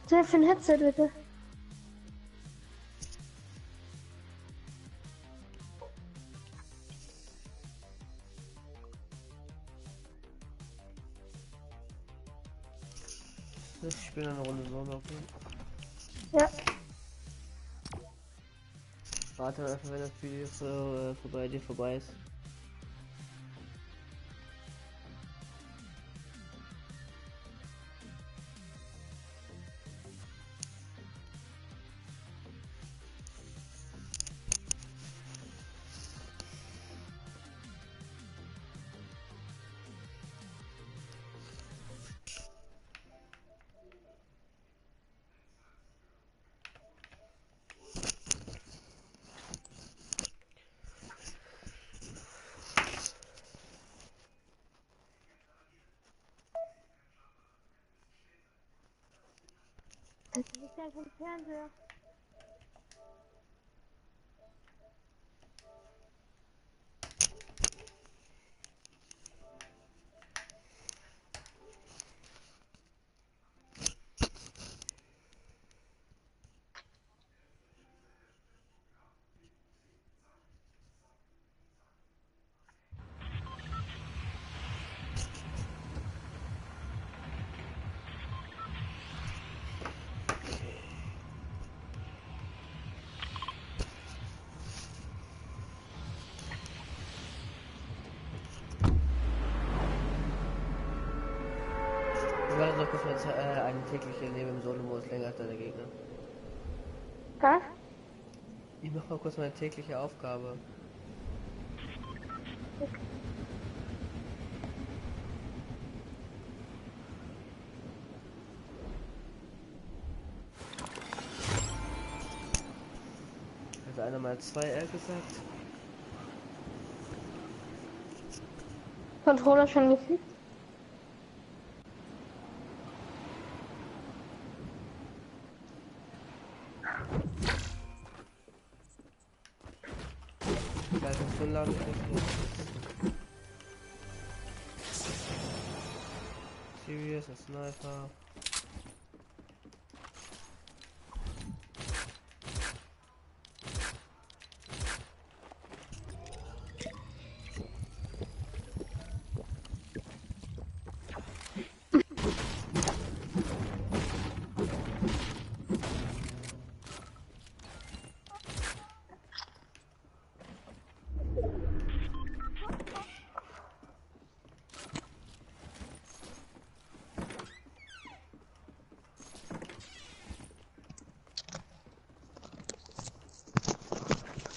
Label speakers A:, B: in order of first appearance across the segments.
A: Sehr für ein Headset, bitte.
B: Ich spiele eine Runde Solo, okay?
A: Ja.
B: Warte einfach, wenn das Video so, vorbei ist.
A: Das ist ja vom Fernseher.
B: Ich werde noch kurz mal eine tägliche Leben im Solo-Modus länger als deine Gegner.
A: Was?
B: Ich mach mal kurz meine tägliche Aufgabe. Also einer mal 2R gesagt.
A: Controller schon gefickt?
B: Gleich ins Finnland. Serious, ein Sniper.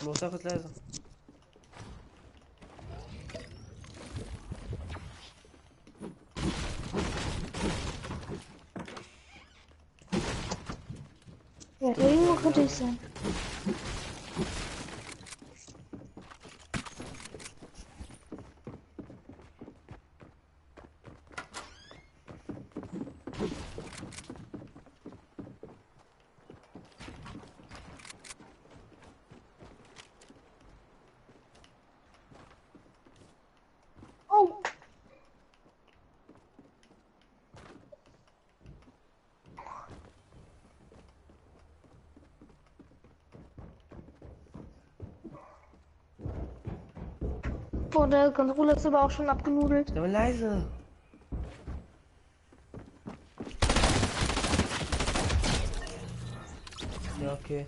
B: Muss doch kurz leise.
A: Ja, irgendwo könnte ich sein. Oh! Boah, der Controller ist aber auch schon abgenudelt.
B: Aber leise. Ja, okay.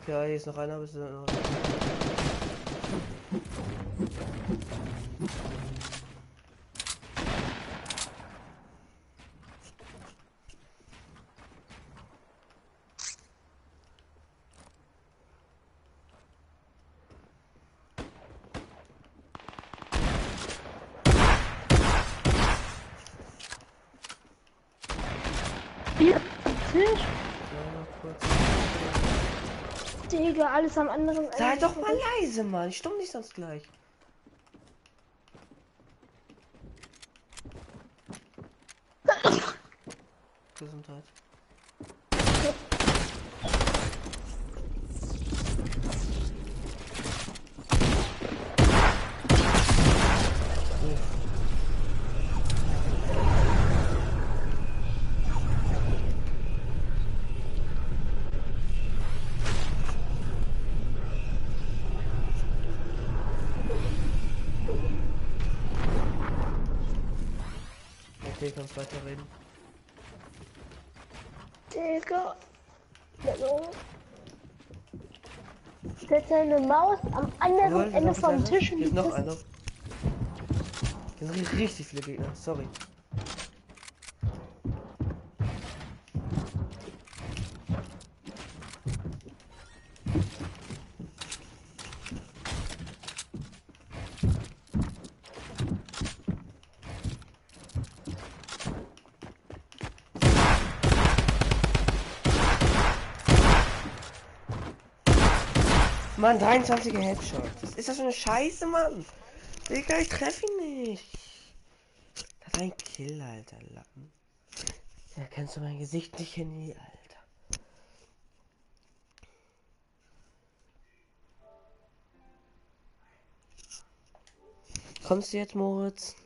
B: Okay, hier ist noch einer, bis noch.
A: Hier, Tisch.
B: Ja, kurz.
A: Digga, alles am anderen Ende.
B: Sei doch mal leise, Mann. Ich stumm nicht sonst gleich. Gesundheit. Okay, kannst weiterreden.
A: Digga. Setze eine Maus am anderen Ende vom Tisch.
B: Hier ist noch einer. Hier sind richtig viele Gegner. Sorry. Mann, 23er Headshot. Was ist das für eine Scheiße, Mann? Digga, ich treffe ihn nicht. Das ist ein Kill, Alter. Lappen. Ja, kennst du mein Gesicht nicht hin, Alter. Kommst du jetzt, Moritz?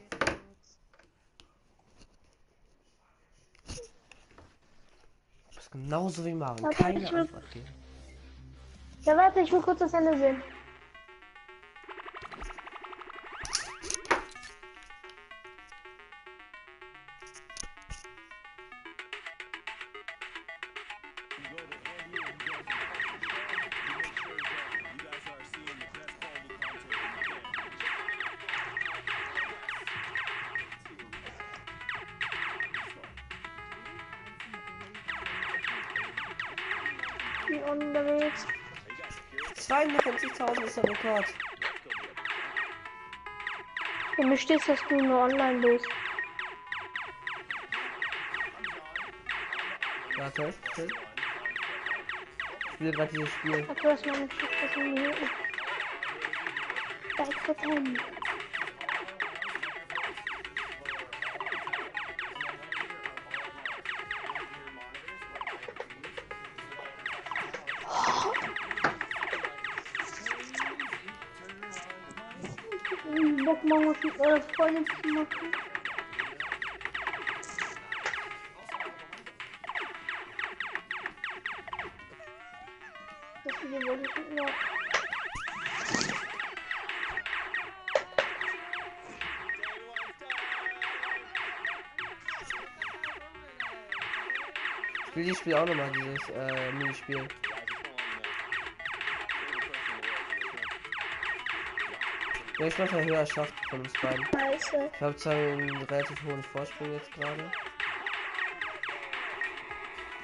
B: Du bist genauso wie Marvin. Keine Antwort geben.
A: Ja, warte, ich will kurz das Ende sehen. Wie unterwegs.
B: 52.000 ist der Rekord.
A: Ja, mir steht, dass du nur online bist.
B: Warte, okay. Ich spiele gerade dieses Spiel.
A: Ach, du hast noch nicht das Minuten. Willkommen. Bock mal was mit eurer Freundin zu machen. Das Video wollte ich nicht mehr.
B: Ich spiele auch nochmal dieses Minispiel. Wenn ich mal höher schafft von uns beiden.
A: Scheiße.
B: Ich habe zwar einen relativ hohen Vorsprung jetzt gerade.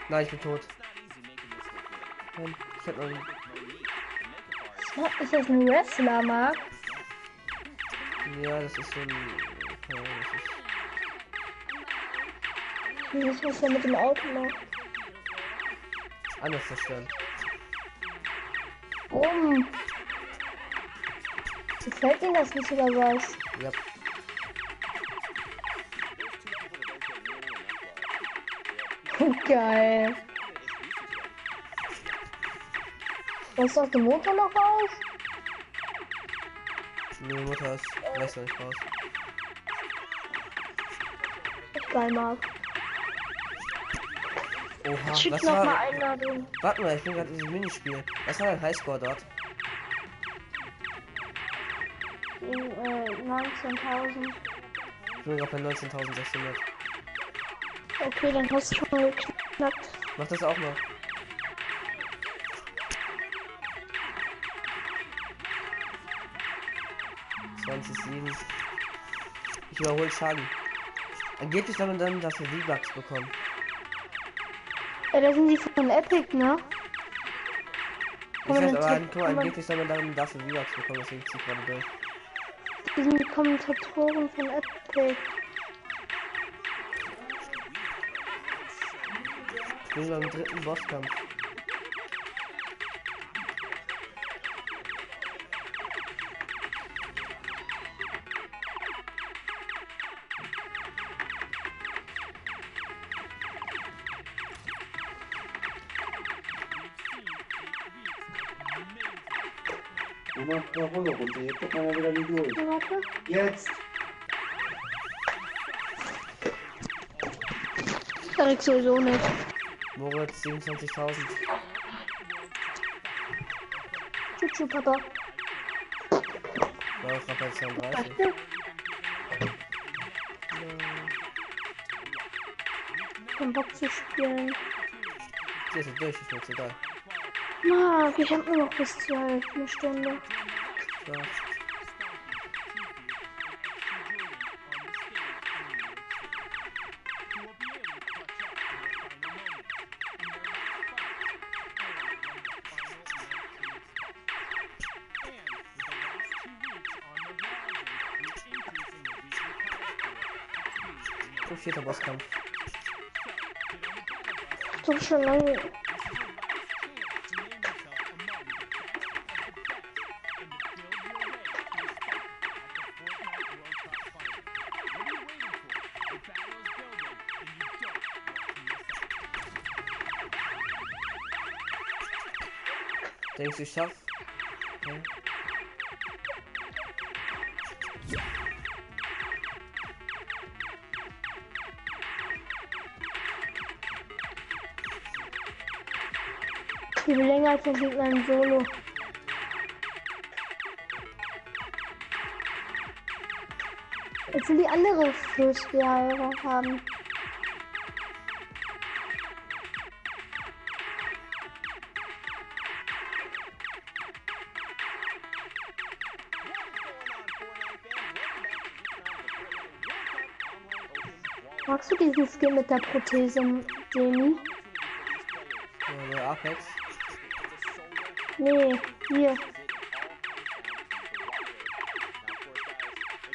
B: Nein, ich bin tot. Nein, ich hab noch einen.
A: Ist das ein Wrestler, Marc?
B: Ja, das ist so ein. Ja,
A: Wie ist das denn mit dem Auto noch?
B: anders zerstören.
A: Warum? Gefällt Ihnen das nicht oder was?
B: Ja.
A: Geil. Was ist aus dem Motor noch raus?
B: Die Mutter ist weiß noch nicht raus.
A: Echt geil, Marc.
B: Oha,
A: Schick
B: was
A: noch mal
B: war.
A: Einladung.
B: Warte mal, ich bin gerade in diesem Minispiel. Was war dein Highscore dort?
A: 19.000.
B: Ich bin gerade bei 19.600.
A: Okay, dann hast du schon mal geknackt.
B: Mach das auch noch. Ich überhole Charlie. Angeblich soll man dann dafür V-Bucks bekommen.
A: Ja, da sind die von Epic, ne?
B: Ich weiß aber, guck mal, angeblich soll man dann dafür V-Bucks bekommen, deswegen ziehe ich gerade durch.
A: Die sind die Kommentatoren von Epic.
B: Ich bin beim dritten Bosskampf.
C: Du machst eine Rolle runter, jetzt kommt man wieder nicht durch.
A: Warte.
C: Jetzt!
A: Da kriegst du sowieso nicht.
B: Moritz 27.000.
A: Tschüss, Papa.
B: War auch gerade bei 32.
A: Warte. keinen Bock zu spielen.
B: Die ist jetzt durch, ist mir jetzt egal.
A: Marc, ich hab nur noch bis 12, eine Stunde.
B: Ja. Und 4. Bosskampf.
A: Doch schon lange.
B: Denkst du, ich schaff? Okay.
A: Ich bin länger als der Gegner im Solo. Jetzt will die andere Flussjahre haben. Magst du diesen Skin mit der Prothese, Demi?
B: Bei Apex.
A: Nee, hier.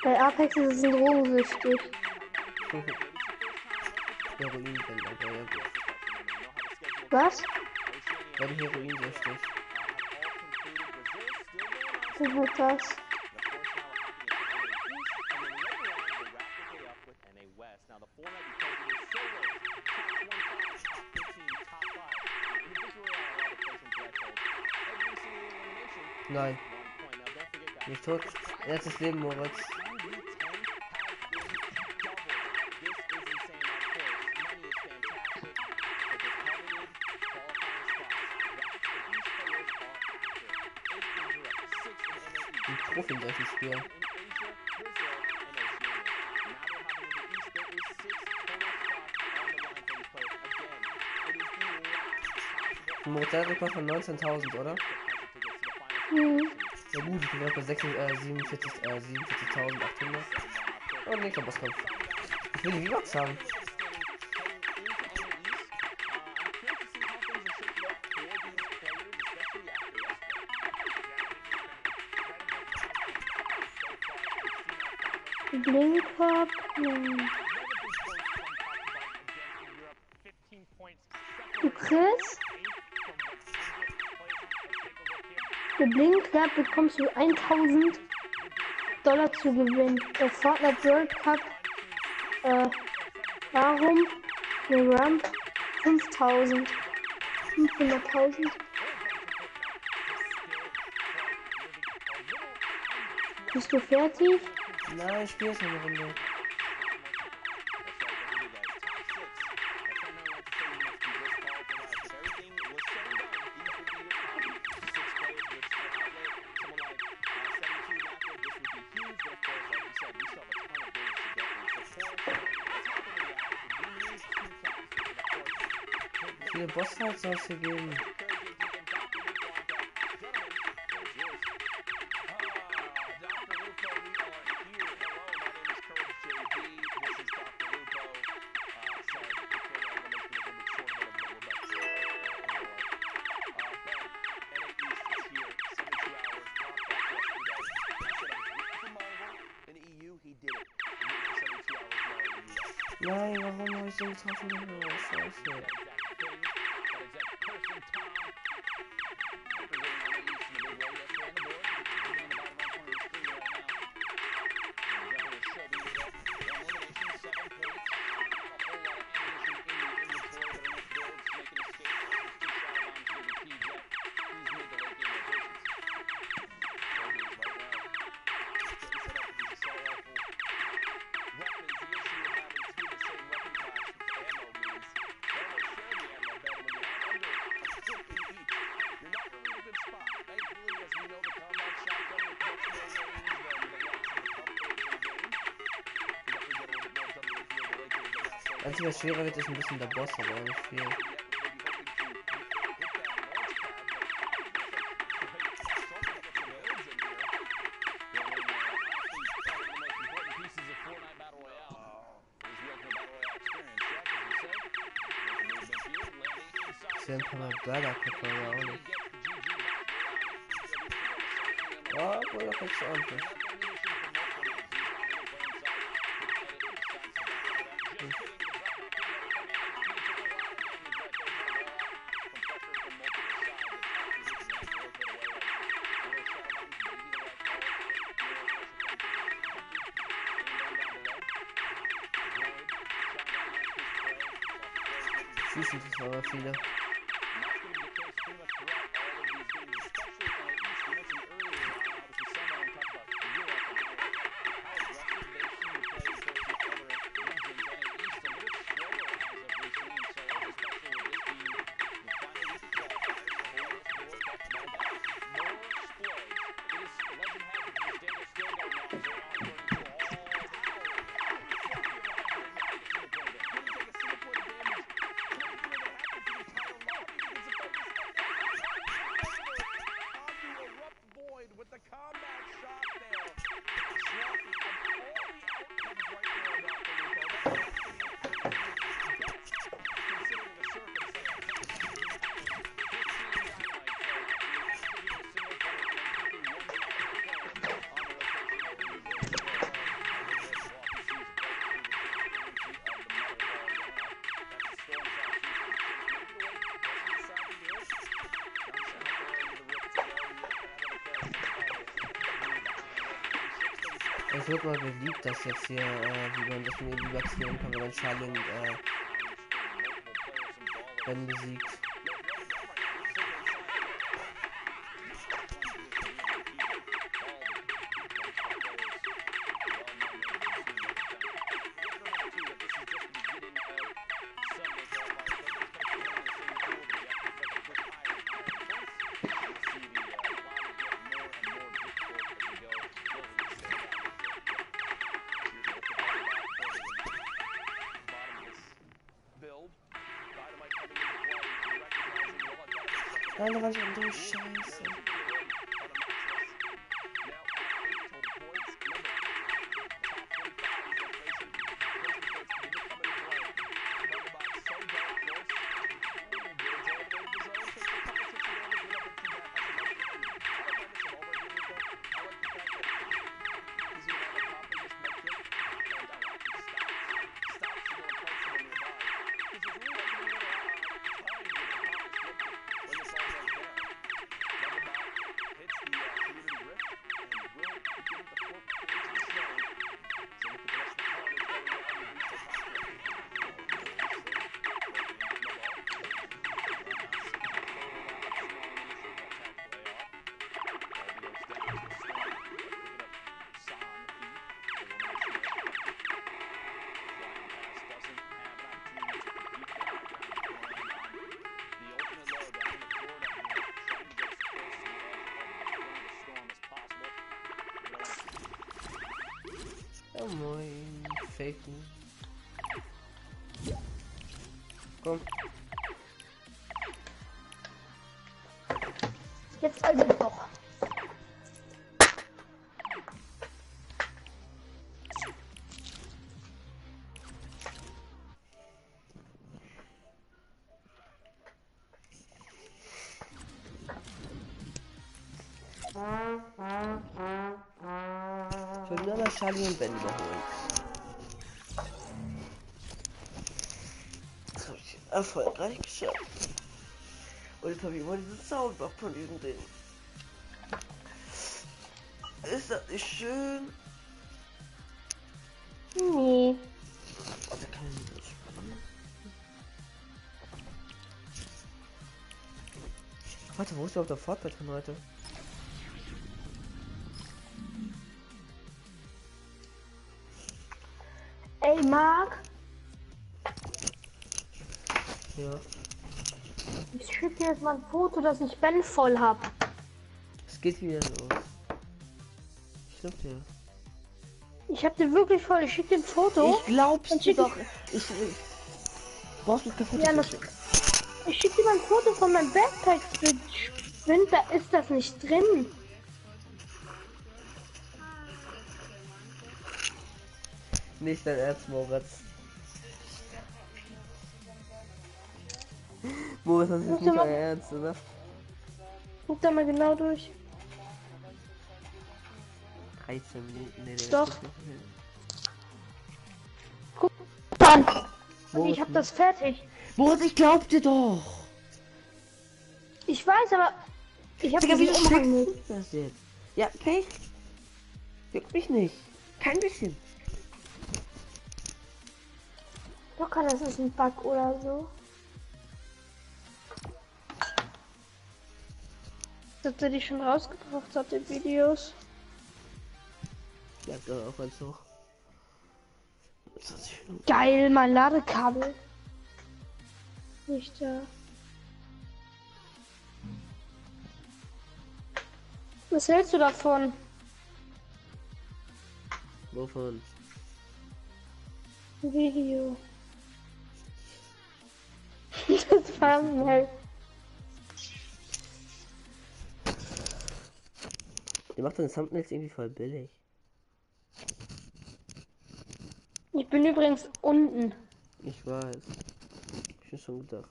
A: Bei Apex ist es ein drogensüchtig.
B: Heroin, aber ja gut.
A: Was?
B: Bei den Heroinsüchtig.
A: Dann halt das.
B: Nein. Nicht tot. Letztes Leben, Moritz. Ein Profi in solchen Spielen. Ein Mortalrekord von 19.000, oder?
A: Mhm.
B: Ja gut, ich bin bei 47.800. Und nächster Bosskampf. Ich will die V-Bucks haben.
A: Blinker. Du kriegst. Für Blinkclub bekommst du 1000 Dollar zu gewinnen. Der Fortnite World-Cup. Warum? Der Ramp 5000. 500.000. Bist du fertig?
B: Nein, ich spiele es eine Runde. Wie viele Bossfights soll es hier geben? Nein, warum habe ich so getroffen? Oh, Scheiße. Einzige, was schwerer wird, ist ein bisschen der Boss, aber auch nicht viel. Ein paar Mal Burger gucken, aber auch nicht. Ja, wohl doch nicht so ordentlich. Schießen das aber viele. Es wird mal beliebt, dass jetzt hier, wie man das mit überziehen kann, wenn man Charlie und Wenn besiegt. Nein, da war ich am durch, scheiße. Oh moin, faken. Komm.
A: Jetzt also doch.
B: Ich will nur mal Charlie und Ben überholen. Das habe ich erfolgreich geschafft. Und jetzt habe ich immer diesen Soundbox von diesem Ding. Ist das nicht schön?
A: Nee.
B: Oh, da kann ich nicht spannen. Warte, wo ist überhaupt der Fortnite von heute?
A: Ey, Marc.
B: Ja.
A: Ich schicke dir jetzt mal ein Foto, dass ich Ben voll hab.
B: Es geht wieder los. Stimmt ja.
A: Ich hab den wirklich voll. Ich schicke dir ein Foto.
B: Ich glaub's
A: Dann
B: dir
A: schick
B: doch. Brauchst du kein Foto
A: Ja,
B: zu
A: das-
B: schicken?
A: Ich schicke dir mal ein Foto von meinem Backpack für Spind, da ist das nicht drin.
B: Nicht dein Ernst, Moritz. Moritz, das ist
A: Muss
B: nicht
A: ja mal-
B: euer Ernst, oder?
A: Guck da mal genau durch.
B: 13 Minuten, nee,
A: Doch.
B: das kommt nicht hin.
A: Guck mal an.
B: Moritz,
A: Ich hab das fertig.
B: Moritz, ich glaub dir doch!
A: Ich weiß, aber ich habe
B: Digga, wieso
A: diesen Umhang nicht.
B: schickst du das jetzt? Ja, Pech. Juckt mich nicht. Kein bisschen.
A: Locker, das ist ein Bug oder so. Habt ihr die schon rausgebracht, habt ihr Videos?
B: Ja, doch auch ganz hoch. 20 Minuten.
A: Geil, mein Ladekabel. Nicht da. Was hältst du davon?
B: Wovon?
A: Video. Das war mal.
B: Der macht seine Thumbnails irgendwie voll billig.
A: Ich bin übrigens unten.
B: Ich weiß. Ich hab schon gedacht.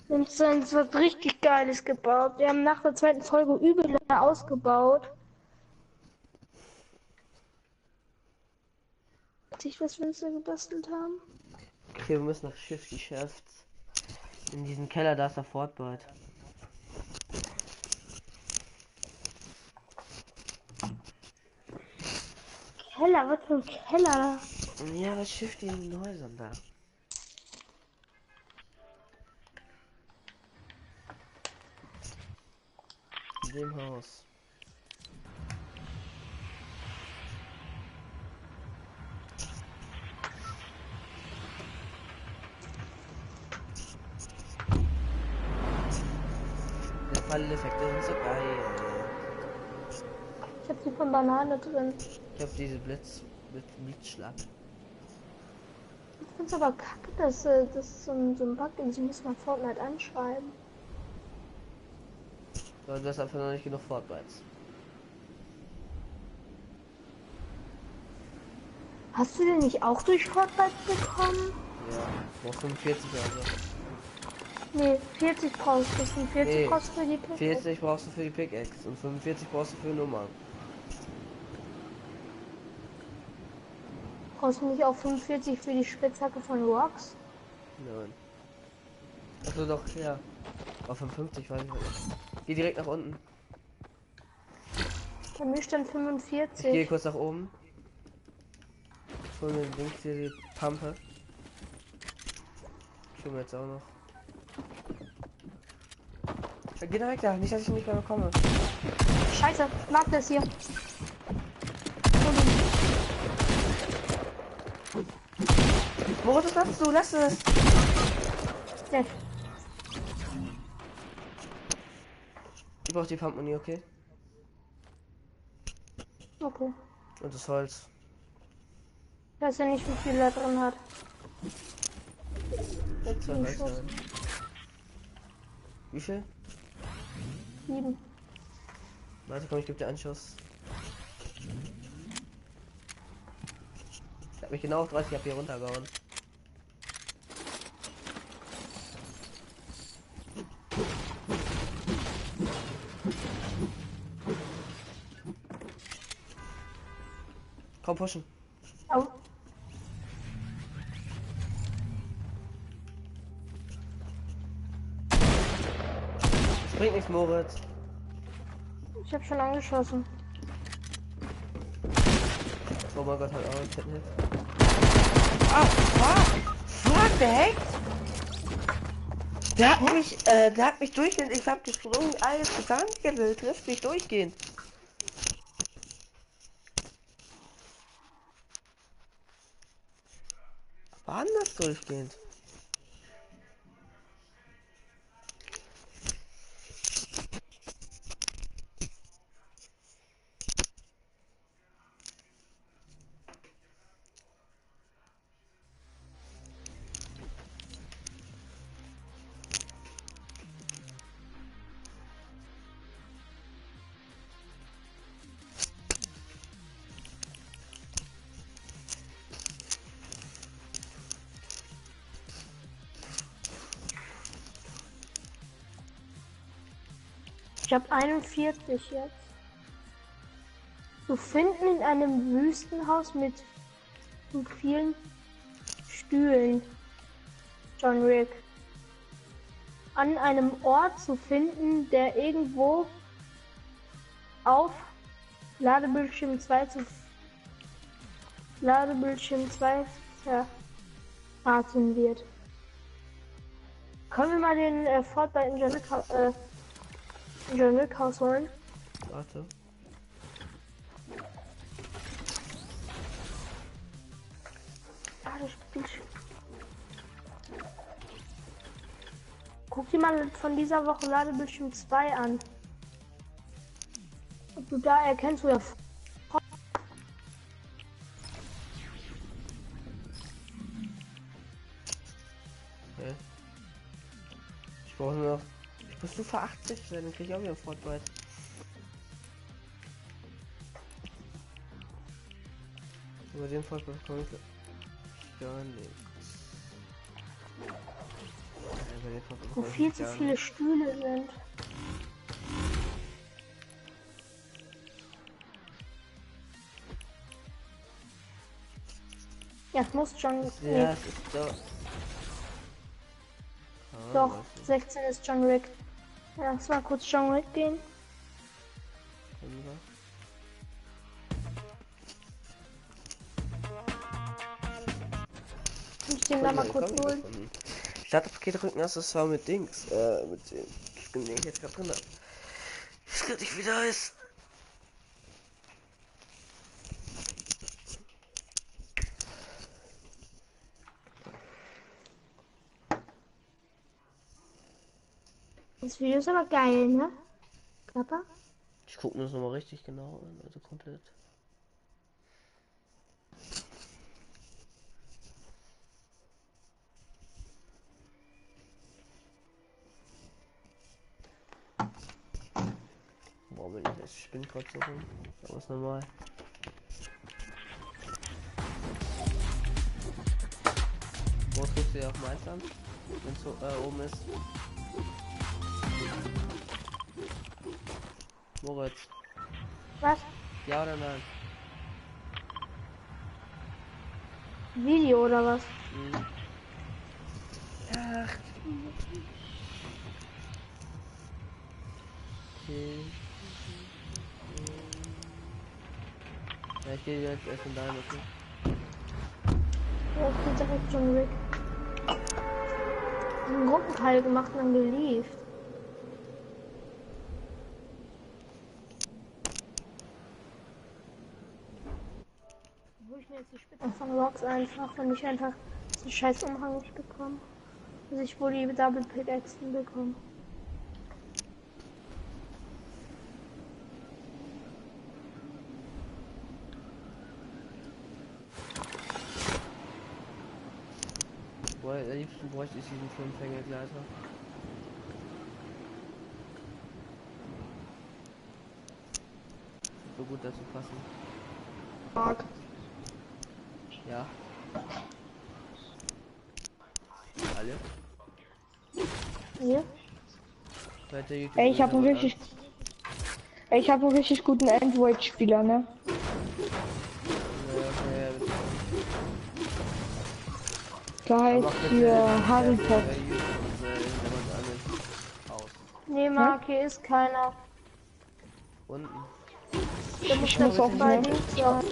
A: Und so was richtig Geiles gebaut. Wir haben nach der zweiten Folge übel ausgebaut. Sich was Fenster gebastelt haben.
B: Okay, wir müssen nach Schiff geschafft. In diesem Keller, da ist der Fortbeit.
A: Keller, was für ein Keller?
B: Ja, das Schiff in den Häusern da. In dem Haus. Der Falleffekte sind so geil.
A: Ich hab die von Banane drin.
B: Ich hab diese Blitzschlag.
A: Ich find's aber kacke, dass das so ein Bug ist. Ich muss mal Fortnite anschreiben.
B: Aber du hast einfach noch nicht genug Fortbites.
A: Hast du den nicht auch durch Fortnite bekommen?
B: Ja, brauchst 45 also.
A: Nee, 40 brauchst du. 40
B: Nee,
A: brauchst du für die Pickaxe.
B: 40 brauchst du für die Pickaxe und 45 brauchst du für Nummern.
A: Brauchst du nicht auch 45 für die Spitzhacke von Rocks?
B: Nein. Achso doch, ja. Auf 55 weiß ich nicht. Geh direkt nach unten.
A: Bei mir stand
B: Ich gehe
A: 45.
B: kurz nach oben. Ich hol mir links hier die Pampe. Ich hol mir jetzt auch noch. Ja, geh da weg da, nicht dass ich ihn nicht mehr bekomme.
A: Scheiße, Marc das hier.
B: Moritz, was machst du? Lass es!
A: Ja,
B: Ich brauch die Pumpmuni, okay?
A: okay.
B: Und das Holz.
A: Ich weiß ja nicht, wie viel er drin hat.
B: Jetzt soll Holz sein. Wie viel?
A: 7.
B: Warte, komm, ich gebe dir einen Schuss. Ich hab mich genau auf 30 hier runtergehauen. Komm, pushen.
A: Au.
B: Das bringt nichts, Moritz.
A: Ich hab schon angeschossen.
B: Oh mein Gott, halt auch einen fetten Hit. Ah, fuck! Fuck, der hackt! Der hat mich durchgehend, ich hab gesprungen, alles getan, trifft mich durchgehend. War denn das durchgehend?
A: Ich habe 41 jetzt. Zu finden in einem Wüstenhaus mit zu vielen Stühlen. John Wick. An einem Ort zu finden, der irgendwo auf Ladebildschirm 2 verraten wird. Können wir mal den Fortnite in John Wick Haus holen?
B: Warte.
A: Ah, das Spiel. Guck dir mal von dieser Woche Ladebildschirm 2 an. Ob du da erkennst, wo der
B: Okay. Ich brauche nur noch. Ich muss nur für 80 sein, dann krieg ich auch wieder Fortnite. Über den Fortnite komme ich gar nichts.
A: wo viel zu viele Stühle sind. Ja, es muss schon.
B: Ja, es ist doch.
A: Doch, 16 ist John Wick. Ja, lass mal kurz John Wick gehen. Ich den da mal kurz holen.
B: Starterpaket rücken, das war mit Dings. Mit dem Skin, den ich jetzt gerade drin habe. Ich weiß nicht, wie der ist.
A: Das Video ist aber geil, ne? Papa?
B: Ich gucke mir das nochmal richtig genau an, also komplett. Warum bin ich das spinnt gerade so rum? Aber ist normal. Wo drückst du ja auf Meistern? Wenn es so oben ist. Moritz.
A: Was?
B: Ja oder nein?
A: Video oder was?
B: Mhm. Ach. Okay. Ja, ich gehe jetzt erst in deine, okay?
A: Ja, ich bin direkt John Wick. Einen Gruppenteil gemacht und dann geliefert. Wo ich mir jetzt die Spitzen von Rocks einfach, wenn ich einfach den scheiß Umhang nicht bekomme. Also ich wohl die Double Pickaxen bekommen.
B: Weil am liebsten bräuchte ich diesen Fünfhängelgleiter. So gut dazu passen.
A: Marc.
B: Ja. Alle?
A: Hier?
B: Weiter YouTube.
D: Ey, ich habe einen richtig guten Android-Spieler, ne? Der heißt für Harry Potter.
A: Nee, Marc, hier ist keiner.
B: Unten.
A: Der muss
D: Ich
A: da
D: muss auch
A: bei
D: nicht.
A: links sein.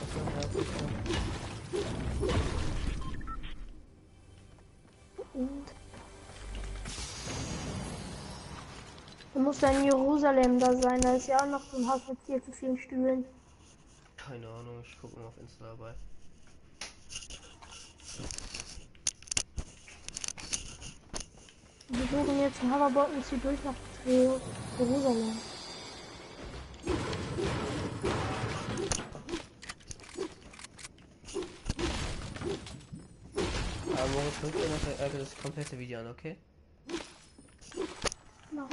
A: Da muss da in Jerusalem da sein. Da ist ja auch noch so ein Haus mit viel zu vielen Stühlen.
B: Keine Ahnung, ich gucke mal auf Insta dabei.
A: Wir suchen jetzt einen Hoverboard und ziehen durch nach Jerusalem.
B: Aber Moritz, guck dir noch das komplette Video an, okay?
A: No.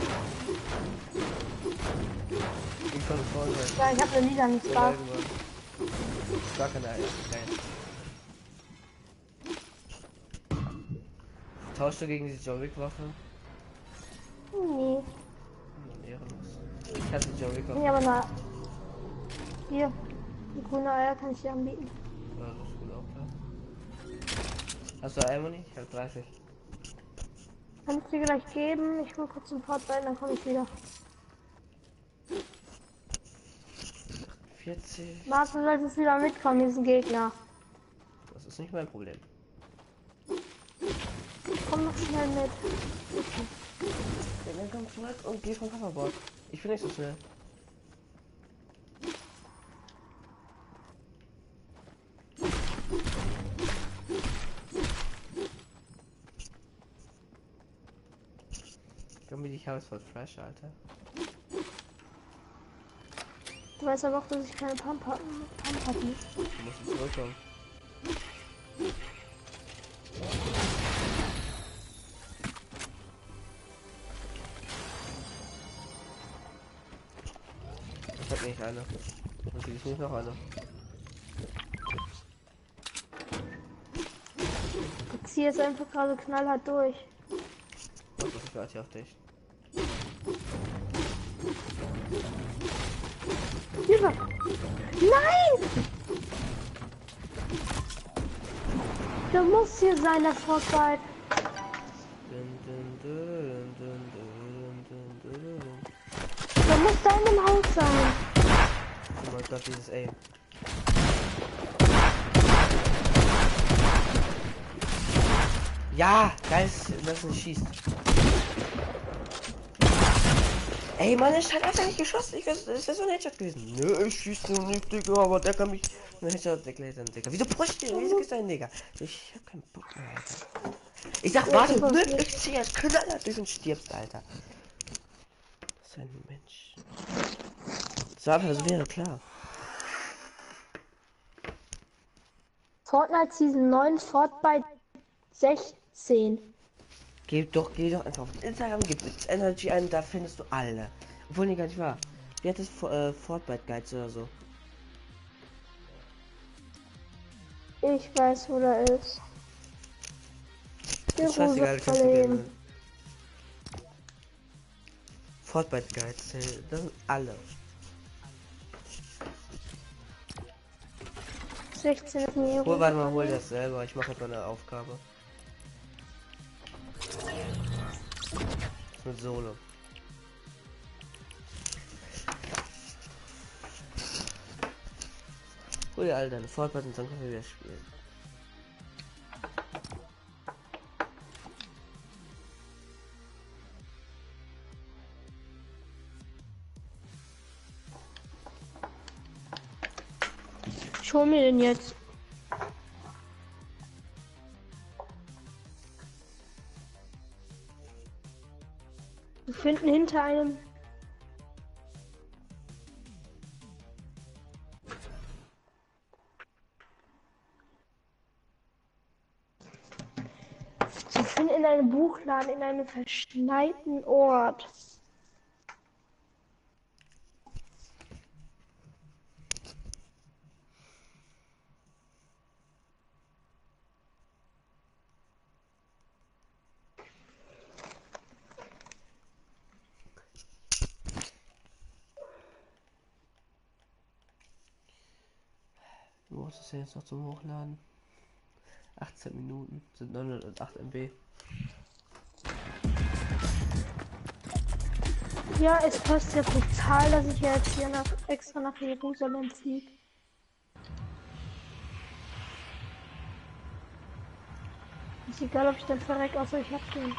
B: Ich kann vorne sein.
A: Ja, ich habe eine Liga nicht da.
B: Gar keine Eier. Tauschst du gegen die John Wick Waffe?
A: Nee.
B: Ehrenlos. Ich hatte die Jahre.
A: Ja, aber na. Hier. Die grüne Eier kann ich dir anbieten.
B: Ja, das ist gut auch klar. Hast du Almoni? Ich habe 30.
A: Kann ich dir gleich geben. Ich hol kurz ein Fortnite, dann komme ich wieder.
B: 40.
A: Marc, du solltest wieder mitkommen, hier ist ein Gegner.
B: Das ist nicht mein Problem.
A: Komm noch schnell mit.
B: Ja, dann komm zurück und geh vom Hoverboard. Ich bin nicht so schnell. Irgendwie die Haus voll fresh, Alter.
A: Du weißt aber auch, dass ich keine Pump hatte.
B: Du musst zurückkommen. Ich hab nicht eine. Und hier ist nicht noch eine.
A: Ich ziehe jetzt einfach gerade knallhart durch.
B: Was ist das hier auf dich?
A: Hilfe! Nein! Der muss hier sein, der Fortnite. Der muss da in dem Haus sein.
B: Oh mein Gott, dieses Aim. Ja, geil, dass es nicht schießt. Ey, Mann, ich hat einfach nicht geschossen. Das ist so ein Headshot gewesen. Nö, ich schieße nur nicht, Digga, aber der kann mich. Ein Headshot wegleiten, Digga. Wieso pusht der? Wieso ist ein Digga? Ich hab keinen Bock mehr, Alter. Ich sag, warte, nö, ich zieh jetzt Knaller durch und stirbst, Alter. Das ist ein Mensch. Das wäre klar.
A: Fortnite Season 9 Fortnite 16.
B: Geh doch einfach auf Instagram, gib Energy ein, da findest du alle. Obwohl nicht gar nicht wahr. Wie hat das Fortnite Guides oder so?
A: Ich weiß, wo der ist.
B: Ist scheißegal, kannst du gerne. Fortnite Guides, das sind alle.
A: 16 ist mir.
B: Warte mal, hol das selber. Ich mache jetzt mal eine Aufgabe. Mit Solo. Hol dir all deine Fortnite und dann können wir wieder spielen.
A: Ich hol mir den jetzt. Wir finden hinter einem. Wir finden in einem Buchladen in einem verschneiten Ort.
B: Wo ist es denn jetzt noch zum Hochladen? 18 Minuten sind 908 MB.
A: Ja, es passt ja total, dass ich jetzt hier extra nach Jerusalem ziehe. Ist egal, ob ich dann verreck, außer ich hab den.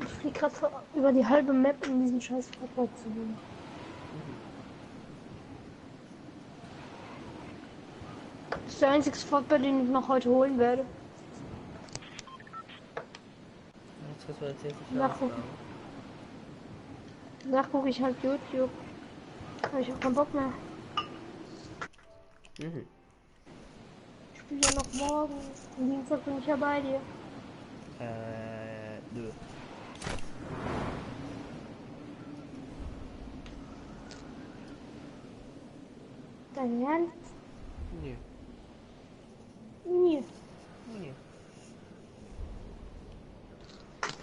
A: Ich fliege gerade über die halbe Map, um diesen scheiß Fortnite zu holen. Das ist der einzige Fortnite, den ich noch heute holen werde.
B: Jetzt kannst du erzählen,
A: Nachgucke ich halt YouTube. Aber ich hab keinen Bock mehr.
B: Mhm.
A: Ich spiele ja noch morgen. Am Dienstag bin ich ja bei dir.
B: Nö.
A: Dein Ernst?
B: Nö.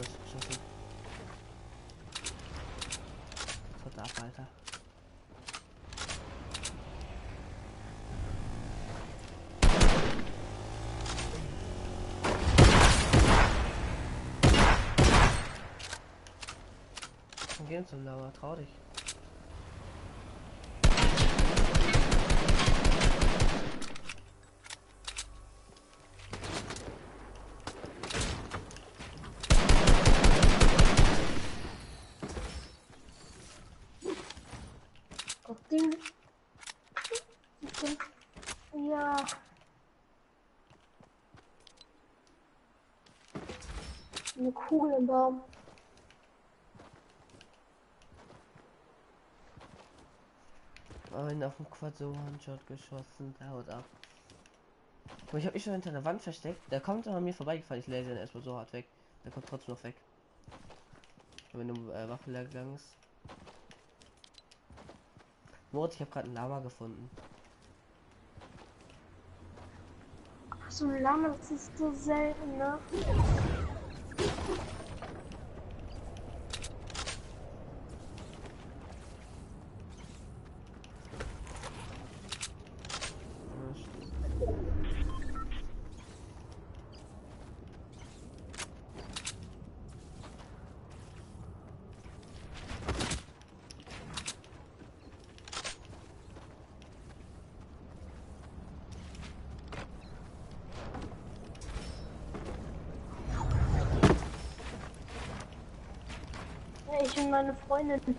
B: geschossen. Was ab, Alter? Dann gehen zum Lauer, trau dich.
A: Ding. Ja. Eine Kugel im Baum.
B: Einen auf dem Quad so One-Shot geschossen, der haut ab. Aber ich habe mich schon hinter der Wand versteckt. Der kommt an mir vorbeigefallen. Ich laser ihn erstmal so hart weg. Der kommt trotzdem noch weg. Wenn eine Waffe leer gegangen ist. Moritz, ich habe gerade ein Lama gefunden.
A: Ach, so ein Lama, das ist so selten, ne? Ich und meine Freundin.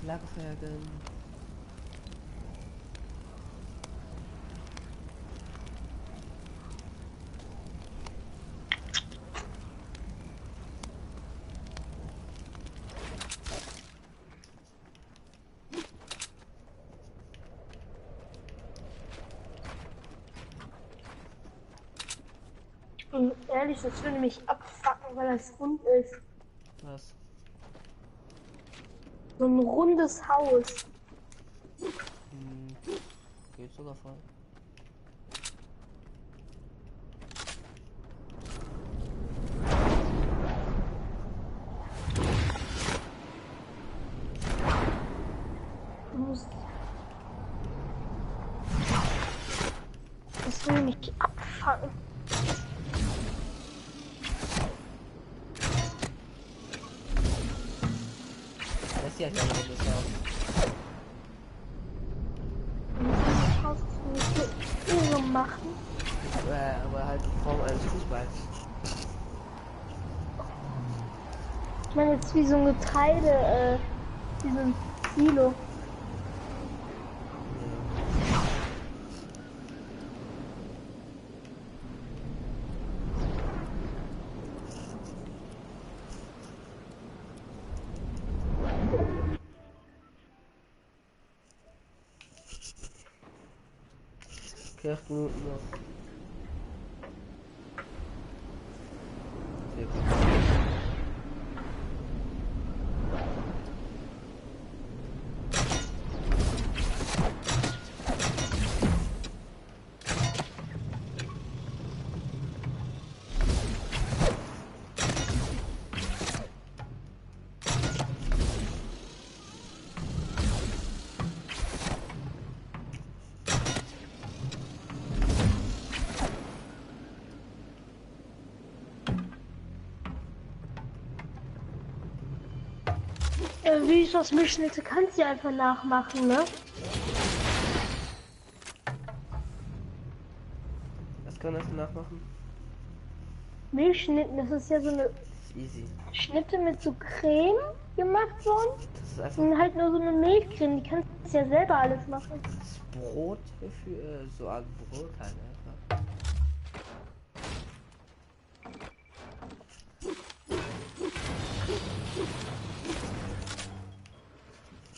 B: Lagerfeuergen.
A: Und ehrlich, das würde mich abfacken, weil das rund ist.
B: Was?
A: So ein rundes Haus.
B: Geht sogar voll.
A: Das will mich abfacken.
B: Das hier hat ja ein rundes Haus.
A: Das Haus ist nicht so irre machen.
B: Aber halt in Form eines Fußballs.
A: Ich meine jetzt wie so ein Getreide, wie so ein Silo.
B: Okay, 8 Minuten noch. Sehr gut.
A: Wie ich das Milchschnitte kannst du ja einfach nachmachen, ne?
B: Was kann das nachmachen?
A: Milchschnitten, das ist ja so eine
B: Das ist easy.
A: Schnitte mit so Creme gemacht worden.
B: Das ist einfach
A: Und halt nur so eine Milchcreme, die kannst du ja selber alles machen.
B: das Brot für so Art Brot halt einfach.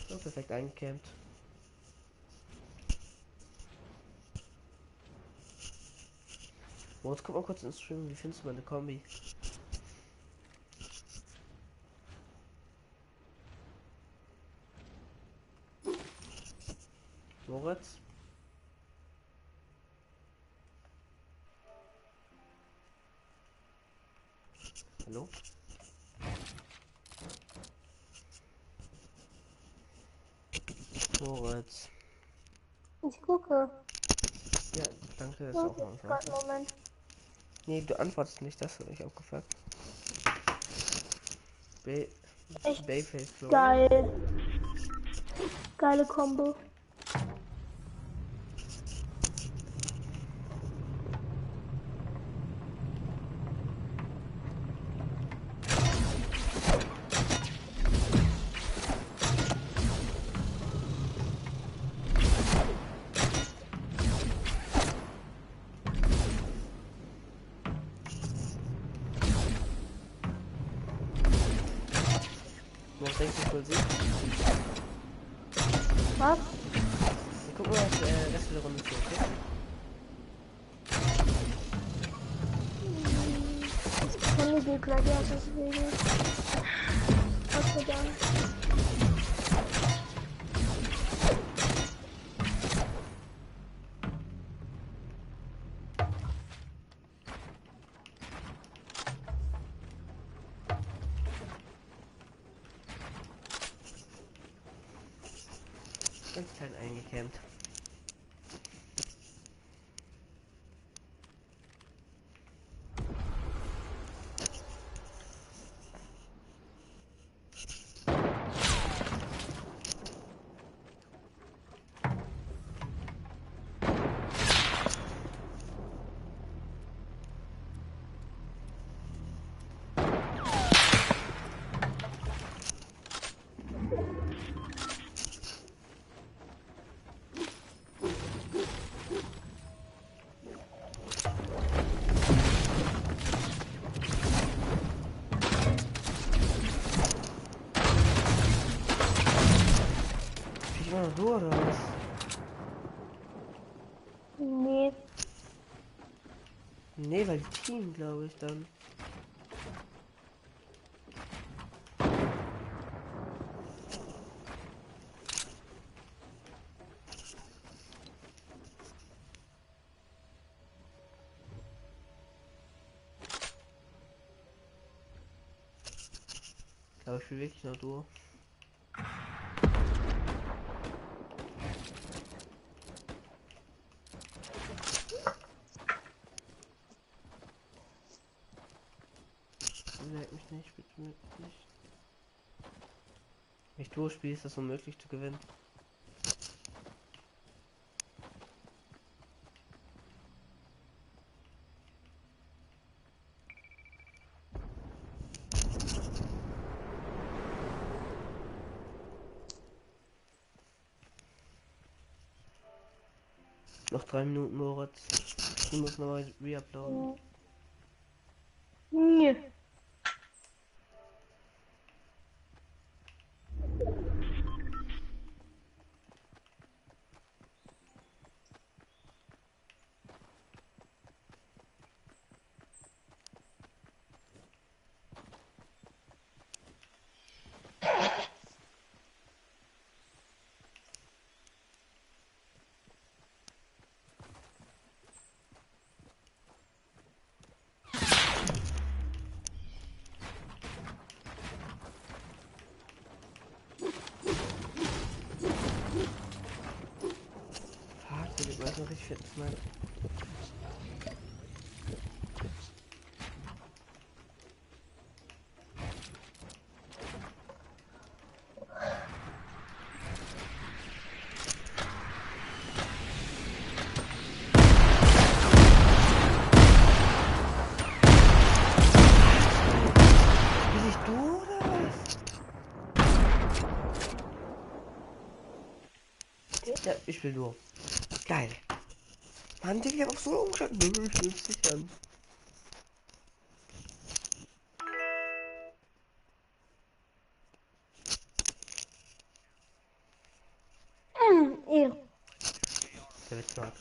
B: So perfekt eingecampt. Moritz, guck mal kurz ins Stream, wie findest du meine Kombi? Moritz? Hallo? Moritz.
A: Ich gucke.
B: Ja, danke, ist
A: Ja,
B: auch mal
A: gerade einen Moment.
B: Nee, du antwortest nicht, das habe ich abgefragt.
A: Echt
B: Bayface Flow.
A: geil. Geile Kombo.
B: Was denkst du, wohl sieht?
A: Was?
B: Wir gucken mal das Rest der Runde zu, okay?
A: Ich kenne die gleich aus, deswegen. Was wir dann?
B: Ganz klein eingecampt. Immer noch du oder was?
A: Nee.
B: Nee, weil Team, glaube ich, dann. Ich glaube, ich spiele wirklich nur Duo. Merk mich nicht, bitte merk mich nicht. Wenn ich Duo spiele, ist das unmöglich zu gewinnen. Noch 3 Minuten, Moritz. Ich muss nochmal reuploaden.
A: Nee.
B: Fuck, der wird mal so richtig fit, Mann. Will ich du oder was? Ja, ich will nur. Geil. Mann, Digga, ich hab auch so umgeschaut. Ich will es sichern.
A: Ehre.
B: Der wird smart.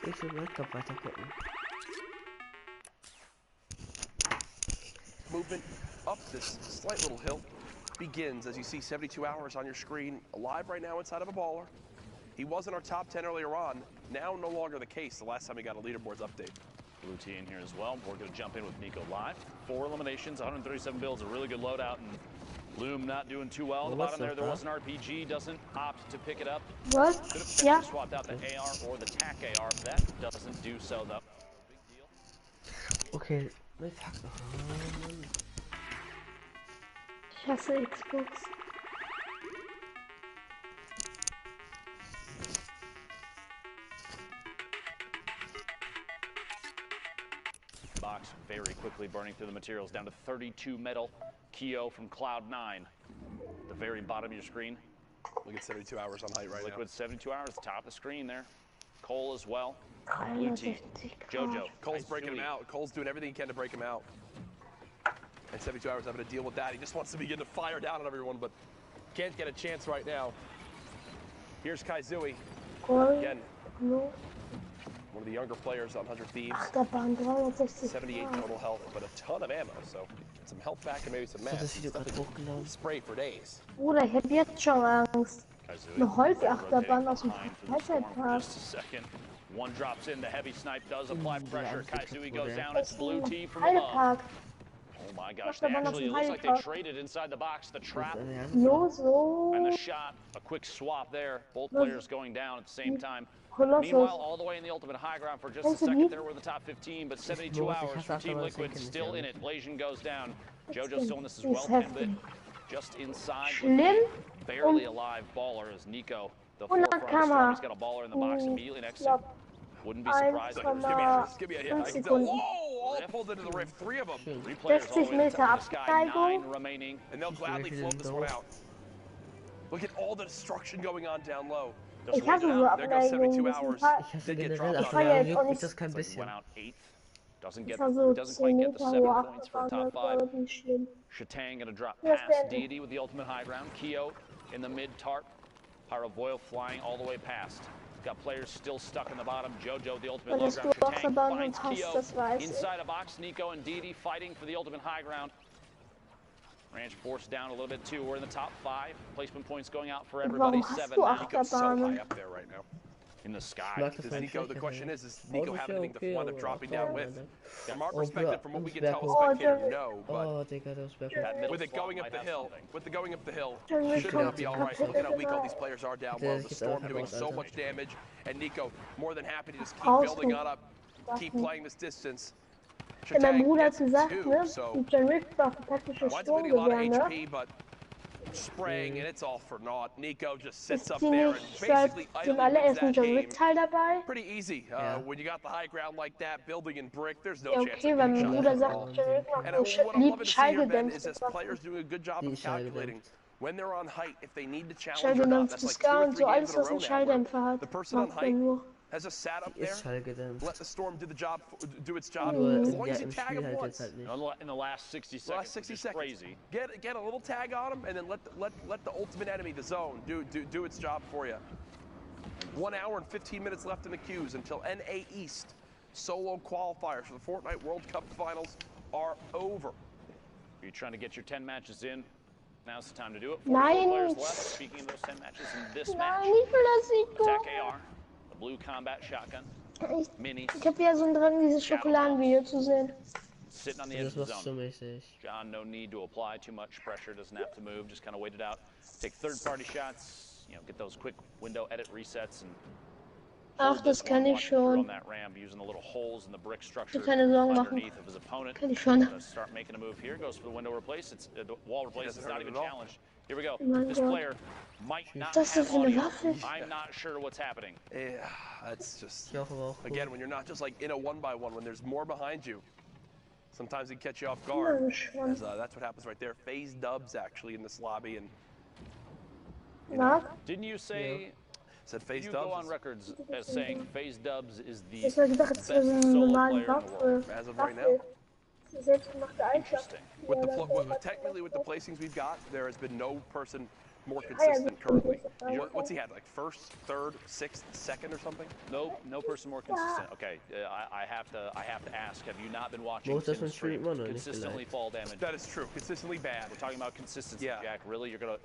B: Ich will World-Cup weiter gucken.
E: Movement up this slight little hill begins as you see 72 hours on your screen, alive right now inside of a baller. He was in our top 10 earlier on, now no longer the case the last time we got a leaderboards update.
F: Blue T in here as well. We're going to jump in with Nico live. 4 eliminations, 137 builds, a really good loadout, and Loom not doing too well. At the bottom there was an RPG, doesn't opt to pick it up.
A: Was?
F: Could have
A: Ja.
F: swapped out the AR or the TAC AR, but that doesn't do so though. Big deal.
B: Okay, ne, fuck. Oh, Mann.
A: Ich hasse Xbox.
F: Box very quickly burning through the materials, down to 32 metal. Keo from Cloud9, the very bottom of your screen.
E: Look at 72 hours on height right now.
F: Liquid 72 hours, top of the screen there. Cole as well. Blue team.
A: 63
F: Jojo.
A: Grad.
E: Cole's breaking him out. Cole's doing everything he can to break him out. And 72 hours having to deal with that. He just wants to begin to fire down on everyone, but can't get a chance right now. Here's Kaizui.
A: Goal.
E: Again,
A: No.
E: one of the younger players on 100 Thieves.
A: Achterbahn 360
E: 78
A: Grad.
E: total health, but a ton of ammo, so some health back and maybe some
B: Ich hab das
E: mass.
B: Video gerade hochgeladen.
E: Spray for days.
A: Bruder, ich hab jetzt schon Angst.
F: Kaizui
A: Eine Holzachterbahn
F: rotating
A: aus dem
F: behind for the storm for
A: Freizeitpark.
F: just a second. One drops in, the heavy snipe does apply pressure.
B: Yeah,
F: Kaizui goes down, it's
A: Das ist
F: Blue
A: ein
F: T from above.
A: Heidepark.
F: Oh my gosh,
A: Da
F: they
A: war noch
F: actually, it
A: ein
F: looks like they
A: Heidepark.
F: traded inside the box. The trap
A: No, so.
F: and the shot, a quick swap there. Both players going down at the same time.
A: Colossus.
F: Meanwhile, all the way in the ultimate high ground for just a
A: Kennst du
F: second
A: die?
F: there were the top 15, but 72
B: muss, ich
F: hours
B: hasse
F: from Team
B: Achterbahn,
F: Liquid
B: deswegen
F: still
B: kenn
F: in
B: ich
F: it. Blasian goes down.
A: Das
F: Jojo's still in this as
A: ist
F: well.
A: heftig.
F: Pembit just inside.
A: Schlimm.
F: Barely alive baller as Nico, the
A: 100
F: forefront of the
A: Kammer.
F: storm. He's got a baller in the box immediately next to him. Wouldn't be surprised. if there's
E: Give me a hit.
A: 5
E: I can tell.
A: Sekunden.
E: Whoa! All pulled into the rift. 3 of them.
F: 3 players all the
A: 60
F: way to the top
A: Meter
F: of the sky. 9
A: Absteigung.
F: remaining.
E: And they'll gladly float this one out. Look at all the destruction going on down low.
F: Just
A: Ich hasse so
E: There goes 72
A: Abneigungen.
E: hours.
B: Ich hasse
E: Did get
B: generell
E: dropped
A: war ja
B: Achterbahn,
A: jetzt auch
B: juckt mich
A: nicht-
B: das kein
F: went
B: bisschen.
F: out 8th.
A: Das war so
F: Doesn't
A: 10
F: quite get the
A: Meter
F: 7
A: hohe
F: points for
A: Achterbahn.
F: top
A: Das war
F: 5.
A: wirklich schlimm.
F: Shatang gonna drop
A: Yes,
F: past
A: Ben.
F: Deity with the ultimate high ground. Keo in the mid tarp. Pyrovoil flying all the way past. Got players still stuck in the bottom. Jojo, the ultimate
A: Und
F: low
A: dass
F: ground.
A: du
F: Shatang
A: Achterbahn
F: finds
A: hast,
F: Keo
A: das weiß ich.
F: inside a box. Nico and Deity fighting for the ultimate high ground. Ranch forced down a little bit too. We're in the top 5. Placement points going out for everybody.
A: Warum hast
F: 7
A: du
F: now
E: Nico's so
A: Achterbahnen?
E: high up there right now.
F: in the sky.
B: Mag das
E: Does
B: mein
E: Nico, the
B: Schwäche
E: question
B: sein.
E: is Nico
B: Oh,
E: have anything to wind up dropping down with? From our
B: Oh,
E: perspective,
B: bro,
E: from what we
B: ums
E: can tell as
B: Berghof.
E: spectator, no, but
B: Oh, Digga, das wäre
F: That middle
E: with it
F: slot
E: going up
F: might
E: the
F: have
E: hill,
F: something.
E: with the going up the hill,
A: Dann
E: should
A: kommt
E: not be all right.
A: kaputt
E: Look at how weak all
A: dabei.
E: these players are down
B: Der
E: low.
B: ist
E: The
B: jetzt
E: storm
B: einfach
E: doing
B: raus,
E: so
B: Alter.
E: much damage, and Nico more than happy to just keep
A: Raus,
E: building
A: du.
E: on up, keep playing this distance.
A: Ja, mein
E: Shatang
A: Bruder hat
E: gets it
A: gesagt,
E: too,
A: ne?
E: so
A: Die John Wick war taktische
E: winds up getting a lot of
A: Sturmgewehr, ne?
E: HP, but spraying, and it's all for naught. Nico just
A: Das
E: sits up there and
A: ziemlich seit
E: basically
A: dem
E: idly wins
A: allerersten
E: that
A: John
E: game.
A: Wick Teil dabei.
E: Pretty easy.
B: Yeah.
E: When you got the high ground like that, building in brick, there's no
A: Ja,
E: chance.
A: okay,
E: of
A: weil
E: getting
A: mein
E: shot
A: Bruder
E: at
A: sagt,
E: all.
A: John Wick
E: And
A: macht so
E: what I'm loving
A: liebt
E: to see here, Ben,
A: Schallgedämpft.
E: is that players doing a good job
B: Die
E: of calculating
B: Schallgedämpft.
E: when they're on height, if they need to challenge or not. That's
A: Schallgedämpftes
E: like 2
A: Gar
E: or
A: und
E: 3
A: so
E: games
A: alles,
E: in a
A: was
E: row
A: einen
E: now.
A: Schalldämpfer
E: Where
A: hat.
E: the person on
A: Macht er
E: height
A: nur.
E: has just sat up
B: Die ist
E: there,
B: schallgedämpft.
E: let the storm do the job, do its job.
B: Nur
E: As
B: in
E: long
B: der,
E: as you
B: im
E: tag
B: Spiel
E: him
B: halt
E: once.
B: jetzt halt nicht.
F: In the last 60
E: The last
F: seconds,
E: 60
F: which is
E: seconds.
F: crazy.
E: Get a little tag on him, and then let the ultimate enemy, the zone, do its job for you. 1 hour and 15 minutes left in the queues until NA East solo qualifiers for the Fortnite World-Cup finals are over.
F: You're trying to get your 10 matches in. Now's the time to do it. 44
A: Nein.
F: players left. Speaking of those 10 matches in this match,
A: Nein, ich will das nicht
F: Attack
A: gucken.
F: AR, the blue combat shotgun,
A: Ich,
F: minis,
A: ich hab ja so einen Drang, dieses Schokoladenvideo zu sehen.
F: sitting on the edge
B: Das
F: of the
B: machst du
F: zone.
B: mäßig.
F: John, no need to apply too much pressure. Doesn't have to move. Just kind of wait it out. Take third-party shots. You know, get those quick window edit resets and.
A: Ach,
F: hold this
A: das kann
F: one,
A: ich
F: walking through
A: schon.
F: On that ramp, using the little holes in the brick structure
A: keine Sorgen machen.
F: underneath of his opponent.
A: Kann ich schon.
F: Gonna start making a move here. Goes for the window replace. It's the wall replace. It's
E: doesn't
F: not
E: hurt
F: even
E: it at all.
F: challenged. Here we go.
A: mein
F: This
A: Gott.
F: player might not
A: Das
F: have
A: ist für eine
F: audio.
A: Waffe.
F: I'm not sure what's happening.
E: Yeah, that's just
B: Ich hoffe aber auch.
E: again when you're not just like in a 1-by-1, when there's more behind you. Sometimes they catch you off guard. As, that's what happens right there. Phase dubs actually in this lobby, and
A: Marc,
F: Didn't you say
E: said phase
F: you go on
E: dubs
F: records as saying FaZe Dubs is the
A: ich hab gedacht, das wäre so
F: best
A: eine
F: solo
A: normale
F: player in the world?
A: Waffe.
E: as of right now.
A: Waffe. Das ist selbstgemachte Einsatz.
F: Interesting.
E: With the technically with the placings we've got, there has been no person more consistent currently. What's he had, like first, third, sixth, second, or something?
F: No person more consistent. Okay, I have to ask. Have you not been watching
B: Most
F: Tim
B: von
F: stream?
B: Streamen oder nicht
F: Consistently
B: geliked?
F: fall damage.
E: That is true. Consistently bad.
F: We're talking about consistency,
E: Yeah.
F: Jack. Really, you're gonna?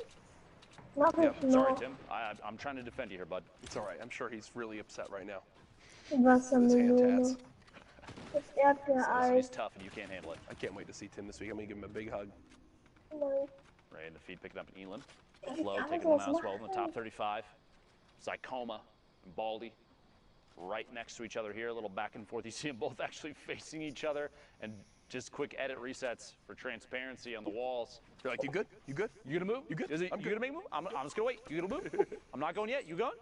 A: Mach ich
F: Sorry,
A: noch.
F: Tim. I'm trying to defend you here, bud.
E: It's all right. I'm sure he's really upset right now.
A: Wassermelone. Das
F: Listen,
A: Erdbeereis.
F: he's tough and you can't handle it.
E: I can't wait to see Tim this week. I'm gonna give him a big hug.
A: Nein.
F: Right in the feed, picking up an Elam.
A: Ich
F: Flo
A: kann
F: taking
A: das
F: one out as well in the
A: machen.
F: top 35. Zycoma and Baldy right next to each other here. A little back and forth. You see them both actually facing each other. And just quick edit resets for transparency on the walls.
E: You're like, you good? You good?
F: You gonna move?
E: You good?
F: Is it,
E: I'm
F: you
E: good.
F: gonna make a move? I'm just gonna wait. You gonna move? I'm not going yet. You going?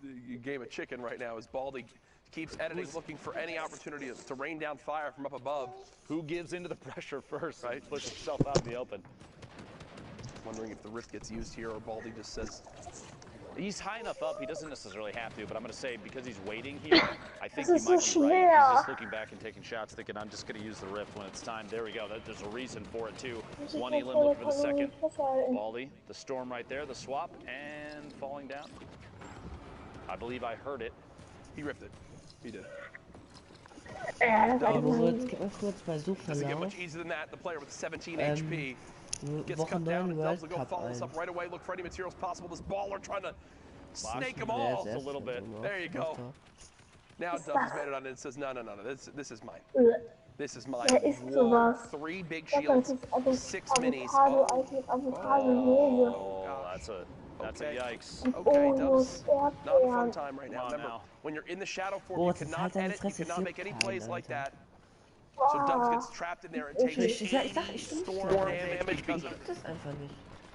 E: The game of chicken right now is Baldy keeps editing, looking for any opportunity to rain down fire from up above.
F: Who gives into the pressure first?
E: Right.
F: Puts himself out in the open.
E: Wondering if the rift gets used here or Baldy just says,
F: He's high enough up, he doesn't necessarily have to, but I'm going to say because he's waiting here, I think he
A: Das ist
F: might
A: so
F: be right.
A: schwer.
F: He's just looking back and taking shots, thinking, I'm just going to use the rift when it's time. There we go. There's a reason for it, too. One Elam looking for the second. Baldy, the storm right there, the swap, and falling down. I believe I heard it.
E: he rifted. He did.
A: Ja, das
B: Aber
A: hat
B: Moritz, gib mal kurz bei
E: Doesn't get
B: Suchverlauf
E: much easier than that. The player with 17 HP gets
B: Woche
E: cut down
B: 9
E: and Dubs will go
B: World-Cup
E: follow this
B: ein.
E: up right away. Look for any materials possible. This baller trying to snake them
B: Wer
E: all.
B: ist
F: a little bit.
E: There you go. Now Dubs has made it on it and says, no, this is mine. This is mine.
A: Ja, ist sowas.
E: 3 big
A: Das
E: shields,
A: ist
E: 6 minis.
A: Avocado-Eis mit Avocado-Soße.
F: Oh, that's a
E: Okay.
F: yikes.
E: Okay,
A: Oh,
E: Dubs. Not a fun
A: Erdbeeren.
E: time right now.
F: Come on
E: Remember,
F: now.
E: when you're in the shadow form,
B: Oh,
E: you
B: it's
E: cannot
B: halt deine
E: edit, you
B: Fresse,
E: cannot make any
B: juckt
E: plays
B: keinen,
E: like
B: Alter.
E: that. So Dubs gets trapped in there and takes
B: Ich sag, ich
E: storm
B: stimme
E: damage because of it.
B: das einfach nicht.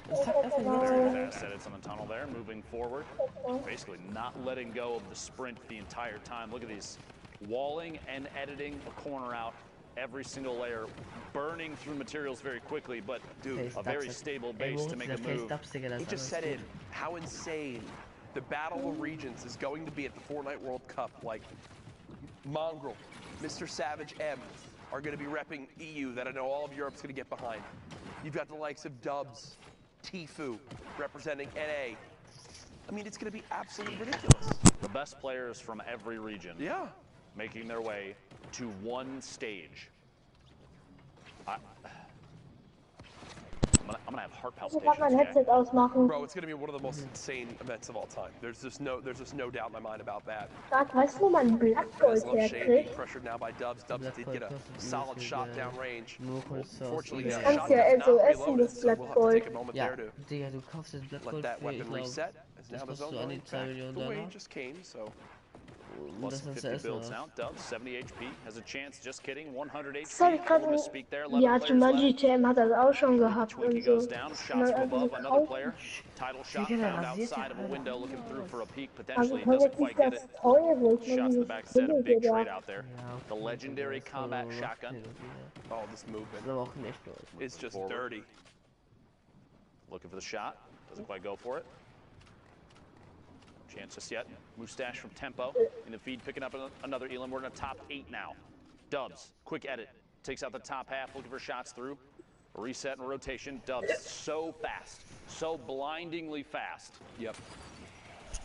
B: Das hat einfach nicht.
F: Very fast edits on the tunnel there, moving forward. Basically not letting go of the sprint the entire time. Look at these. Walling and editing a corner out. Every single layer, burning through materials very quickly, but a very stable base to make a move.
E: He just said it. How insane the Battle of Regions is going to be at the Fortnite World-Cup. Like, Mongrel, Mr. Savage M are going to be repping EU that I know all of Europe's going to get behind. You've got the likes of Dubs, Tfue representing NA. I mean, it's going to be absolutely ridiculous.
F: The best players from every region
E: Yeah.
F: making their way to one stage. I'm gonna have heart
A: Ich kann mein
F: palpitations.
A: Headset ausmachen.
E: Bro, it's going to be one of the most insane events of all time. There's just no doubt in my mind about that.
A: Sag, weißt du, wo man Blattgold
E: There's a little shade being
A: herkriegt?
E: pressured now by Dubs. Dubs did get a solid shot down range. Fortunately,
B: Ja.
E: his
A: Kannst
E: shot
A: ja
E: does not
A: SOS in
E: reload,
A: das
E: so we'll have to
A: Blattgold.
E: take a moment
B: Ja,
E: there to
B: Digga, du kaufst das
E: let
B: Blattgold
E: that
B: für,
E: weapon
B: ich glaube,
E: reset. As now
B: das
E: the
B: kostet
E: zone
B: so an
E: going
B: die 2
E: back
B: Millionen
E: the way
B: Dollar.
E: it just came, so
B: Und
F: Less
B: das
F: than
B: ist
F: 50
B: das
F: builds
B: Essen.
F: now. Dubs, 70 HP, has a chance. Just kidding. 100
A: Das hab ich
F: HP.
A: gerade
F: No misspeak there. 11
A: Ja,
F: players
A: Jumanji
F: left.
A: TM hat das auch schon gehabt
F: Twinkie
A: und so.
F: goes down.
A: Und
F: Shots
A: dann
F: from
A: einfach
F: above.
A: so
F: Another
A: kaufen.
F: player. Title shot
B: Digga, der
F: found
B: rasiert
F: outside of a
B: ja
F: window,
B: alle
F: looking through for a peek.
A: Also
F: Potentially
A: kann
F: doesn't
A: jetzt
F: quite
A: nicht
F: get
A: das
F: it.
A: teure, ich
F: Shots
A: meine,
F: to the
A: dieses
F: back set. A
A: billige
F: big
A: da.
F: trade out there.
B: Ja,
F: The
B: okay,
F: legendary
B: das ist
F: combat
B: so
F: shotgun.
B: rough hier.
E: oh, this movement
B: Das ist aber auch ein echt
E: is just
F: Forward.
E: dirty.
F: Looking for the shot. Doesn't quite go for it. Chance just yet. Mustache from Tempo in the feed, picking up another Elam. We're in the top 8 now. Dubs, quick edit. Takes out the top half, looking for shots through. Reset and rotation. Dubs, so fast. So blindingly fast.
E: Yep.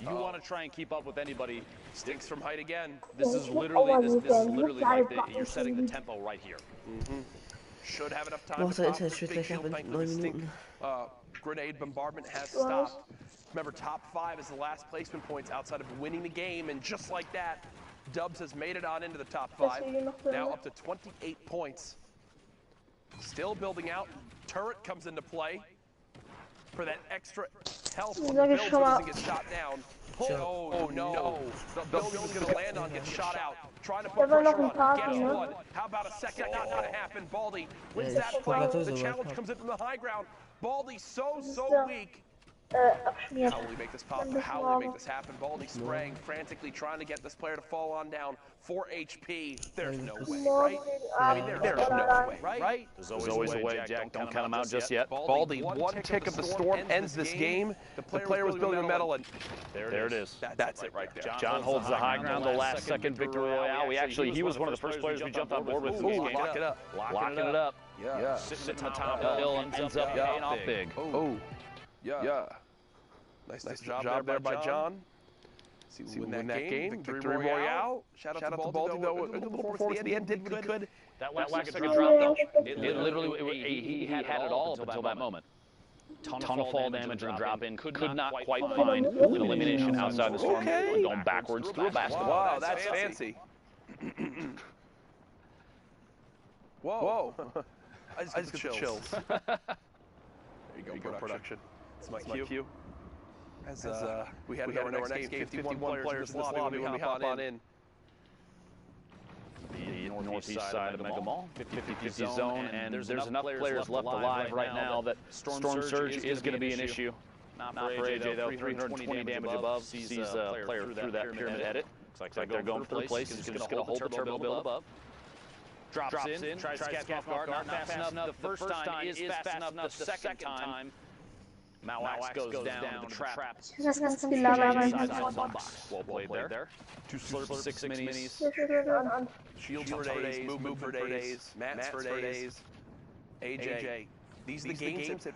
F: You want to try and keep up with anybody.
E: Stinks from height again.
F: This is literally like you're setting the tempo right here.
E: Should have enough time
B: Boah,
E: to
B: so
E: pop
B: Internet
E: this
B: steht
E: big
B: gleich ab
E: shield.
B: in
E: Thankfully,
B: 9
E: the stink
B: Minuten.
E: grenade bombardment has stopped. Remember, top 5 is the last placement points outside of winning the game, and just like that, Dubs has made it on into the top 5. Now up to 28 points. Still building out. Turret comes into play for that extra health when the build so doesn't get shot down. Oh no. The build he was going to land on gets shot out. Trying to put
A: Da war noch
E: pressure
A: ein
E: on.
A: Party,
E: Guess
A: ne?
E: what? How about a second? Not going to happen. Baldy wins
B: Ja,
E: that
B: ich
E: fight.
B: guck
E: The
B: mal,
E: challenge
B: so
E: comes in from the high ground. Baldy so weak.
A: Abschmiert.
E: How will he make this pop? How will he make this happen? Baldy spraying, frantically trying to get this player to fall on down. 4 HP. There's no way, right? I mean, there's no way, right?
F: There's always a way, Jack. Don't count him out just yet.
E: Baldy, one tick of the storm ends this game. The player was building a medal, and
F: There it is.
E: that's it right there.
F: John holds the high ground, the last second victory royale. He was one of the first players we jumped on board with in this game.
E: Lock it up.
F: Locking it up.
E: Yeah.
F: Sitting at the top of the hill and ends up paying off big.
E: Oh. Yeah. Nice job there by John. See who win that game. Victory Royale. Shout out to Baldy, though. A good little performance at the end. Did what he could.
F: That last second drop, though, he had it all up until that moment. Ton of fall damage on the drop in. Could not quite find an elimination outside the storm. Going backwards through a basket.
E: Wow, that's fancy. Whoa. I just get the chills. There you go, production. It's my cue. As we had our next game, 51 players in this lobby when we hop on in.
F: The northeast side of the Mega Mall, 50-50 zone, and there's enough players left alive right now that Storm Surge is going to be an issue. Not for AJ, though. 320 damage above sees a player through that pyramid edit. Looks like they're going for place. He's just going to hold the turbo build above. Drops in, tries to catch off guard, not fast enough. The first time is fast enough. The second time, Mauax goes down to the trap.
A: Das ganz viel Lava.
F: Well played there. 2 slurps, 6 minis.
E: Shields for days, movement for days, mats for days. AJ, these are the games that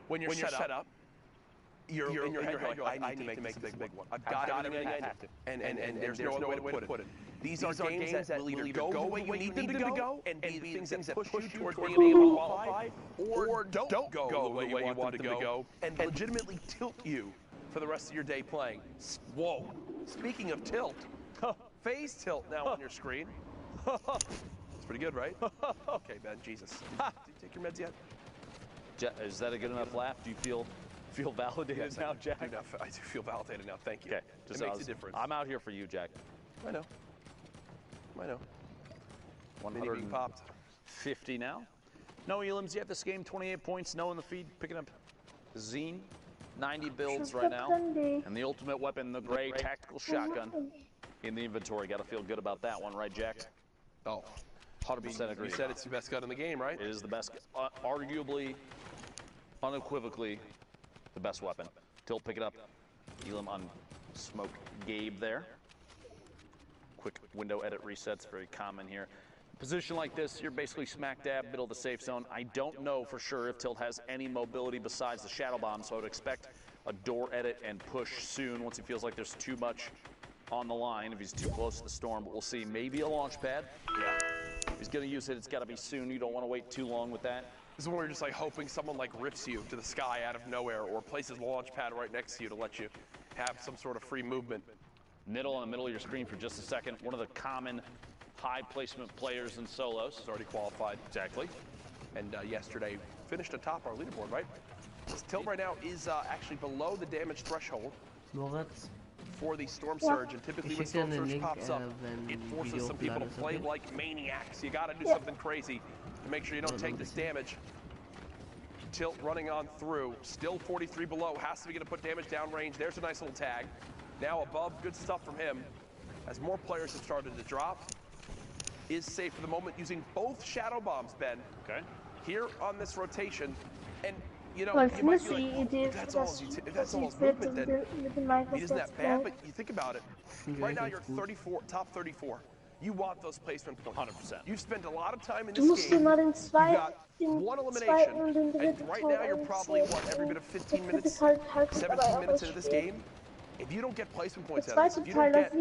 E: when you're set up, you're in your head, you're like, I need to make this big one. I've got everything I have to. And there's no other way to put it. These are games that will either go the way you need them to go and be the things that push you towards being able to qualify, or don't go the way you want them to go and legitimately tilt you for the rest of your day playing. Whoa. Speaking of tilt, phase tilt now on your screen. It's pretty good, right? Okay, Ben, Jesus. Did you take your meds yet?
F: Is that a good enough laugh? Do you feel validated now, Jack?
E: I do feel validated now. Thank you.
F: Okay,
E: it makes a difference.
F: I'm out here for you, Jack.
E: I know. 100 being popped.
F: 50 now. No elims yet this game. 28 points. No in the feed. Picking up Zine. 90 builds right now. And the ultimate weapon, the gray tactical shotgun in the inventory. Got to feel good about that one, right, Jack?
E: Oh,
F: 100% agree.
E: You said it's the best gun in the game, right?
F: It is the best, arguably, unequivocally, the best weapon. Tilt, pick it up. Elim on Smoke Gabe there. Quick window edit resets, very common here. Position like this, you're basically smack dab, middle of the safe zone. I don't know for sure if Tilt has any mobility besides the shadow bomb, so I would expect a door edit and push soon once he feels like there's too much on the line, if he's too close to the storm. But we'll see. Maybe a launch pad. Yeah. If he's going to use it, it's got to be soon. You don't want to wait too long with that.
E: This is when you're just like hoping someone like rips you to the sky out of nowhere or places a launch pad right next to you to let you have some sort of free movement.
F: Niddle in the middle of your screen for just a second. One of the common high placement players in solos.
E: He's already qualified.
F: Exactly.
E: And yesterday finished atop our leaderboard, right? This Tilt right now is actually below the damage threshold for the Storm Surge. And typically when Storm Surge pops up, it forces some people to play like maniacs. You got to do something crazy to make sure you don't take this damage. Tilt running on through. Still 43 below. Has to be going to put damage downrange. There's a nice little tag. Now above, good stuff from him. As more players have started to drop, is safe for the moment using both shadow bombs, Ben.
F: Okay.
E: Here on this rotation, and you know, you might be like, that's all movement, then it isn't that bad, but you think about it. Right now you're 34, top 34. You want those placement points.
F: 100%.
E: You've spent a lot of time in this game. You got one elimination, and right now you're probably, what, every bit of 15 minutes, 17 minutes into this game? If you don't get placement points out of this, if you don't get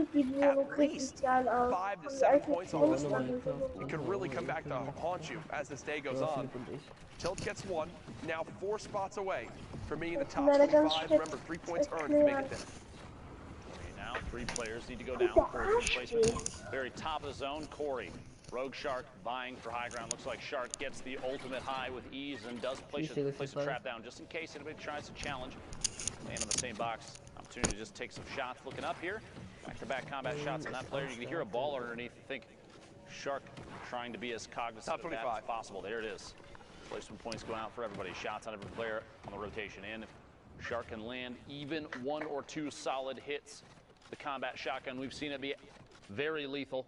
E: at least 5 to 7 points on this one, it could really come back to haunt you as this day goes on. Tilt gets 1, now 4 spots away from being in the top 25. Remember, 3 points earned to make it there.
F: Okay, now 3 players need to go down for placement. Very top of the zone, Corey. Rogue Shark vying for high ground. Looks like Shark gets the ultimate high with ease and does place a trap down just in case anybody tries to challenge. Land on the same box. Opportunity to just take some shots. Looking up here. Back-to-back combat shots on that player. You can hear a ball underneath. Think Shark trying to be as cognizant of that as possible. There it is. Placement points going out for everybody. Shots on every player on the rotation in. If Shark can land even 1 or 2 solid hits, the combat shotgun, we've seen it be very lethal.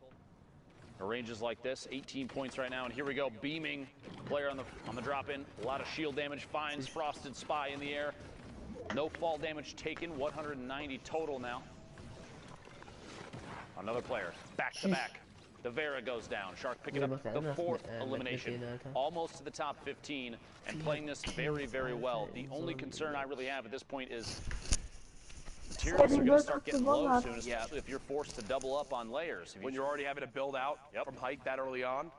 F: Ranges like this, 18 points right now, and here we go, beaming player on the drop-in. A lot of shield damage, finds Frosted Spy in the air. No fall damage taken, 190 total now. Another player, back to back. The Vera goes down. Shark picking up the 4th elimination, almost to the top 15, and playing this very, very well. The only concern I really have at this point is materials are going to
A: World
F: start
A: Cup
F: getting
A: gewonnen
F: low
A: hat.
F: soon, especially if you're forced to double up on layers.
E: When you're already having to build out from height that early on.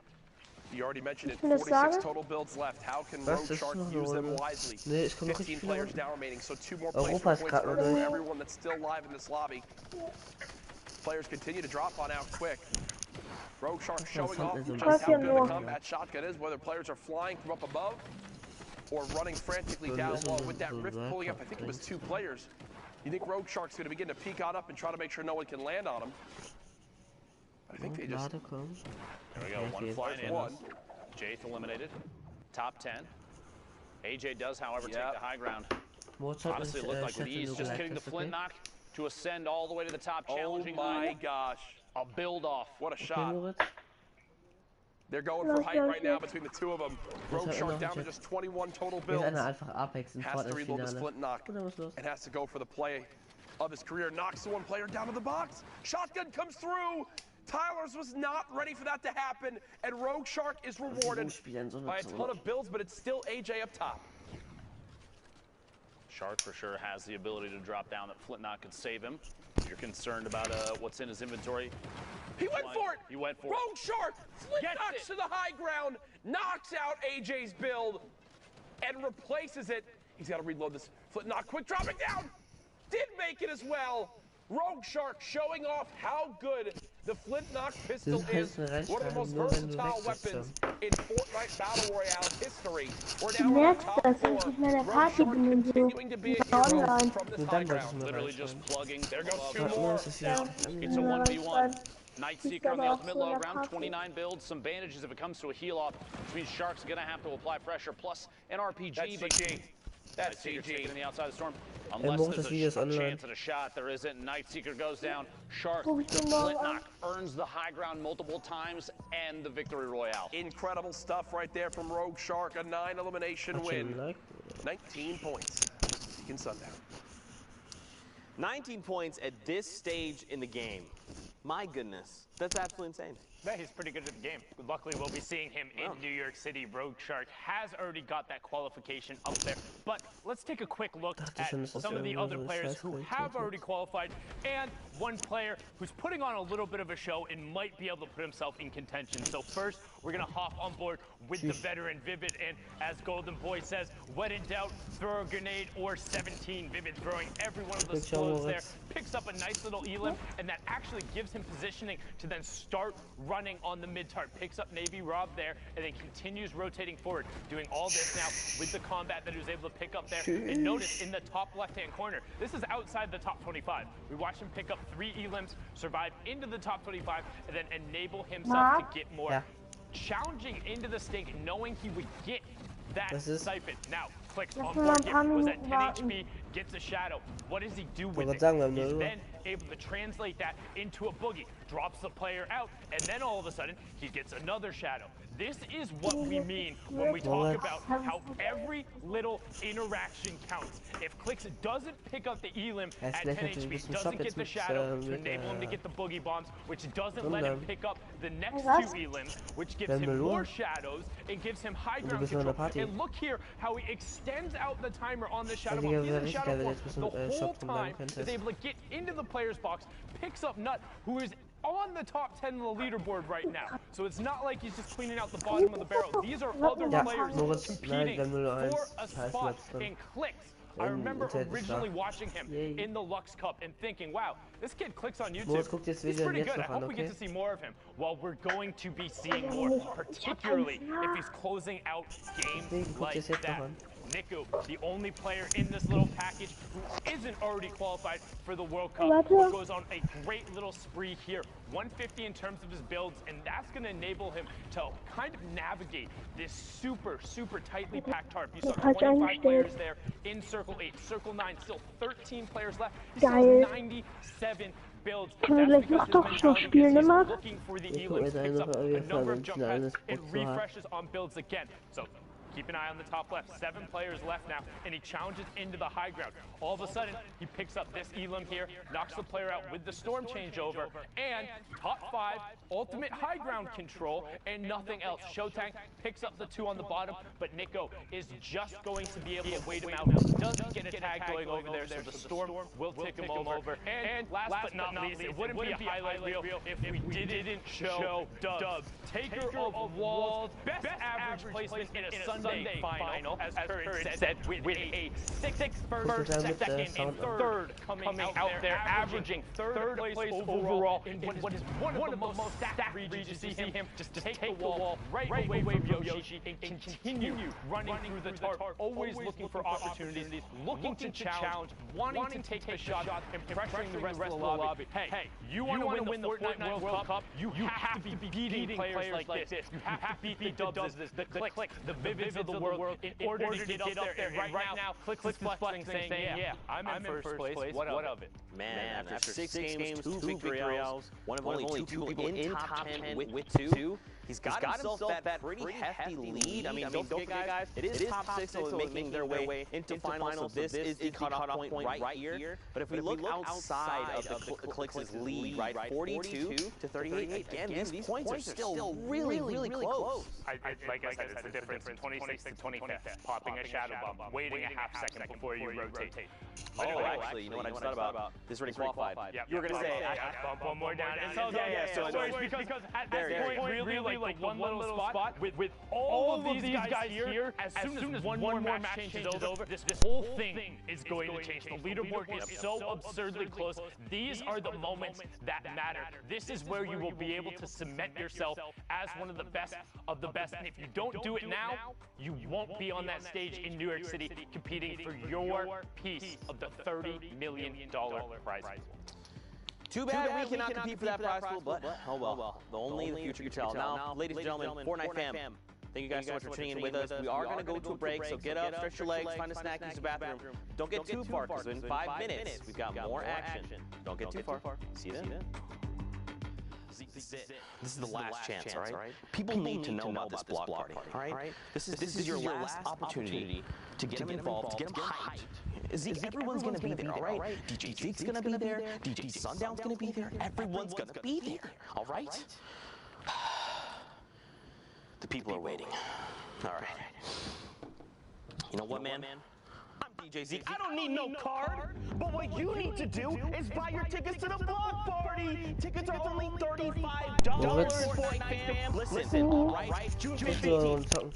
E: You already mentioned it,
A: Ich will das
E: 46
A: sagen.
E: total builds left. How can
B: Was,
E: Rogue
B: das ist
E: Shark
B: noch eine
E: use them
B: Runde?
E: wisely?
B: Nee, es kommen noch
E: 15
B: richtig viele
E: players
B: Runden.
E: now remaining, so 2 more
B: Europa
E: placement
B: ist
E: points
B: gerade
E: earned
B: noch
E: for
B: durch.
E: everyone that's still live in this lobby. Players continue to drop on out quick. Rogue Shark showing off
B: Thumbnail so ein
E: just how
A: bisschen
E: good the
A: nur.
E: combat shotgun is, whether players are flying from up above or running frantically
B: So,
E: down
B: das ist
E: low
B: so-
E: with that
B: so
E: rift pulling up. I
B: World-Cup
E: think it was
B: drin.
E: 2 players. You think Rogue Shark's going to begin to peek on up and try to make sure no one can land on him? I think they just...
B: Lade kommt.
F: There we go,
B: Okay,
F: one
B: okay,
F: flying in.
E: one.
F: Jayth eliminated. Top 10. AJ does, however, take
E: Yep.
F: the high ground.
B: Mozart
F: Honestly,
B: ist
F: it looked like
B: Schätze,
F: Lee's
B: du
F: just
B: geliked
F: getting the
B: hast, okay?
F: flint knock to ascend all the way to the top,
E: Oh
F: challenging
E: my gosh.
F: a build off.
E: What a
B: Okay,
E: shot.
B: Moritz.
E: They're going for height right now between the two of them. Rogue
B: hat er
E: Shark
B: noch
E: down to
B: einen
E: just 21 total
B: Hier ist
E: builds.
B: einer einfach Apex im
E: Has to reload this
B: Fortnite-Finale.
E: flint knock
B: Oder was los?
E: and has to go for the play of his career. Knocks the one player down to the box. Shotgun comes through. Tyler's was not ready for that to happen, and Rogue Shark is rewarded
B: Spielen so
E: by a ton of builds, but it's still AJ up top.
F: Shark for sure has the ability to drop down. That flint knock could save him. If you're concerned about what's in his inventory.
E: He went for it.
F: He went for it.
E: Rogue Shark flint
F: Gets
E: knocks
F: it.
E: to the high ground, knocks out AJ's build, and replaces it. He's got to reload this flint knock. Quick, drop it down. Did make it as well. Rogue Shark showing off how good the flint knock pistol
B: Das
E: is.
B: heißt,
E: One of the most
B: nur wenn du
E: versatile
B: wechselst,
E: weapons in Fortnite Battle Royale history. We're
A: Du
E: now in the
A: merkst
E: top
A: das,
E: 4.
A: wenn ich meine
E: Rogue
A: Party
E: Shark
A: bin und so.
E: continuing to be a
A: Ja,
E: hero
A: online.
E: from this
B: Nur
E: high
B: dann wolltest du
E: ground.
B: mal
F: Literally
B: reinschreiben.
F: just plugging.
E: There goes 2
B: Nur
E: more.
B: ist es wieder nicht
F: It's a 1v1. Night
A: He's
F: Seeker on the
A: got
F: ultimate
A: also
F: low
A: a
F: ground,
A: pocket.
F: 29 builds, some bandages if it comes to a heal off, which means Shark's gonna have to apply pressure, plus an RPG.
E: That's
F: but
E: CG. That's
F: Night Seeker
E: CG.
F: taking in the outside of the storm. Unless
B: Moritz,
F: there's
B: das Video ist
F: a
B: online.
F: chance at a shot, there isn't. Night Seeker goes down. Shark,
A: Guck ich
F: the
A: mir mal
F: flint
A: an.
F: knock, earns the high ground multiple times and the victory royale.
E: Incredible stuff right there from Rogue Shark. A 9 elimination
B: Hat schon
E: win.
B: geliked.
E: 19 points. Seeking Sundown.
G: 19 points at this stage in the game. My goodness, that's absolutely insane.
H: Yeah, he's pretty good at the game. Luckily, we'll be seeing him in New York City. Rogue Shark has already got that qualification up there. But let's take a quick look at
B: schon, dass das
H: some of the
B: irgendwo
H: other
B: so eine
H: players who
B: Scheißqualität
H: have
B: hat.
H: already qualified, and one player who's putting on a little bit of a show and might be able to put himself in contention. So first, we're gonna hop on board with the veteran Vivid, and as Golden Boy says, when in doubt, throw a grenade or 17. Vivid throwing every one of the
B: Good job,
H: explodes there,
B: Moritz.
H: picks up a nice little elim, and that actually gives him positioning to then start running on the mid-tart. Picks up Navy Rob there, and then continues rotating forward, doing all this now with the combat that he was able to pick up there. And notice in the top left-hand corner, this is outside the top 25. We watched him pick up 3 elims, survive into the top 25, and then enable himself
A: Marc?
H: to get more.
B: Ja.
H: Challenging into the stink, knowing he would get that
B: Das ist-
H: siphon. Now, clicks
A: Lass
H: on
A: mal
H: board
A: ein paar
H: here, was at
A: Minuten
H: 10
A: warten.
H: HP, gets a shadow. What does he do with
B: wollte
H: it?
B: gerade sagen, wir haben
H: He's
B: 0 Uhr.
H: then able to translate that into a boogie, drops the player out, and then all of a sudden, he gets another shadow. This is what we mean when we talk
B: Moritz.
H: about how every little interaction counts. If Clicks doesn't pick up the elim
B: Er ist
H: at
B: gleich
H: 10
B: natürlich
H: HP,
B: bis zum
H: doesn't
B: Shop
H: get
B: jetzt
H: the
B: mit,
H: shadow to
B: mit,
H: enable him to get the boogie bombs, which doesn't
B: Und
H: let him
B: dann-
H: pick up the next
A: Was?
H: 2 elims, which gives
B: Werden wir
H: him
B: los?
H: more shadows and gives him high
B: du
H: ground
B: bist noch in der
H: control.
B: Party.
H: And look here how he extends out the timer on the shadow
B: Digga,
H: bomb. He's
B: wäre
H: in
B: richtig
H: shadow
B: geil, wenn
H: form
B: jetzt bis
H: the
B: zum
H: whole
B: Shop bleiben
H: time,
B: könntest.
H: is able to get into the player's box, picks up Nut, who is on the top 10 of the leaderboard right now. So it's not like he's just cleaning out the bottom of the barrel. These are other
A: Ja,
H: players
B: Moritz,
H: competing
B: nein, wir haben 0-1.
H: for a
B: Scheiß
H: spot
B: Platz drin.
H: in Clicks. I
B: Im
H: remember
B: Internet ist
H: originally
B: da.
H: watching him
B: Yay.
H: in the Lux Cup and thinking, wow, this kid Clicks on YouTube.
B: Moritz guckt jetzt
H: He's
B: Video
H: pretty
B: jetzt
H: good. I
B: noch an,
H: hope we get
B: okay?
H: to see more of him. Well, we're going to be seeing more, particularly if he's closing out games
B: Deswegen guckt
H: like
B: es jetzt noch
H: that.
B: an.
H: Niku, the only player in this little package who isn't already qualified for the World Cup,
A: Warte.
H: goes on a great little spree here. 150 in terms of his builds, and that's going to enable him to kind of navigate this super, super tightly packed tarp. You saw
A: Falsch
H: 25
A: eingestellt.
H: players there in Circle 8. Circle 9, still 13 players left. He
A: Geil.
H: still has 97 builds.
A: Können wir
H: That's
A: gleich noch
H: because
A: doch
H: his
A: noch
H: mentality
A: spielen,
H: is
A: ne,
H: he's
A: Marc?
H: looking for the
B: Ich guck mir
H: elims,
B: da
H: picks
B: noch
H: up
B: mal
H: a
B: wieder
H: number
B: an,
H: of jump
B: wenn
H: pads,
B: alles
H: and
B: Bock zu hat.
H: refreshes on builds again. So Keep an eye on the top left. 7 players left now, and he challenges into the high ground. All of a sudden, he picks up this Elam here, knocks the player out with the storm changeover, and top 5, ultimate high ground control, and nothing else. Showtang picks up the 2 on the bottom, but Nico is just going to be able to wait him out. Doesn't get a tag going over there, so the storm will tick him over. And last but not least, it wouldn't be a highlight reel if we didn't show Dubs. Taker of Walls, best average placement in a Sunday final, as Curran said, with a 6th, 1st, 2nd, and 3rd coming out there, averaging 3rd place overall in what is one of the most stacked regions. You see him just take the wall right away from Yoshi and continue running through the tarp, always looking for opportunities, looking to challenge, wanting to take the shot, and pressuring the rest of the lobby. Hey, you want to win the Fortnite World-Cup, you have to be beating players like this. You have to beat the Dubs, the Clicks, the Vivids of the world in order to get up there. And right now, Clicks is flexing, saying, yeah, I'm in first place. What of it?
G: Man, after 6 games, 2 victory rounds, one of only 2 people in top 10 with 2, he's got himself that pretty hefty lead. I mean, don't forget, guys, it is top 6, so making their way into finals. So this is the cutoff point right here. But if we look outside of the Clicks' lead, right, 42 to 38, again, these points are still really close.
H: Like I said, it's the difference from 26th to 25th. Popping a shadow bomb, waiting a half second before you rotate.
G: Oh, actually, you know what I just thought about? This already qualified. You were going to say,
H: bump one more down. So because at this point, really like one little spot with all of these guys here, as soon as one more match changes over, this whole thing is going to change. The leaderboard is so absurdly close. These are the moments that matter. This is where you will be able to cement yourself as one of the best of the best. And if you don't do it now, you won't be on that stage in New York City competing for your piece of the $30 million prize pool.
G: Too bad we cannot compete for that prize pool, but oh well. Only the future can tell. Now, ladies and gentlemen, Fortnite fam, thank you guys so much for tuning in with us. We are going to go to a break, so get up, stretch your legs, find a snack, use the bathroom. Don't get too far, because in 5 minutes, we've got more action. Don't get too far. See you then. This is the last chance, all right? People need to know about this block party, all right? This is your last opportunity to get them involved, to get them hyped. Zeke, everyone's going to be there, all right? DJ Zeke's going to be there. DJ Sundown's going to be there. Everyone's going to be there, all right? The people are waiting. All right. You know what, man? I'm DJ Zeke. I don't need no card. But what you need to do is buy your tickets to the block party. Tickets are only $35. Fortnite fam. Listen, all right? June 15th.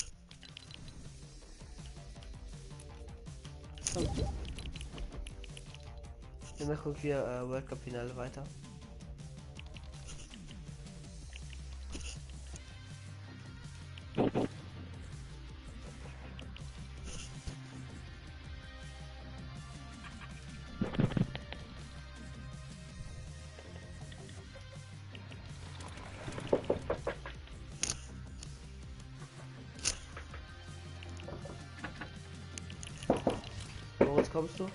B: Danach gucken wir World-Cup-Finale weiter. Woraus kommst du?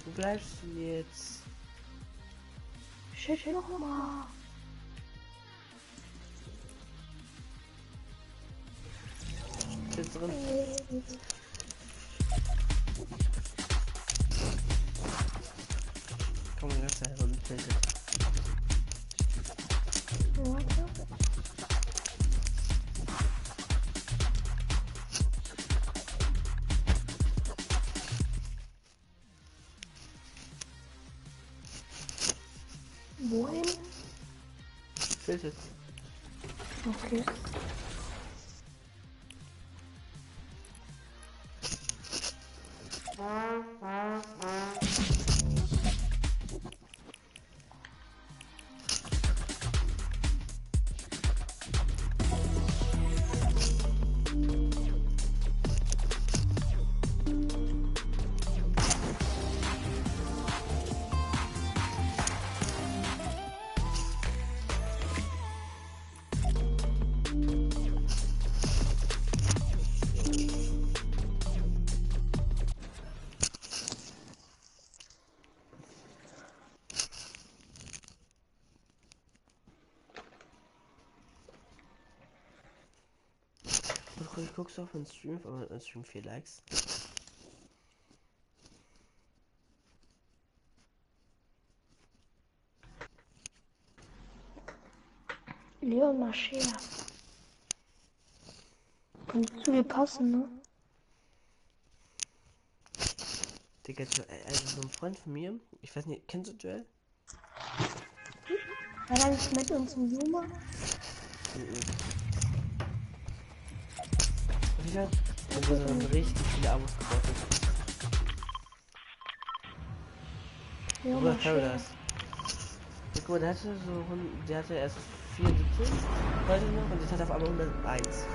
B: Wo bleibst du jetzt?
A: Shit, nochmal.
B: Jetzt drin. Komm, wir lassen einfach mit Bild.
A: Wohin?
B: Bitte.
A: Okay.
B: Ich guck's auf den Stream, aber ein Stream 4 Likes.
A: Leon Mascher. Könnte zu dir passen, ne?
B: Digga, also so ein Freund von mir, ich weiß nicht, kennst du Joel?
A: War er nicht mit uns im Juma?
B: Ich hab dann richtig viele Abos gebaut.
A: Leon
B: Oder
A: Mascher.
B: Paradise. Guck mal, der hatte der hatte erst 74 heute noch und jetzt hat er auf einmal 101.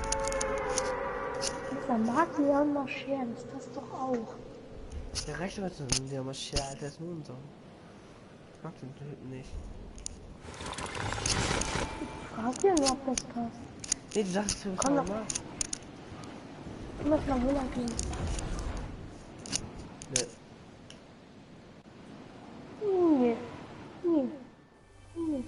A: Dieser Marc Leon Mascher, das ist das doch auch.
B: Der reicht aber zu der Maschine, Alter, ist nur ein Song. Ich mag den Typen nicht.
A: Frag ihn, ob das passt.
B: Nee, du sagst es für mich
A: Komm doch.
B: mal.
A: Komm, lass mal Villa gehen.
B: Nee.
A: Nee. Nee. Nee.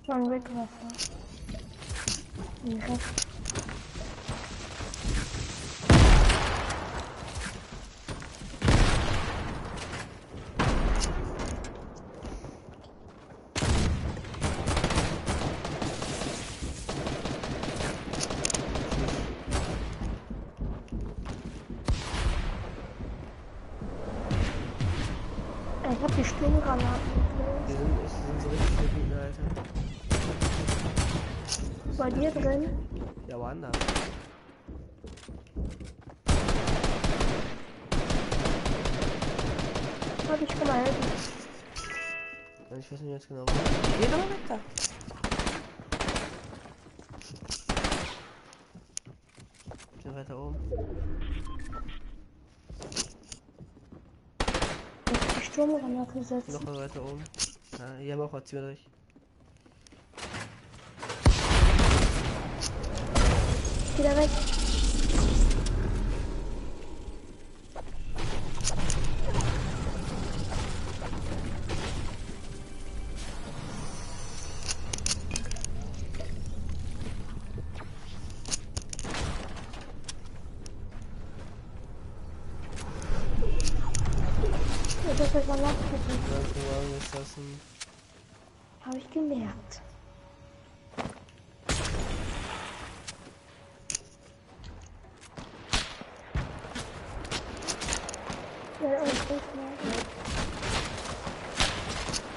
A: John Wick Wasser. Den Rest. Ich hab die Sturmgranaten.
B: Die sind so richtig verbieten, Alter.
A: Bei dir drin?
B: Ja, woanders.
A: Hab ich schon mal helfen.
B: Ich weiß nicht jetzt genau. Geh doch mal weg da. Ich bin weiter oben.
A: Die Sturmgranate setzen.
B: Noch mal weiter oben. Ja, hier haben wir auch was durch.
A: Wieder weg. Das ist mal nachgucken. Habe ich gemerkt. Ja, und ich mal.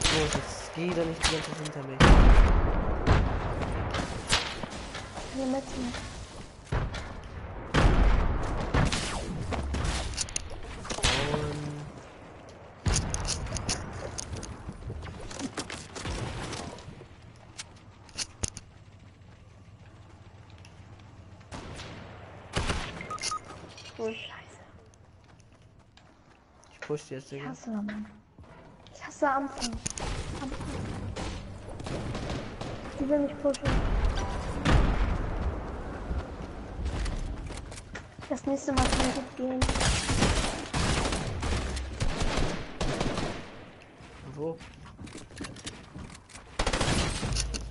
B: So, jetzt geh doch nicht die ganze Zeit hinter mich.
A: Keine Metzen. Oh, Scheiße.
B: Ich push die jetzt,
A: Ich
B: Digga.
A: hasse Mann. Ich hasse Anfang. Die will mich pushen. Das nächste Mal kann gut gehen.
B: Wo?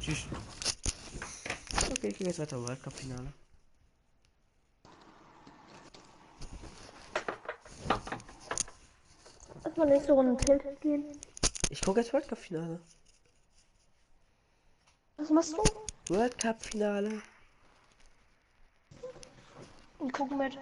B: Tschüss. Okay, ich gehe jetzt weiter World-Cup-Finale.
A: Lass mal nächste Runde Tilt gehen.
B: Ich gucke jetzt World-Cup-Finale.
A: Was machst du?
B: World-Cup-Finale.
A: Ich gucke mit.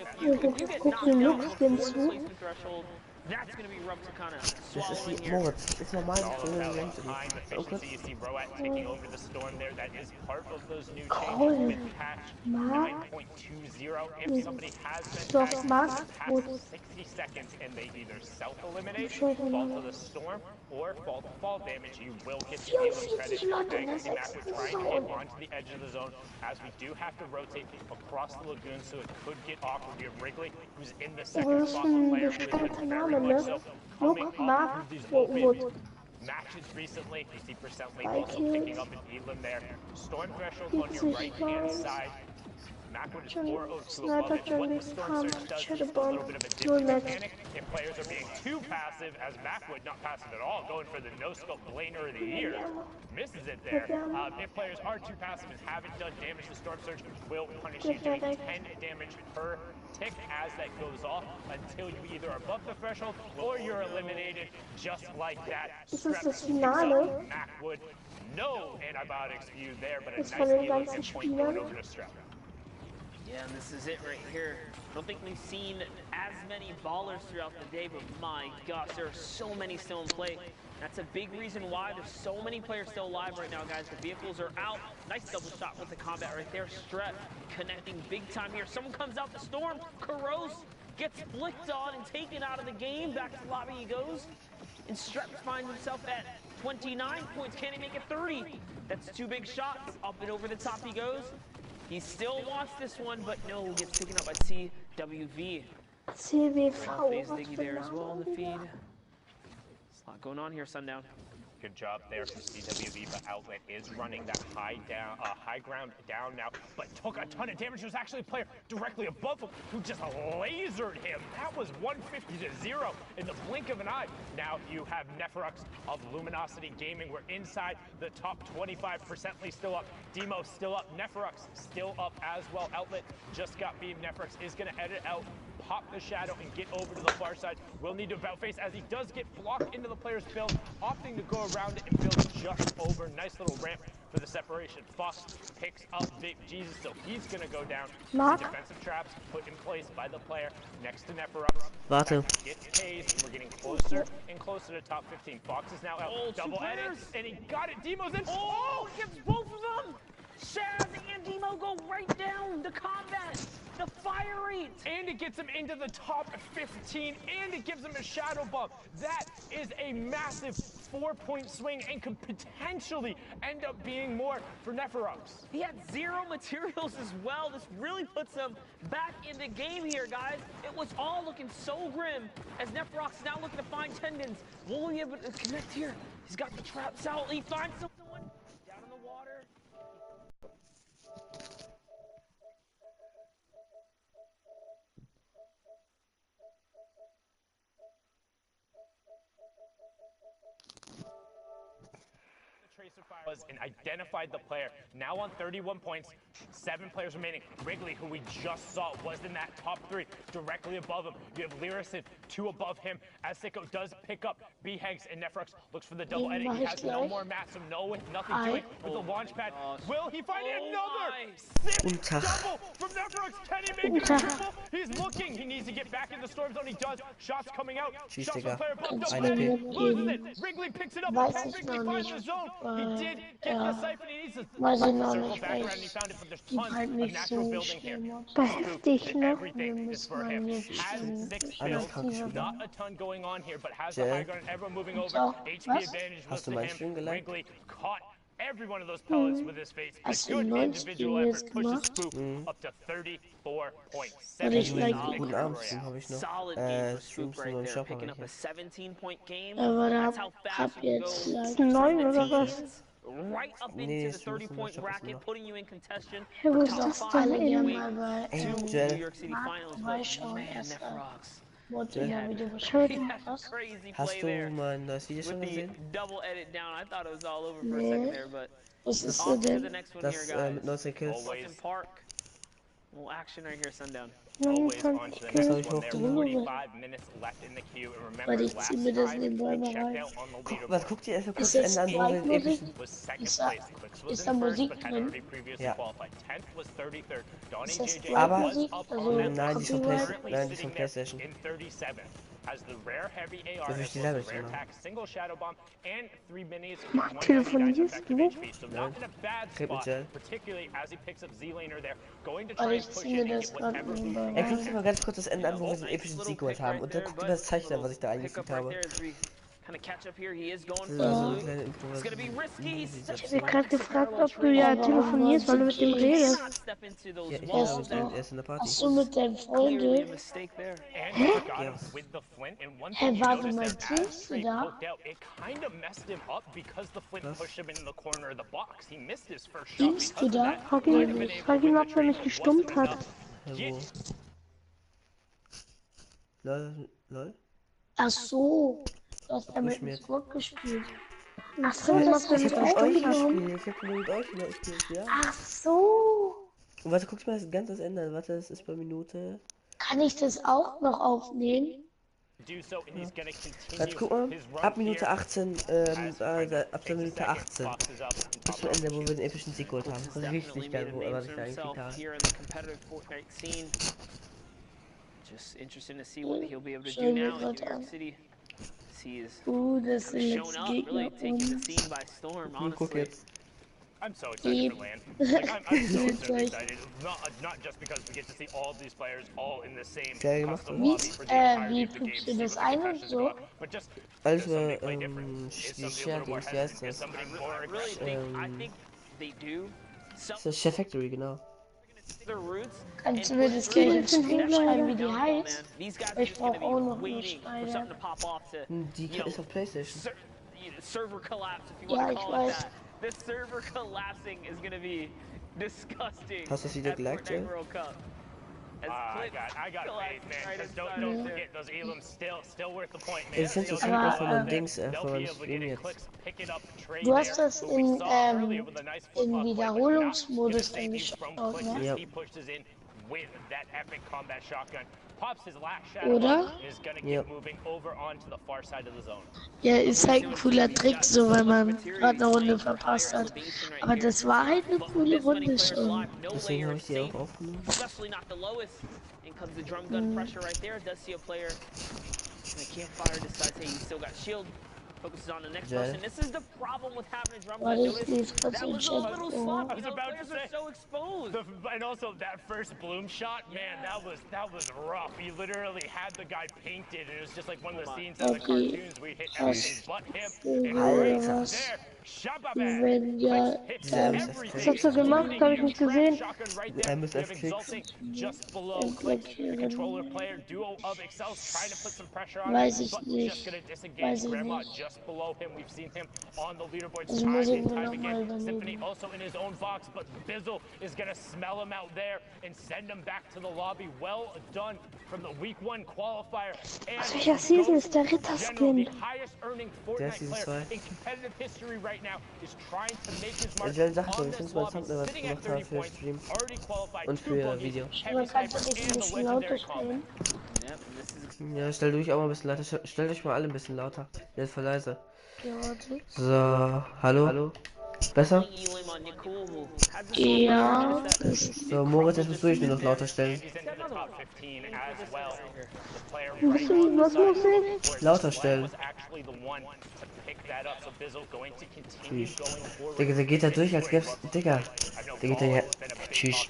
H: If you get knocked out before the placement threshold, that's going to be rough to kind of
B: Das ist
H: swallow in
B: die
H: here.
B: Moritz. Ist normal
H: Time
B: Oh Gott.
H: efficiency, you see Roat taking over the storm there. That is part of those new
A: Cool.
H: changes with patch
A: Marc.
H: 9.20. If somebody has been
A: Doch,
H: tagged
A: Marc.
H: past 60 seconds and they either self-eliminate, fall to the storm, or fall to fall damage, you will get the healing credit. Thanks, Mac would try and get onto the edge of the zone, as we do have to rotate across the lagoon, so it could get awkward. We have Wrigley, who's in the second spot, the player who has been very much so coming up through these open matches recently. You see percent lead also picking up an Elam there. Storm threshold on your right-hand side. Macwood is 402 above it. What the Storm Surge does is just a little bit of a different mechanic. If players are being too passive, as Macwood not passive at all, going for the no-scope Blainer of the year, misses it there. If players are too passive and haven't done damage, the Storm Surge will punish you, doing 10 damage per tick as that goes off until you either are above the threshold or you're eliminated just like that. Macwood, no antibiotics viewed there, but a nice healing point going over to Strap.
G: Yeah, and this is it right here. I don't think we've seen as many ballers throughout the day, but my gosh, there are so many still in play. That's a big reason why there's so many players still alive right now, guys. The vehicles are out. Nice double shot with the combat right there. Strep connecting big time here. Someone comes out the storm. Kuros gets flicked on and taken out of the game. Back to the lobby he goes. And Strep finds himself at 29 points. Can he make it 30? That's two big shots. Up and over the top he goes. He still wants this one, but no, gets taken up by CWV. Diggy there as well on the feed. There's a lot going on here, Sundown.
H: Good job there from CWV, but Outlet is running that high ground down now, but took a ton of damage. There's actually a player directly above him who just lasered him. That was 150 to 0 in the blink of an eye. Now you have Neferux of Luminosity Gaming. We're inside the top 25%. Still up. Demo still up. Neferux still up as well. Outlet just got beamed. Neferux is going to edit out, pop the shadow, and get over to the far side. Will need to about face as he does get blocked into the player's build, opting to go around it and build just over. Nice little ramp for the separation. Fox picks up Big Jesus, so he's going to go down. Defensive traps put in place by the player next to Neferux.
B: Warte.
H: Gets tased. We're getting closer and closer to top 15. Fox is now out. Double edits, and he got it. Demo's in.
G: Oh, gets both of them! Shaz and Demo go right down. The combat, the fire rate.
H: And it gets him into the top 15, and it gives him a shadow bump. That is a massive 4-point swing and could potentially end up being more for Neferux.
G: He had 0 materials as well. This really puts him back in the game here, guys. It was all looking so grim as Neferux is now looking to find tendons. Will he be able to connect here? He's got the traps out. He finds someone down in the water.
H: Tracer fire and identified the player. Now on 31 points, 7 players remaining. Wrigley, who we just saw, was in that top 3, directly above him. You have Lyricid, 2 above him. As Sicko does pick up B-Hegs, and Neferux looks for the double edit. He has no more mats, so nothing doing with the launch pad. Will he find another 6th double from Neferux? Can he make it a triple? He's looking. He needs to get back in the storm zone. He does. Shots coming out. Shots from player above. Double edit. Loses it. Wrigley picks it up. Can Wrigley find the zone? He did get the siphon. He needs to circle back around. He found it, but there's tons of natural building here. Everything is for him. Has 6 builds. Not a ton going on here, but has the high ground. Everyone moving over. HP advantage was to him. Wrigley caught every one of those pellets with his face. A good individual effort pushes Spook up to 34 points.
B: Guten Abend, habe ich noch.
G: Solid game for Spook right there,
B: Shop
G: picking up a 17-point game.
A: Aber
G: That's how fast
A: hab
G: you
A: jetzt
G: go.
A: 9 oder was?
G: Right up into the 30-point bracket, putting you in contention
A: Ja, wo
G: for
A: ist
G: top
A: das
G: 5
A: denn
G: all the
A: hier
G: way
A: mal bei
G: to New York City
A: Marc,
G: Finals.
A: weil ich
G: But
A: auch
G: man,
A: erst
G: Neferux.
A: wollte ja wieder
G: He
A: geschaut.
G: had a crazy
B: Hast
G: play
B: du
G: there
B: mein neues Video schon
G: with the
B: gesehen?
G: double edit down. I thought it was all over for a second there, but
A: Was ist
G: on to the
A: denn?
G: next one here,
B: Das
G: guys.
B: mit 19 Kills.
G: Always in Park. Well, action right here, sundown.
H: Always on to the
B: Das
H: next
B: habe ich
H: one. There's
B: hochgenommen.
H: 45 minutes left in the queue. And
A: Weil
H: remember,
A: ich
H: last
A: zieh mir das in
H: time
A: den
H: we
A: Bäumen
H: checked
A: rein.
H: out on the
B: Was
H: leaderboard.
B: guckt ihr erst mal kurz
A: Ist
B: zu
A: das
B: Ende an, wo wir den
A: Musik?
B: epischen...
H: Was second
A: Ist da-
H: place. Clicks was
A: ist
H: in
A: da
H: first,
A: Musik
H: but had
A: drin?
H: already previously
B: Ja.
H: qualified. 10th was 33rd. Donnie
A: Ist das
H: JJ
B: Aber-
H: was
A: Musik?
H: up
A: Also
H: on that
B: Nein, die ist von
A: Copyright?
H: currently
B: Nein, die ist
H: sitting
B: von
H: there
B: PlayStation.
H: in 37. Has the rare heavy AR,
B: Das
H: as
B: ist die
H: well as
B: selbe
H: the rare
B: Stimme.
H: tack, single shadow bomb, and 3 minis,
A: Marc,
H: 199
A: telefonierst
H: effective
A: du?
H: HP. So not in a bad
B: Kriegt mit
H: spot,
B: Gel.
H: particularly as he picks up Z-Laner there, going to
A: Weil
H: try
A: ich
H: and push
A: zieh mir
H: in and
A: das
H: get
A: gerade
H: whatever
A: in den
H: loot
A: Bäumen
B: Er
H: he
B: guckt
H: can.
B: sich mal ganz kurz das Ende an, wo wir
G: Nice
B: den epischen
G: little
B: Sieg geholt
G: pick
B: haben.
G: right
B: Und dann
G: there,
B: guckt
G: bud.
B: über das Zeichen an,
G: Little
B: was ich da
G: pickup
B: eingefügt
G: right
B: habe.
G: there as we kind of catch up here. He is going for
B: Das
G: the
B: war so eine
G: loot.
B: kleine Intro.
G: It's gonna be risky.
A: Ich habe gerade gefragt, ob du ja telefonierst, weil du mit dem redest.
G: Not step into those
B: Ja, ich
G: walls.
B: war mit ihm erst in der Party.
A: Hast du mit deinen
G: Clearly a
A: Freunden?
G: mistake there.
H: And he got him with the flint. And one thing you
A: warte
H: notice
A: mal,
H: that as
A: siehst du
H: Trey
A: da?
H: looked out, it kind of messed him up because the flint
B: Was?
H: pushed him in the corner of the box. He missed his first shot
A: Siehst
H: because
A: du
H: of
A: da?
H: that.
A: Frag
H: Might have
A: ihn,
H: been able
A: frag
H: to
A: ihn,
H: win
A: ob
H: the
A: er
H: trade,
A: mich
H: but
A: gestummt
H: wasn't
A: hat.
H: enough.
B: Ja, wo? Lol?
A: Ach so, du hast ja mit
B: Nicht mehr.
A: dem zurückgespielt. Ach so,
D: Warum
A: das
D: hast du
A: hast
B: Ich
A: du
B: hab mit euch
A: aufgenommen.
B: gespielt. Ich hab nur mit euch immer gespielt, ja.
A: Ach so.
B: Und warte, guck mal das ganz das Ende an. Warte, das ist bei Minute.
A: Kann ich das auch noch aufnehmen?
H: Do so, and he's gonna continue
B: Warte, guck mal.
H: his run
B: Ab Minute
H: here.
B: 18, ab der Minute 18.
H: Boxes up and
B: Bis zum Ende, wo wir den epischen Sieg geholt haben. Das ist richtig geil, wo was ich da
G: himself
B: eingeklickt habe.
G: here in the competitive Fortnite scene. Just interesting to see what he'll be able to
A: Schau
G: do
A: mir
G: now in
A: grad
G: New York
A: an.
G: City. He is
A: Das sind
G: shown
A: jetzt
G: up,
A: Gegner.
G: really taking the scene by storm,
B: Guck
G: honestly.
B: jetzt.
H: I'm so excited for LAN. Like, I'm so
A: Jetzt
H: excited. Not just because we get to see all these players all in the same
B: Geil gemacht,
H: custom
B: oder?
H: lobby for the entirety
A: Wie
H: of the game.
A: fügst
H: See
A: du
H: what
A: das
H: the
A: ein und
H: confessions
A: so?
H: are, but just
B: Alles
H: does somebody
B: über
H: play different? Is
B: die
H: somebody a little more
B: Share-Dings, wie heißt
H: hesitant? Is
B: das?
H: somebody more
G: I really
H: aggressive?
G: think, I think they do. Some
B: Das ist Chef Factory, genau.
G: their roots.
A: Kannst du mir das gleich ins Stream schreiben, wie die heißt?
G: These guys are
A: Ich
G: just gonna
A: brauch auch
G: be
A: noch einen
G: waiting for
A: Schneider.
G: something to pop off to
B: Die
G: you know,
B: ist auf PlayStation.
G: server collapse, if you
A: Ja,
G: want to
A: ich
G: call it
A: weiß.
G: that. The server collapsing is going to be disgusting.
B: Hast du das Video
G: at
B: geliked,
G: Fortnite
B: Jay?
G: World Cup. As
H: I
G: Clips
H: got
G: collapse
H: faith, man.
G: right
H: Because
G: inside
H: don't
G: of there.
H: forget, those elims still worth the point, man.
B: Ich finde das
H: Still
B: super
H: worth
B: von
H: the
B: den
H: point.
B: Dings,
H: They'll
B: von
H: be
B: meinem
H: able to
B: Stream
H: get
B: jetzt.
H: clicks, pick it up, trade
A: Du hast
H: there.
A: das
H: What we
A: in,
H: saw earlier with a nice
A: in
H: football play, but not
A: Wiederholungsmodus
H: gonna save you from
A: angeschaut,
H: clicks
A: ne?
H: as he pushes in with that epic combat shotgun. Pops his last shadow
A: Oder?
H: bomb, is gonna
B: Yep.
H: get moving over onto the far side of the zone.
A: Ja, ist halt ein cooler Trick, so wenn man gerade eine Runde verpasst hat. Aber das war halt eine coole Runde schon.
B: Deswegen habe ich die auch aufgenommen.
G: Especially not the lowest. In comes the drum gun pressure right there. Does see a player in the campfire decides, hey, he's still got shield. Focuses on the next
B: Jay.
G: person. This is the problem with having a drum gun.
A: Warte, ich
G: Notice
A: lese kurz
G: that
A: den
G: was a
A: Chat
G: little
A: vor.
G: sloppy.
H: I was
G: Those
H: about to
G: players
H: say.
G: are so exposed.
H: And also that first bloom shot, man, that was rough. You literally had the guy painted, and it was just like one of the scenes in the
A: Okay.
H: cartoons. We hit everything but him, and
A: Alter,
H: right
A: was?
H: there, Shababam
A: Wenn ja,
H: hits
B: Was
H: everything.
A: hast du gemacht? Hab ich nicht gesehen.
H: Shotgun right there.
B: MS
H: We have
B: Klicks.
H: Exulting just below clicks. The controller player duo of Excel's trying to put some pressure on
A: Weiß
H: him,
A: ich
H: but
A: nicht.
H: just gonna disengage.
A: Weiß ich
H: Grandma
A: nicht.
H: just below him. We've seen him on the leaderboards
A: Das
H: time
A: muss ich
H: and
A: mir
H: time
A: noch mal
H: again. Symphony
A: überlegen.
H: also in his own box, but Bizzle is gonna smell him out there and send him back to the lobby. Well done from the week 1 qualifier. And
A: Aus welcher Season ist der
H: General,
A: Ritterskin?
H: the highest earning Fortnite
B: Season
H: player
B: 2.
H: in competitive history right now, is trying to make his mark
B: Ich will Sachen
H: on
B: ich
H: this
B: finde mal
H: lobby,
B: Thumbnail, was ich
H: sitting at
B: gemacht habe
H: 30
B: für
H: points,
B: Stream
H: already qualified,
B: und
H: 2
B: für
H: boogies,
B: Video.
H: heavy
A: Man kann
H: sniper,
A: das ein
H: and the
A: bisschen lauter
H: legendary combat.
A: stellen.
G: Yep, and this is
B: Ja, stell du dich auch mal ein bisschen lauter. Stellt euch mal alle ein bisschen lauter. Jetzt voll leise.
A: Ja, warte.
B: So, hallo? Hallo? Besser?
G: Elim on Nicole.
A: Ja, das ist
B: So, Moritz, jetzt musst du dich nur noch lauter stellen.
H: He's into the top 15 as well. The player
A: ein
H: right
A: bisschen, was muss ich?
H: where
B: Lauter
H: Slam
B: stellen.
H: was actually the one to pick that up. So Bizzle going to continue
B: Tschüss.
H: going forward.
B: Digga, der geht da durch, als gäb's. Digga. Der geht da ja. Tschüss.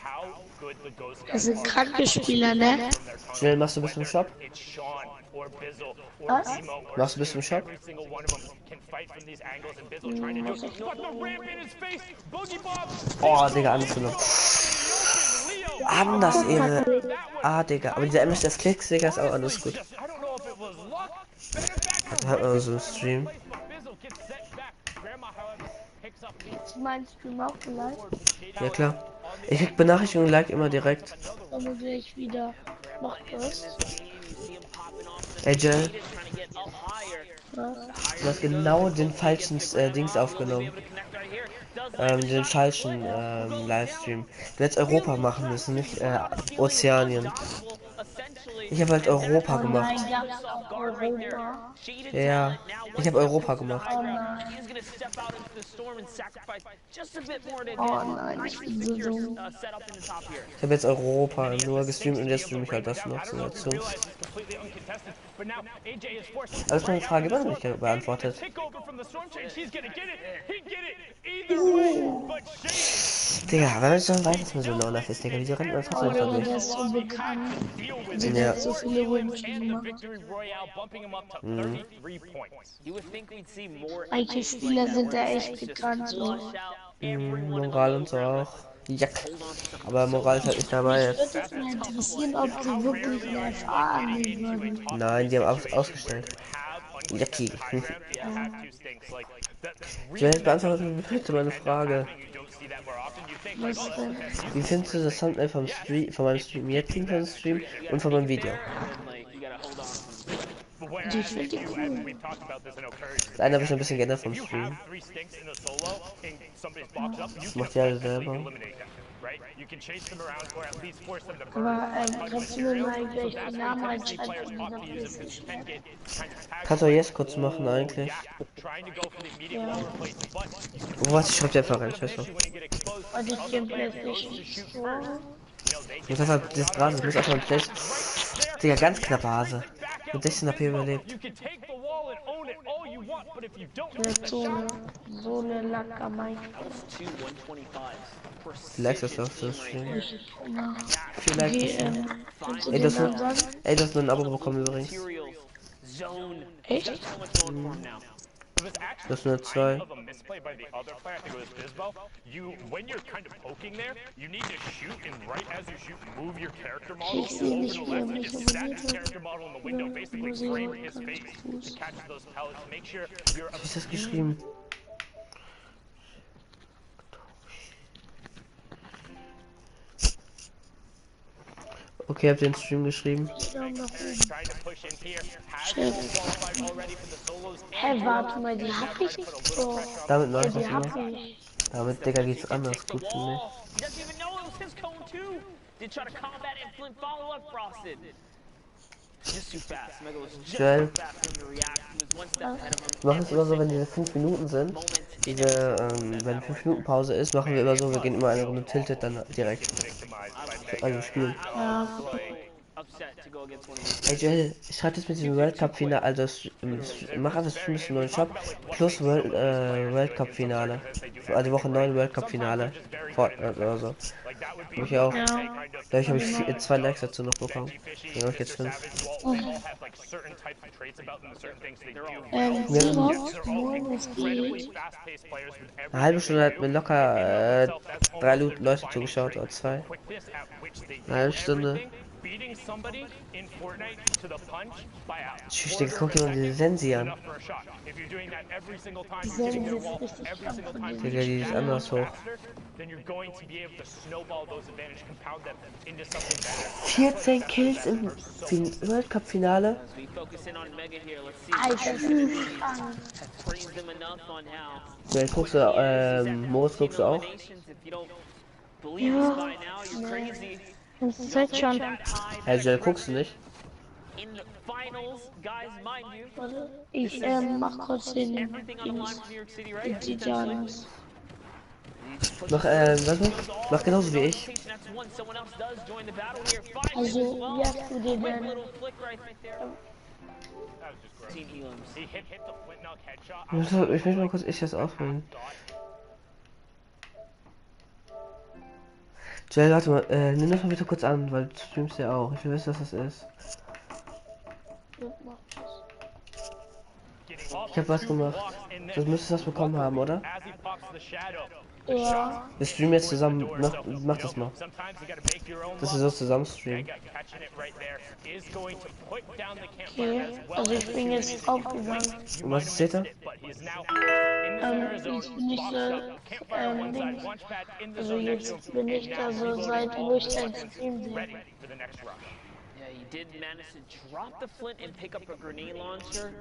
H: How good the Ghost
A: Das
H: guys
A: sind
H: are
A: kranke Spieler, ne?
H: from their tunnel.
B: Schnell, machst du bis zum Shop?
H: It's Sean or Bizzle or
A: Was?
H: Emo or
B: Machst du bis zum Shop?
H: every single one of them can fight from these angles and Bizzle trying to do it. But the ramp in his face, Boogie Bob.
B: Oh, Digga, anders noch. Anders, Ehre. Ah, Digga. Aber dieser MSS Klicks, Digga, ist auch alles gut.
H: I don't know if it was luck. Better back
B: Da hat man so einen Stream.
H: but Bizzle gets set back. Grandma, however, picks up the
A: Ist mein Stream auch vielleicht?
B: Ja, klar. Ich krieg Benachrichtigungen, like immer direkt.
A: Aber gleich wieder noch was?
B: Hey, Jill,
G: trying to get up higher.
A: Was?
B: du hast genau den falschen Dings aufgenommen. den falschen Livestream. Ich will jetzt Europa machen müssen, nicht Ozeanien. Ich habe halt Europa
A: Oh
B: gemacht.
A: nein, gab's auch Europa.
B: Ja, ich habe Europa gemacht.
A: Oh nein. Oh nein, ich bin so dumm.
B: Ich habe jetzt Europa nur gestreamt und jetzt streame ich halt das noch so dazu. Alles meine Frage immer noch nicht beantwortet. Digga, wenn man schon weiß, dass man so ein No-Life ist, Digga, wieso rennt man trotzdem
A: Oh
B: einfach
A: Junge, der
B: nicht?
A: ist so bekannt. Der
B: Ja.
A: hat so viele Wins gemacht. Manche Spieler sind da echt bekannt so.
B: Moral und so auch. Jack. Aber Moral ist halt nicht dabei
A: Mich
B: jetzt.
A: würde es mal interessieren, ob die wirklich eine FA annehmen würden.
B: Nein, die haben ausgestellt. Jacki. Jay, beantworte bitte meine Frage.
A: Was denn?
B: Wie findest du das Thumbnail vom Stream, von meinem Stream, jetzigen Stream und von meinem Video?
A: Die finde ich cool.
B: Das eine habe ich ein bisschen geändert vom Stream. Das macht ja alle selber.
A: Aber kannst du mir mal gleich den Namen reinschreiben von dieser PlayStation?
B: Kannst du jetzt kurz machen eigentlich.
A: Ja.
B: Oh, was, ich schreib dir einfach rein, scheiße.
A: Und ich gehe PlayStation 2.
B: Ich muss einfach, das gerade, ich muss einfach ein Place. Digga, ganz knappe Hase. Mit 16 AP überlebt.
A: So eine Lacker, mein.
B: Vielleicht ist das das Stream.
A: Vielleicht.
B: Ey, das ist nur ein Abo bekommen übrigens.
A: Echt?
B: Das ist nur 2.
A: Ich sehe nicht, wie er mich
B: Wie ist das geschrieben? Okay, habt ihr den Stream geschrieben?
A: Hä, warte mal, die hab ich nicht so.
B: Damit läuft
A: Die
B: das
A: hab
B: immer.
A: ich.
B: Damit, Digga, geht's anders gut für mich. Joel, wir machen es immer so, wenn diese 5 Minuten sind. Wenn 5 Minuten Pause ist, machen wir immer so, wir gehen immer eine Runde Tilted dann direkt. Also spielen.
A: Ja.
B: Hey Joel, ich schreibe jetzt mit diesem World Cup Finale, also mach einfach Stream einen neuen Shop plus World Cup Finale. Also die Woche 9 World Cup Finale. Fortnite oder so. Hab ich auch. Dadurch habe ich 2 Likes dazu noch bekommen. Dann habe ich jetzt 5.
A: Morgen ist die.
B: Eine halbe Stunde hat mir locker 3 Leute zugeschaut oder 2. Eine halbe Stunde. Tschüss, Digga, guck dir mal diese Sensi an.
A: Sensi ist richtig krank von dir.
B: Digga, die ist anders hoch. 14 Kills im World Cup Finale.
A: Alter, das ist krank.
B: Ja, guckst du, Moos guckst du auch?
A: Ja. Nee. Das ist jetzt schon.
B: Hey, Joel, guckst du nicht?
A: Warte, ich mach kurz den Janus.
B: Mach genauso wie ich.
A: Also, wie hast du den denn?
B: Ich will mal kurz das aufholen. Joel, warte mal, nimm das mal bitte kurz an, weil du streamst ja auch. Ich will wissen, was das ist. Ich hab was gemacht. Du müsstest das bekommen haben, oder?
A: Ja.
B: Wir streamen jetzt zusammen. Mach das mal. Das ist so zusammen streamen.
A: Okay, also ich bin jetzt draufgegangen.
B: Und was steht da?
A: Jetzt bin ich Dings. Also jetzt bin ich da so seit wo ich dein Stream sehe.
G: Yeah, you did manage to drop the flint and pick up a grenade launcher.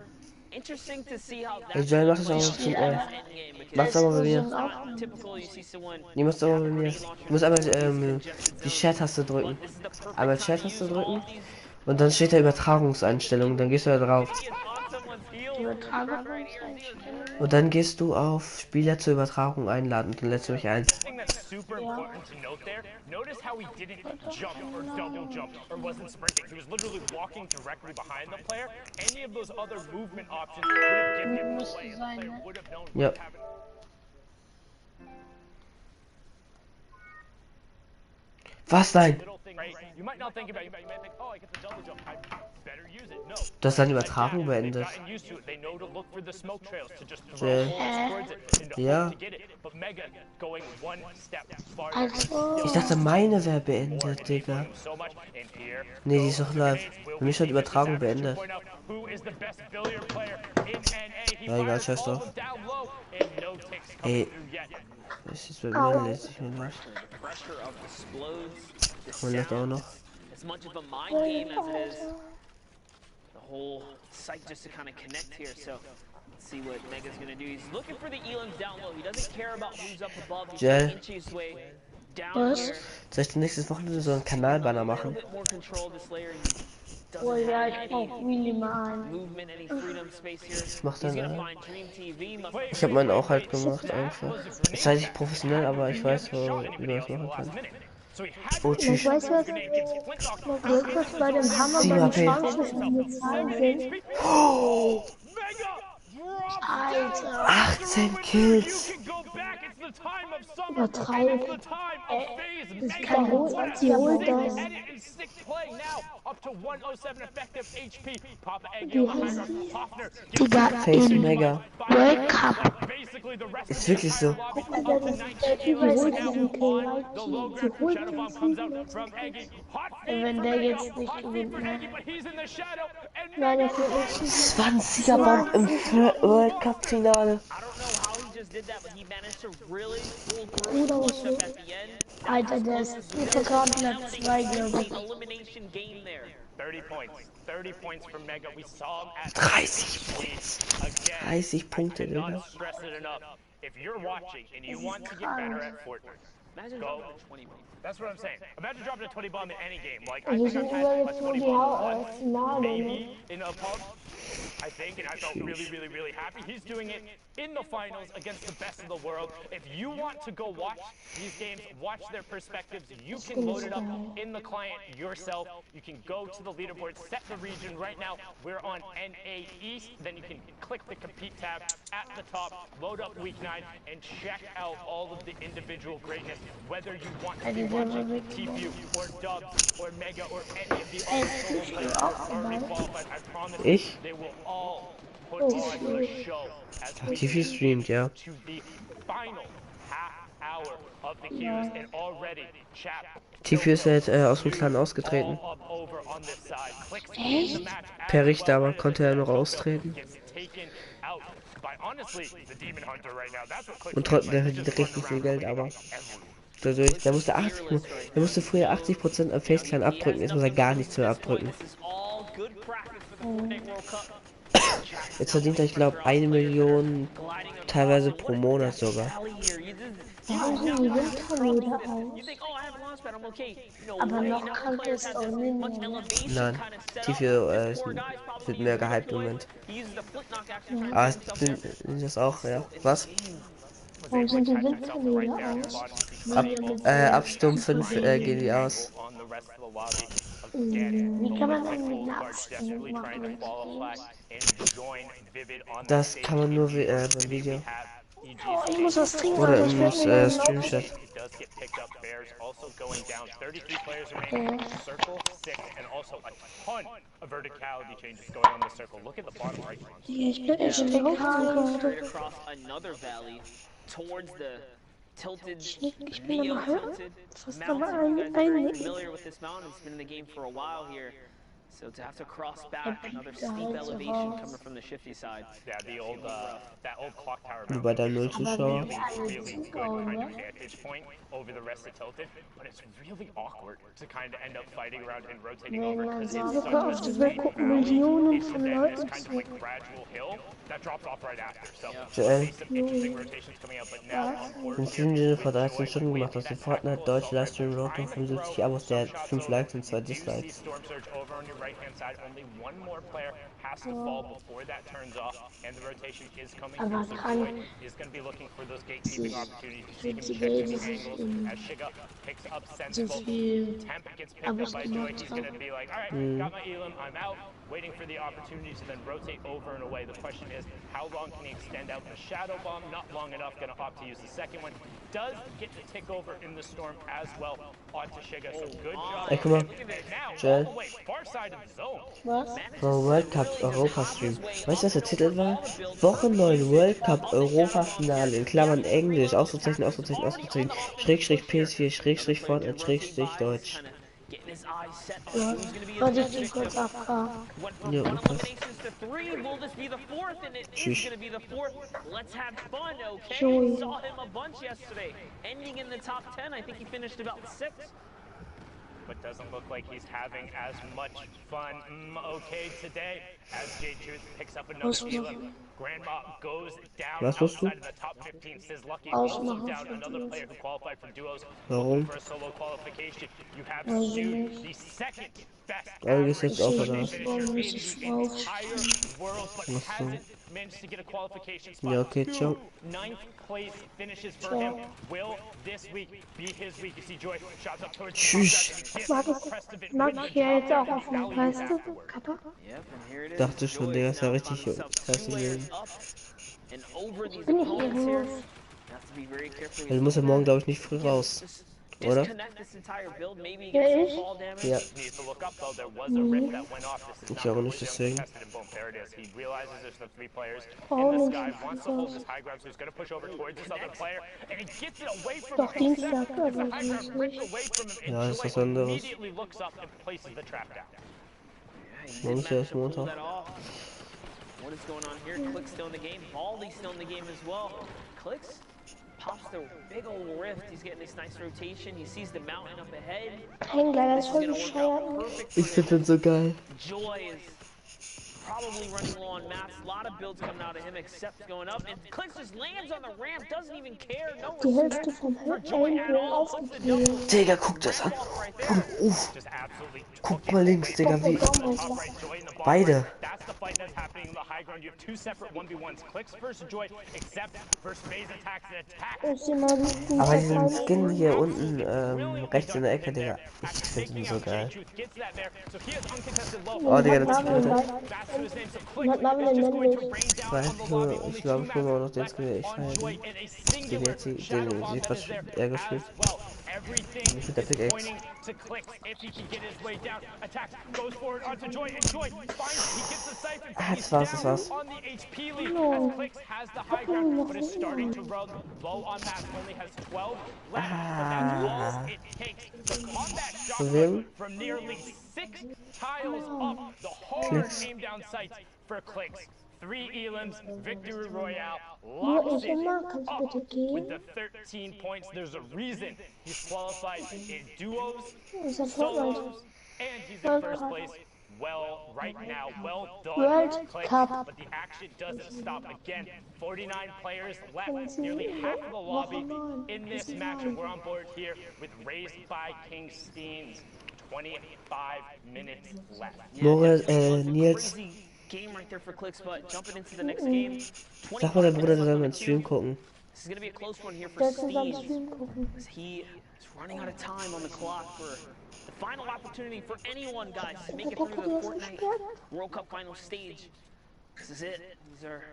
G: Interesting to see how
B: Ey,
G: that
B: Joel, mach das auch
G: plays
B: noch zum,
G: out in this endgame, because
B: mach's aber bei
G: it's
B: mir.
G: not typical. You see someone
B: Die musst du aber bei mir. Du musst einmal
G: congested
B: die
G: zone,
B: Share-Taste
G: but
B: drücken.
G: this is the perfect
B: Einmal
G: time to
B: Share-Taste
G: use all
B: drücken.
G: these
B: Und dann steht da Übertragungseinstellungen. Dann gehst du da drauf.
G: Maybe it's on someone's heels.
A: Übertragungseinstellungen.
B: Und dann gehst du auf Spieler zur Übertragung einladen. Und dann lädst du mich ein.
H: The thing that's super important to note there, notice how he didn't jump or double jump or wasn't sprinting. He was literally walking directly behind the player. Any of those other movement options would have given him away. The player would have known
B: Ja.
H: what happened.
B: Was? Nein.
H: Little thing, right? You might not think about it. You might think, oh, I get the double jump. I better use it. No.
B: Du hast deine Übertragung
H: They've
B: beendet.
H: gotten used to it. They know to look for the smoke trails to just throw
B: Jay.
H: bullets towards it and to
B: Ja.
H: hope to get it. But Mega going one step farther.
A: Also,
B: Ich dachte, meine wäre beendet, Digga.
H: So much. And here
B: Nee, die ist doch live. Für mich hat Übertragung beendet.
H: who is the best billiard player in NA? He
B: Ja, egal,
H: fires
B: scheiß
H: all
B: drauf.
H: of them down low and no ticks
B: Ey.
H: coming through yet.
B: Es ist bei mir lässt mir was.
G: pressure of explodes. The
B: Man lädt auch
G: sound,
B: noch.
G: as much of a mind game as it is the whole site just to kind of connect here. So let's see what Mega's gonna do. He's looking for the elims down low. He doesn't care about who's up above. He's
B: Jay.
G: gonna inch his way down here.
B: Soll ich nächstes Wochenende so einen Kanalbanner
G: A
B: machen?
G: little bit more control of this layer. He
A: oh
G: doesn't
A: ja,
G: have
A: ich
G: any
A: brauch Willi mal ein.
G: movement, any freedom space here.
B: Macht
G: He's
B: er,
G: gonna
B: ne?
G: find Dream TV. Must
B: Ich habe meinen auch halt gemacht einfach. Ist halt nicht professionell, aber ich weiß, wie man das machen kann. Oh, tschüss.
A: Weißt du was? Wirklich bei dem Hammer
B: Sieh
A: bei
B: mal,
A: den
B: Bill.
A: Schauspielern die Zahlen sind.
B: Oh,
A: Alter,
B: 18 Kills.
A: übertreibt. Das ist kein Hol, die holt das. Wie heißt die? Digga,
B: Face Mega.
A: World-Cup.
B: Ist wirklich so.
A: Guck mal, der Typ holt diesen Kill. Die holt den Sieg. Und wenn der jetzt nicht gewinnt, ne? Nein, der führt nicht.
B: 20er Bomb im World Cup Finale.
G: I don't know how he just did that, but he managed to really pull
A: Bruder,
G: through
A: was so?
G: at the end.
A: Alter, der ist gerade Platz 2, glaube ich.
G: Elimination game there.
H: 30 points. 30 points from Mega. We saw him at
B: 30 Points. 30 Punkte,
H: I cannot
B: Digga.
H: stress it enough. If you're watching and you want to get better at Fortnite,
G: Imagine
H: go.
G: dropping a 20 bomb.
H: That's what I'm saying. Imagine dropping a 20 bomb in any game. Like, I
A: Also
H: think
A: sind
H: I've
A: wir
H: had a
A: jetzt nur
H: 20
A: die
H: bomb
A: Finale, ne?
H: maybe in a pub. I think, and I felt really happy. He's doing it in the finals against the best in the world. If you want to go watch these games, watch their perspectives, you can load it up in the client yourself. You can go to the leaderboard, set the region. Right now, we're on NA East. Then you can click the compete tab at the top, load up week 9, and check out all of the individual greatness. Whether you want to be watching TPU or Dubs or Mega or any of the other solo players who are already qualified, I promise you,
B: Ich?
H: they will all put on a show as we
B: TV streamt, ja.
H: to the final half hour of the queues and already chat.
B: Tifu ist halt aus dem Clan ausgetreten.
H: All up over on this side. Clicks in the match as
B: Per Richter, aber
H: well.
B: konnte er noch austreten.
H: Gets taken out by honestly the Demon Hunter right now. That's what Clicks
B: Und trotzdem, der verdient richtig viel Geld, aber dadurch, der musste früher 80% am Face Clan abdrücken, jetzt muss er gar nichts mehr abdrücken.
G: This is all good practice for the Fortnite World-Cup.
B: Jetzt verdient er, ich glaube, 1 Million, teilweise pro Monat sogar.
A: Ja, also die Windtornado
G: You
A: aus.
G: think, oh, I have a launch pad, I'm okay. No
A: Aber
G: way.
A: noch
G: Now
A: kann
G: the player
A: es
G: has
A: auch
G: a
A: nicht
G: much
A: mehr.
G: elevation
B: Nein,
G: kind of set
B: Tifu
G: up. This poor guy's probably
B: wird mehr gehypt im
G: using
B: Moment.
G: He uses the flip knock action to
B: Ah,
G: try to get himself
B: sind das auch, ja. Was?
A: Warum sind die Windtornado aus?
B: Ab Sturm 5 gehen die aus.
H: on the rest of the lobby.
A: Wie kann man denn mit Nachstimmen
H: Desperately trying to
A: machen?
H: qualify and join Vivid on the
B: Das
H: stage.
B: kann man nur beim Video.
A: Oh, ich muss was trinken,
B: Oder
A: aber ich
B: im
A: werde mir
B: Stream-Chat.
H: It does get picked up. Bears also going down. 33 players remaining. Circle 6, and also a ton of verticality changes going on the circle. Look at the bottom right.
A: Ich bin gerade.
G: straight across another valley towards the tilted,
A: Ich bin
G: neo
A: am Höhe.
G: tilted
A: Fast
G: mountain.
A: aber
G: You guys are very
A: ein
G: familiar with this mountain. It's been in the game for a while here. So to have to cross back, another steep elevation coming from the shifty side.
H: Yeah, the old that old clock tower.
B: Nur bei der Null Zuschauer.
H: Really good kind of vantage point over the rest of Tilted, but it's really awkward to kind of end up fighting around and rotating over because it's such a steep valley. It's then this kind of like gradual hill that drops off right after. So some interesting rotations coming up, but now
B: Den Stream, den du vor 13 Stunden gemacht hast, den Fortnite Deutsch Livestream Roadcup, 75 Abos, der hat 5 Likes und 2 Dislikes.
H: Only one more player has to fall before that turns off, and the rotation is coming
A: Aber
H: through. So
A: kann
H: Joy is going to be looking for those gatekeeping opportunities. You see him checking the angles as Shiga picks up Sensible. Temp gets picked up by Joy. He's going to be like, all right, got my Elam, I'm out. Waiting for the opportunity to then rotate over and away. The question is, how long can he extend out the Shadow Bomb? Not long enough, going to opt to use the second one. Does get to tick over in the storm as well onto Shiga. So good job.
B: Ey, guck mal.
H: Now, all the way far side of the zone.
A: Was?
B: Vom World Cup Europa Stream. Weißt du, was der Titel war? Woche 9 World Cup Europa Finale. In Klammern Englisch. Ausrufezeichen, Ausrufezeichen, Ausrufezeichen. Schrägstrich PS4, Schrägstrich Fortnite, Schrägstrich Deutsch.
A: Ja. Warte, ich bin kurz AFK.
B: Ja, und was?
G: Tschüss.
A: Joy.
G: Saw him a bunch yesterday, ending in the top 10. I think he finished about 6th.
H: But doesn't look like he's having as much fun okay today as J Truth picks up another Elam. Grandma goes down outside of the top 15. Says Lucky also down another player who qualified for duos for a solo qualification. You have Stu, the second best average in the entire world, but hasn't managed to get a qualification spot.
B: Ja, okay, ciao.
H: 9th place finishes for him. Will this week be his week? You see Joy shots up towards
B: Tschüss.
A: Mag ich ja jetzt auch auf dem Preiste, Kappa?
B: Dachte schon, Digga, ist ja richtig scheiße gewesen.
A: Bin ich ehrenlos?
B: Du musst ja morgen, glaube ich, nicht früh raus. Oder?
A: Ja, ich?
B: Ja. Ich auch nicht, deswegen.
A: Oh, doch Dienstag, also nicht.
B: Ja, das ist was anderes. Morgen ist ja erst Montag.
G: What is going on here? Click's still in the game. Baldy's still in the game as well. Click's pops the big old rift. He's getting this nice rotation. He sees the mountain up ahead.
A: Hängler, das ist voll bescheuert.
B: Ich finde das so geil.
G: Joy is probably running low on mats. A lot of builds coming out of him, except going up. And Click just lands on the ramp, doesn't even care. No
A: Die Hälfte vom Aimwheel ausgefehlt.
B: Digga, guck das an. Uff. Guck mal links, Digga, wie. Beide. Aber diesen Skin hier unten rechts in der Ecke, Digga, ich finde ihn so geil. Oh, Digga, das ist ich glaube, ich hole mir auch noch den Skin, ich feiere den jetzt, den was er gespielt. Mit der Pickaxe. Ah, das war's, das war's. Von wem? Klicks.
H: 3 Elams, victory royale,
A: Nur ich und Marc, kannst du bitte
H: with
A: gehen?
H: the 13 points. There's a reason he's qualified in duos,
A: Ist ja
H: solos, and he's in first place. Well, right now, well done,
A: World
H: Click,
A: Cup.
H: but the action doesn't stop again. 49 players left, nearly half of the lobby in this match, and we're on board here with Raised by King Steens. 25 minutes left.
B: Nils.
G: Game right there for Clicks, but jumping into the next game.
B: Sag mal, der Bruder, der soll mal ins Stream gucken.
G: This is gonna be a close one here for
A: Der soll beim
G: Steve.
A: Stream gucken.
G: He is running out of time on the clock for the final opportunity for anyone, guys, to make it through the Fortnite World Cup final stage. This is it. These are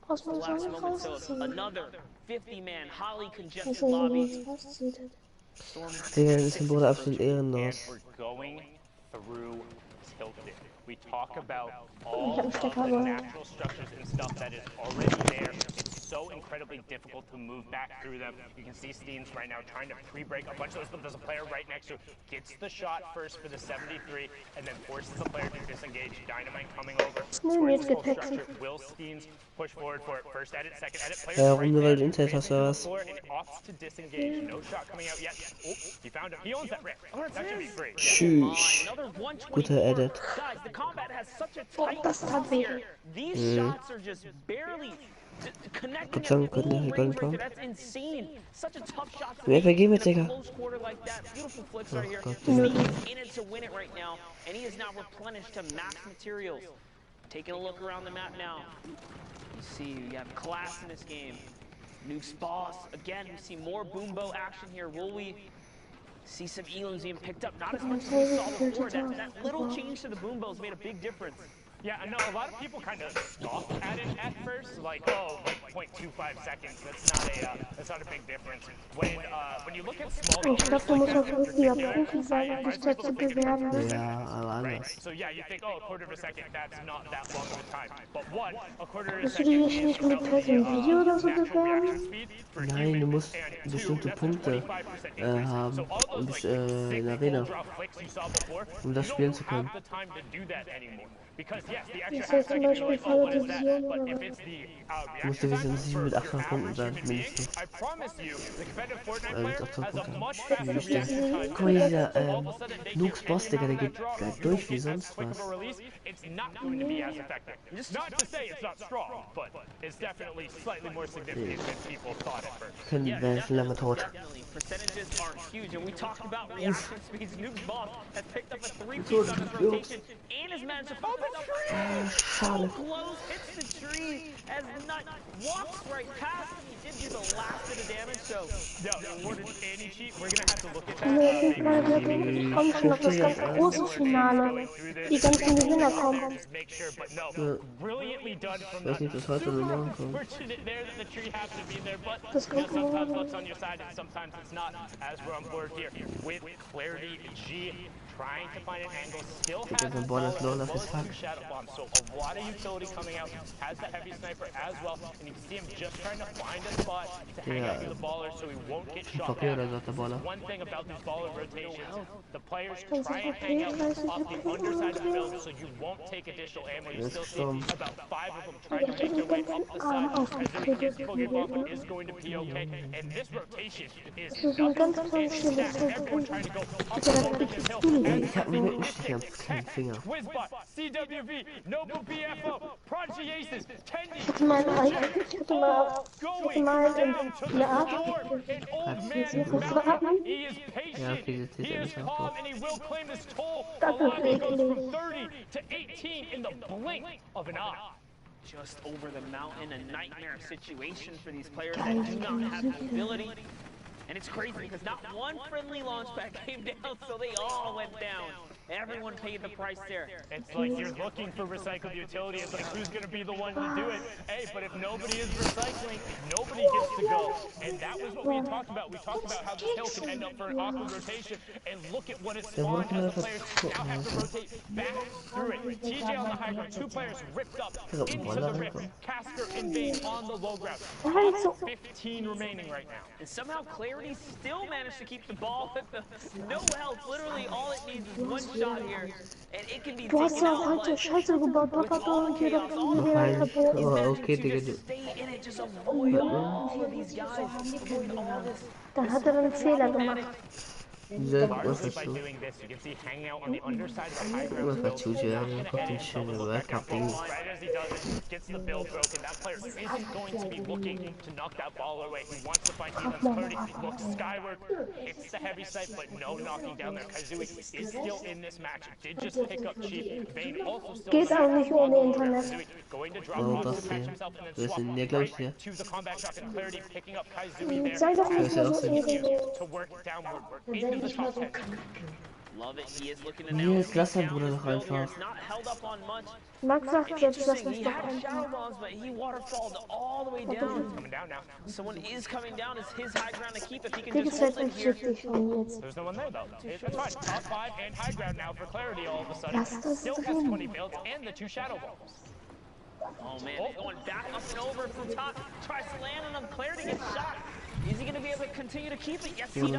A: Was
G: the
A: man
G: last
A: so
G: moments. So
A: rausziehen?
G: another 50-man, highly congested
A: Was man
G: lobby.
A: so rauszieht.
B: Digga, das ist ein Bruder absolut ehrenlos.
H: We're going through Tilted. We talk about all
A: Ich hab
H: of
A: Stecker
H: the
A: geholt.
H: natural structures and stuff that is already there. It's so incredibly difficult to move back through them. You can see Steens right now trying to pre-break a bunch of those, but there's a player right next to him. Gets the shot first for the 73, and then forces the player to disengage. Dynamite coming over. Scores full structure. Will Steens push forward for it? First edit, second edit. Players right there.
B: Internet hast du was?
H: And it opts to disengage. No shot coming out yet. Oh, he found him. He owns that rip. That should be free.
B: Tschüss. Guter Edit.
G: Guys, the combat has such a tight distance here. These shots are just barely connecting at the full range right there. That's insane. Such a tough shot to make in a close quarter like that. Beautiful flicks right here. He's in it to win it right now, and he is now replenished to max materials. Taking a look around the map now. You see, you have class in this game. New Spaß. Again, we see more boombo action here. Will we see some elims being picked up? Not as much as we saw before. That little change to the boombos made a big difference.
H: Yeah, I know a lot of people kind of scoff at it at first, like, oh, like 0.25 seconds. That's not a big difference. When you look at small
A: Ich glaube, du musst auch richtiger Profi sein, um dich da zu bewerben.
B: Ja, aber anders.
H: So yeah, you think, oh, a quarter of a second, that's not that long of a time. But what? A quarter of a
A: Musst du
H: second
A: dich nicht mit einem Video oder so bewerben?
B: Nein, du musst bestimmte Punkte haben in der Arena, um das spielen zu können.
A: Das heißt zum Beispiel Favorisierung oder
B: Du musst wenigstens mit 800 Punkten sein, mindestens. Mit 800 Punkten. Guck mal hier, dieser Nukes Boss, Digga, der geht durch wie sonst was. Können wir schon lange tot.
G: Percentages aren't huge, and we talked about reaction speeds. Nuke's boss has picked up a 3-piece on his rotation and has managed to fall the tree. So close, hits the tree as Nut walks right past him. He did do the last bit of damage, so yeah, more than any cheat. We're gonna have to look at that.
A: Kommt schon noch das ganz große Finale. Die ganzen Gewinner kommen.
B: Ich weiß nicht, was heute noch machen kommt.
A: Das kommt morgen.
H: It's not, as we're on board here with Clarity G trying to find an angle, still has the two shadow bombs, so a lot of utility coming out, has the heavy sniper as well, and you can see him just trying to find a spot to hang out to the baller so he won't get shot down. One thing about these baller rotations, the players try and hang out off the underside of the build so you won't take additional ammo. You still see about 5 of them trying to make their way up the side as the gets boogie bump is going to be okay, and this rotation is nothing stacked. Everyone trying to go up the hill.
B: Ich hab einen Stich am kleinen Finger.
H: CWV, Noble BFO, Prodigy Aces, Kendi,
A: Ich hatte mal eine Art.
H: He is patient, he is calm, and he will claim this toll.
A: Das ist
H: He goes from
A: eklig.
H: 30 to 18 in the blink of an eye.
G: Just over the mountain, a nightmare situation for these players that do not have the ability. And it's crazy because not one friendly launch pad came down, so they all went down. Everyone paid the price there.
H: It's like you're looking for recycled utility. It's like, who's going to be the one to do it? Hey, but if nobody is recycling, nobody gets to go. And that was what we talked about. We talked about how this hill can end up for an awkward rotation. And look at what it spawned as the players now have to rotate back through it. TJ on the high ground, 2 players ripped up into the rip. Casker and Vane on the low ground. 15 remaining right now.
G: And somehow Clarity still managed to keep the ball with the no health. Literally all it needs is one shot here, and it can be
A: Du hast
G: taken
A: ja auch
G: out.
A: heute Scheiße gebaut, Papa, und jeder von dir verboten.
B: Oh, okay, Digga.
G: Just stay in it, just avoid all of these guys, avoid all this.
A: Dann hat er einen Fehler gemacht.
H: Largely by doing this, you can see hanging out on the underside of the high ground. Right as he does it, gets the build broken. That player isn't going to be looking to knock that ball away. He wants to find Evan's 30. Looks skyward, hits the heavy sight, but no knocking down there. Kazooie is still in this match. Did just pick up cheap. Vane also still
A: Geht auch nicht ohne Internet.
H: going to drop off to match himself and then swap right to the combat shot, and Clarity picking up Kazooie there.
A: Sei doch nicht mehr so
H: To work downward into the top 10.
G: Love it. He is looking to
B: Nils, lass deinen Bruder doch einfach.
G: not held up on much.
A: Max sagt jetzt, dass
G: He
A: das doch
G: had shadow
A: einfach.
G: bombs, but he waterfalled all the way down.
H: Coming down now.
G: Someone is coming down. It's his high ground to keep if he can
A: Wie
G: just
A: gesagt,
G: hold it
A: ich
G: here.
A: schick dich von jetzt.
H: There's no one there though. It's fine. Top 5 and high ground now for Clarity all of a sudden.
A: Lass das
H: Still has
A: drin.
H: 20 builds and the 2 shadow bombs.
G: Oh man, they're going back up and over from top. Tries to land on him. Clarity gets shot. Is he going to be able to continue to keep it? Yes, he does.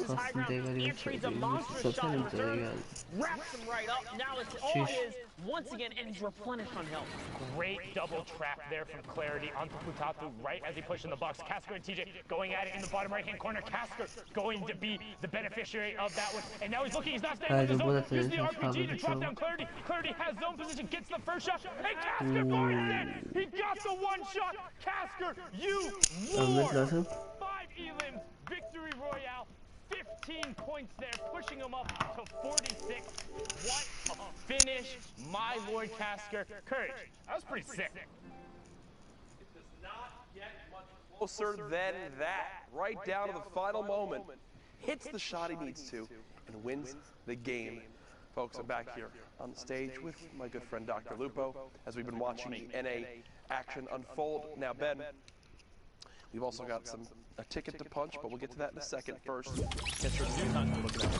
G: This high ground. Entries a monster shot in return. Wraps him right up. Now it's all his once again, and he's replenished on health.
H: Great double trap there from Clarity onto Putatu right as he pushed in the box. Casper and TJ going at it in the bottom right-hand corner. Casper going to be the beneficiary of that one. And now he's looking, he's not staying in the zone. Uses the RPG to drop down Clarity. Clarity has zone position, gets the first shot, and Casper finds it! He got the one shot! Casper, you won! 5 elims, victory royale, 15 points there, pushing him up to 46. What a finish, my Lord Casker. Courage, that was pretty sick.
E: It does not get much closer than that. Right down to the final moment. Hits the shot he needs to and wins the game. Folks, I'm back here on the stage with my good friend Dr. Lupo as we've been watching the NA action unfold. Now, Ben, we've also got a ticket to punch, but we'll get to that in a second. First,
F: Catch your new time to look at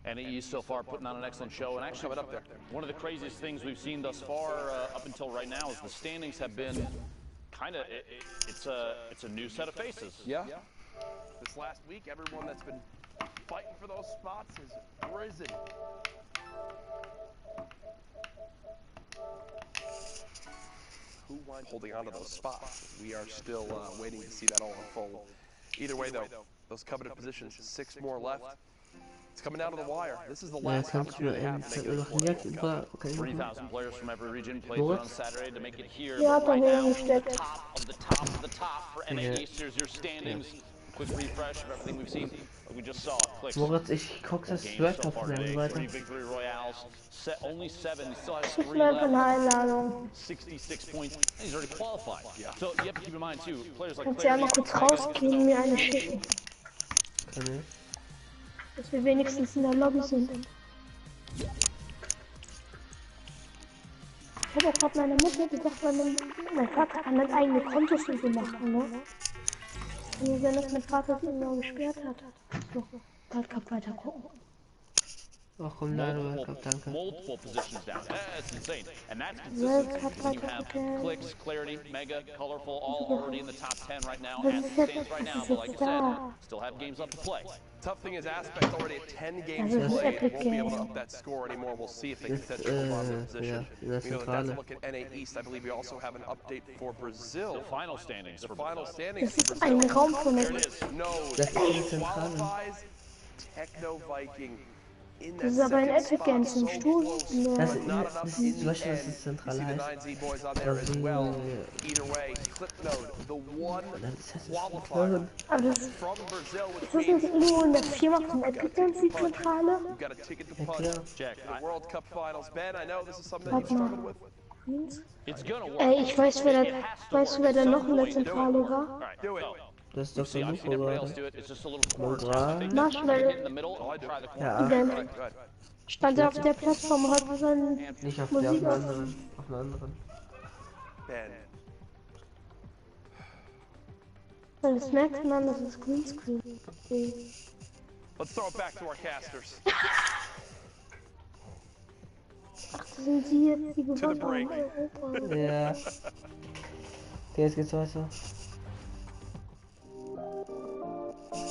F: that. NAE so far putting on an excellent show, and actually
E: up there.
F: One of the craziest things we've seen thus far up until right now is the standings have been kind of it's a new set of faces.
E: Yeah. This last week, everyone that's been fighting for those spots has risen. Who winds holding on to those spots? We are still waiting to see that all unfold. Either way, though, those coveted positions, 6 more left. It's coming down to the wire. This is the last opportunity to have to make it World Cup.
F: 3,000 players from every region played on Saturday to make it here.
A: Ja,
F: But right
A: dann
F: now,
A: steckt.
F: top of the top of the top for NAE. Here's your standings. Quick refresh of everything we've seen. We just saw clicks.
B: Moritz, ich guck das World-Cup weiter.
F: 3 victory royales, only 7. He still has 3
A: Läuft eine
F: left.
A: Einladung.
F: 66 points. And he's already qualified. So you have to keep in mind too, players like
A: Kannst du ja mal kurz rausgehen und mir eine schicken,
B: Kann ich?
A: dass wir wenigstens in der Lobby sind. Ich habe auch gerade meiner Mutter gesagt, mein Vater kann das eigene Kontos und so machen, ne? Kann ja sein, dass mein Vater sie immer gesperrt hat. Noch World-Cup weiter gucken.
B: Ach komm, nein, World-Cup, danke.
F: multiple positions down. That's insane. And that's consistent when you have clicks, clarity, mega, colorful, all already in the top 10 right now. As it stands right now, but like I said, still have games left to play.
E: Tough thing is, Aspect's already at 10 games played. Won't be able to up that score anymore. We'll see if they can catch a bottom position. We know that that's a look at NA East. I believe we also have an update for Brazil.
F: The final standings.
E: The final standings
A: Das
E: for
A: ist ein
E: Brazil.
A: Raum von
E: There
A: mir.
E: it is. No,
B: Das ist die Zentrale.
E: qualifies Techno Viking in
A: Das
E: that
A: ist aber ein
E: second
A: Epic
E: spot.
A: Games im
E: So
A: Stuhl.
E: close.
B: Das
A: Ja.
B: ist,
E: Not
B: das
E: enough
B: ist,
E: in
B: du
E: the
B: weißt schon, was
E: end.
B: die
E: You
B: Zentrale
E: see the
B: heißt.
E: 9Z boys on there as well. Either way, Clipnode, the one qualifier
A: Aber das ist
E: from Brazil, which
A: das nicht
E: means
A: irgendwo in der Firma von Epic Games die Zentrale?
E: you've got a ticket to punch.
F: Jack,
E: The World Cup Finals. Ben, I know this is something that you've struggled with.
F: it's gonna work.
A: Ey, ich weiß, wer da noch in der Zentrale war?
F: All right,
E: Do it.
F: so,
B: Das ist
F: you see,
B: Dr.
F: I've seen
B: Lupo
F: everybody else
B: gerade.
F: do it. It's just a little corner
B: Bra.
F: tap. They
A: Mach
F: get
A: schnell.
F: in the middle and try the corner.
B: Ja,
A: Dann
E: Go ahead.
A: stand er auf der Plattform und hat seine
B: nicht auf der, auf
A: Musik
B: einer
A: auf.
B: anderen. Auf einer anderen.
E: Ben.
A: Weil das merkt man, das ist Greenscreen.
E: Let's throw it back to our casters.
A: Ach, das sind die jetzt, die
E: To the
A: gewonnen
E: break.
A: haben.
B: Ja. Okay, jetzt geht's weiter.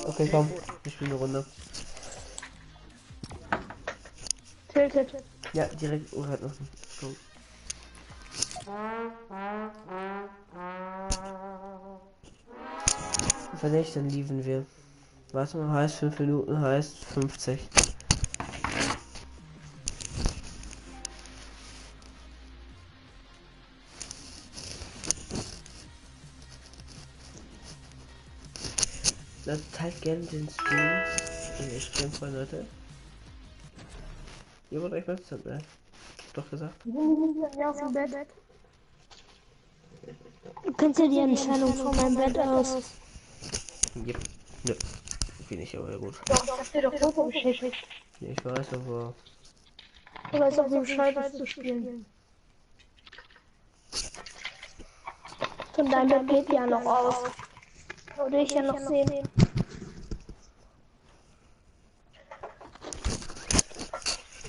B: Okay, komm. Ich spiele eine Runde.
A: Tilted.
B: Ja, direkt halt noch. Go. Verdächtig, lieben wir. Warte mal, heißt 5 Minuten, heißt 50. Teilt gerne den Stream. Ich stream voll, Leute. Ihr wollt euch was ne? Doch gesagt.
A: Ja, auf dem Bett. Du kennst ja die Entfernung von meinem Bett aus.
B: Yep. Nö. Bin ich aber ja gut.
A: Doch, ich hab dir doch Foto geschickt.
B: Ja, ich weiß aber.
A: Du weißt auch, wie bescheuert ist zu spielen. Von deinem Bett geht ja noch aus. Würde ich ja noch sehen.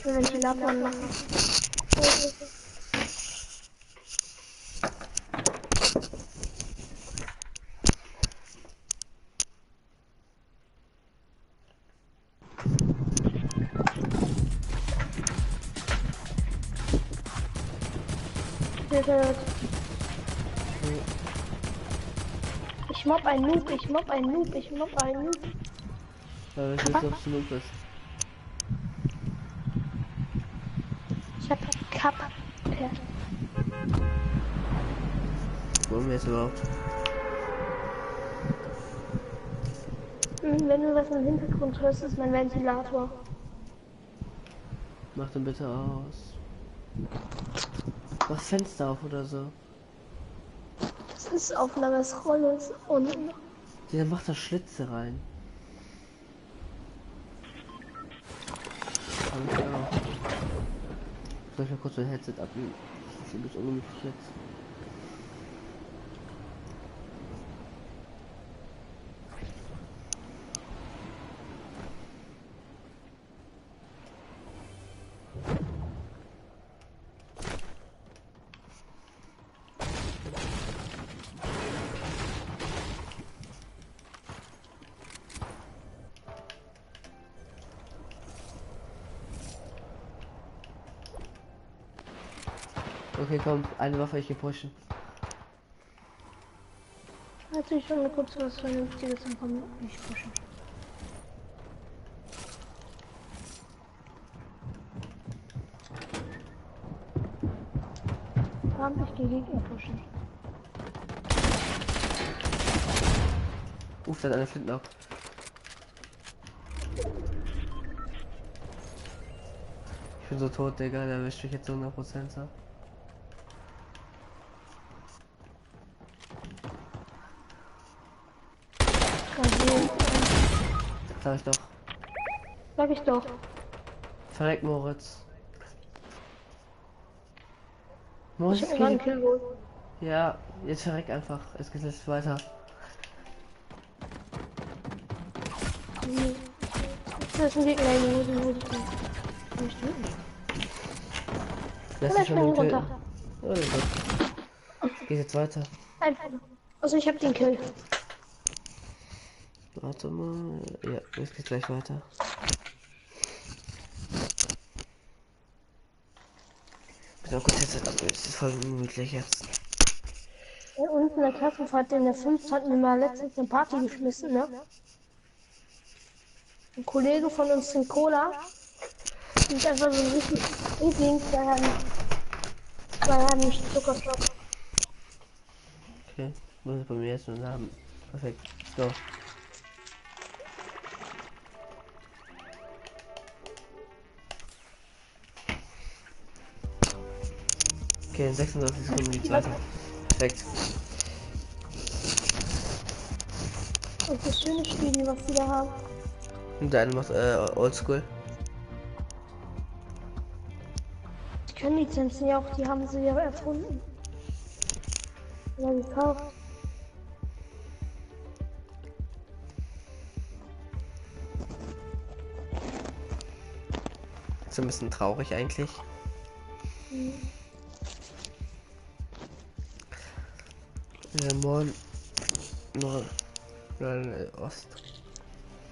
A: Den Ventilator noch. gehört. Ich mob einen Noob, ich mob einen Noob, ich mob einen Noob.
B: Ja, ich weiß nicht, ob es genug ist.
A: Ich hab Kappa. Ja.
B: Wo haben wir jetzt überhaupt?
A: Wenn du was im Hintergrund hörst, ist mein Ventilator.
B: Mach den bitte aus. Mach Fenster auf oder so.
A: Das ist auf einer Rolle unten.
B: Der macht da Schlitze rein. Kann ich auch. Soll ich mal kurz mein Headset abnehmen? Das ist ein bisschen ungemütlich jetzt. Okay, komm, eine Waffe ich hier pushen.
A: Hatte ich schon mal kurz was Vernünftiges und komm nicht pushen. Ich gehe Gegner pushen.
B: Da hat eine Flintlock. Ich bin so tot, Digga, der erwischt mich jetzt 100%. Sag ich doch.
A: Sag ich doch.
B: Verreck, Moritz.
A: Ich
B: Moritz,
A: hab mir einen Kill geholt.
B: ja, jetzt verreck einfach. Es geht jetzt weiter.
A: Das ist ein Gegner, den muss ich nicht töten.
B: Lass
A: Oder
B: dich
A: ich
B: schon
A: bin
B: den töten.
A: runter.
B: Oh Gott. Geht jetzt weiter.
A: Einfach. Also ich hab den Kill.
B: Warte mal. Ja, es geht gleich weiter. Ich bin auch kurz jetzt ab. Es ist voll ungemütlich jetzt.
A: Ja, unten in der Klassenfahrt in der 5 hat mir mal letztens eine Party geschmissen, ne? Ein Kollege von uns trinkt Cola. Und ist einfach so ein richtig Liebling, weil er nicht Zuckerschock.
B: Okay, muss ich bei mir jetzt nur haben. Perfekt. So. Okay, in 36 Sekunden geht's weiter. Perfekt.
A: Und das schöne Spiel, was sie da haben.
B: Und der eine macht Oldschool.
A: Die können Lizenzen ja auch, die haben sie ja erfunden. Oder gekauft.
B: Ist ein bisschen traurig eigentlich. Ja, Norden, Ost.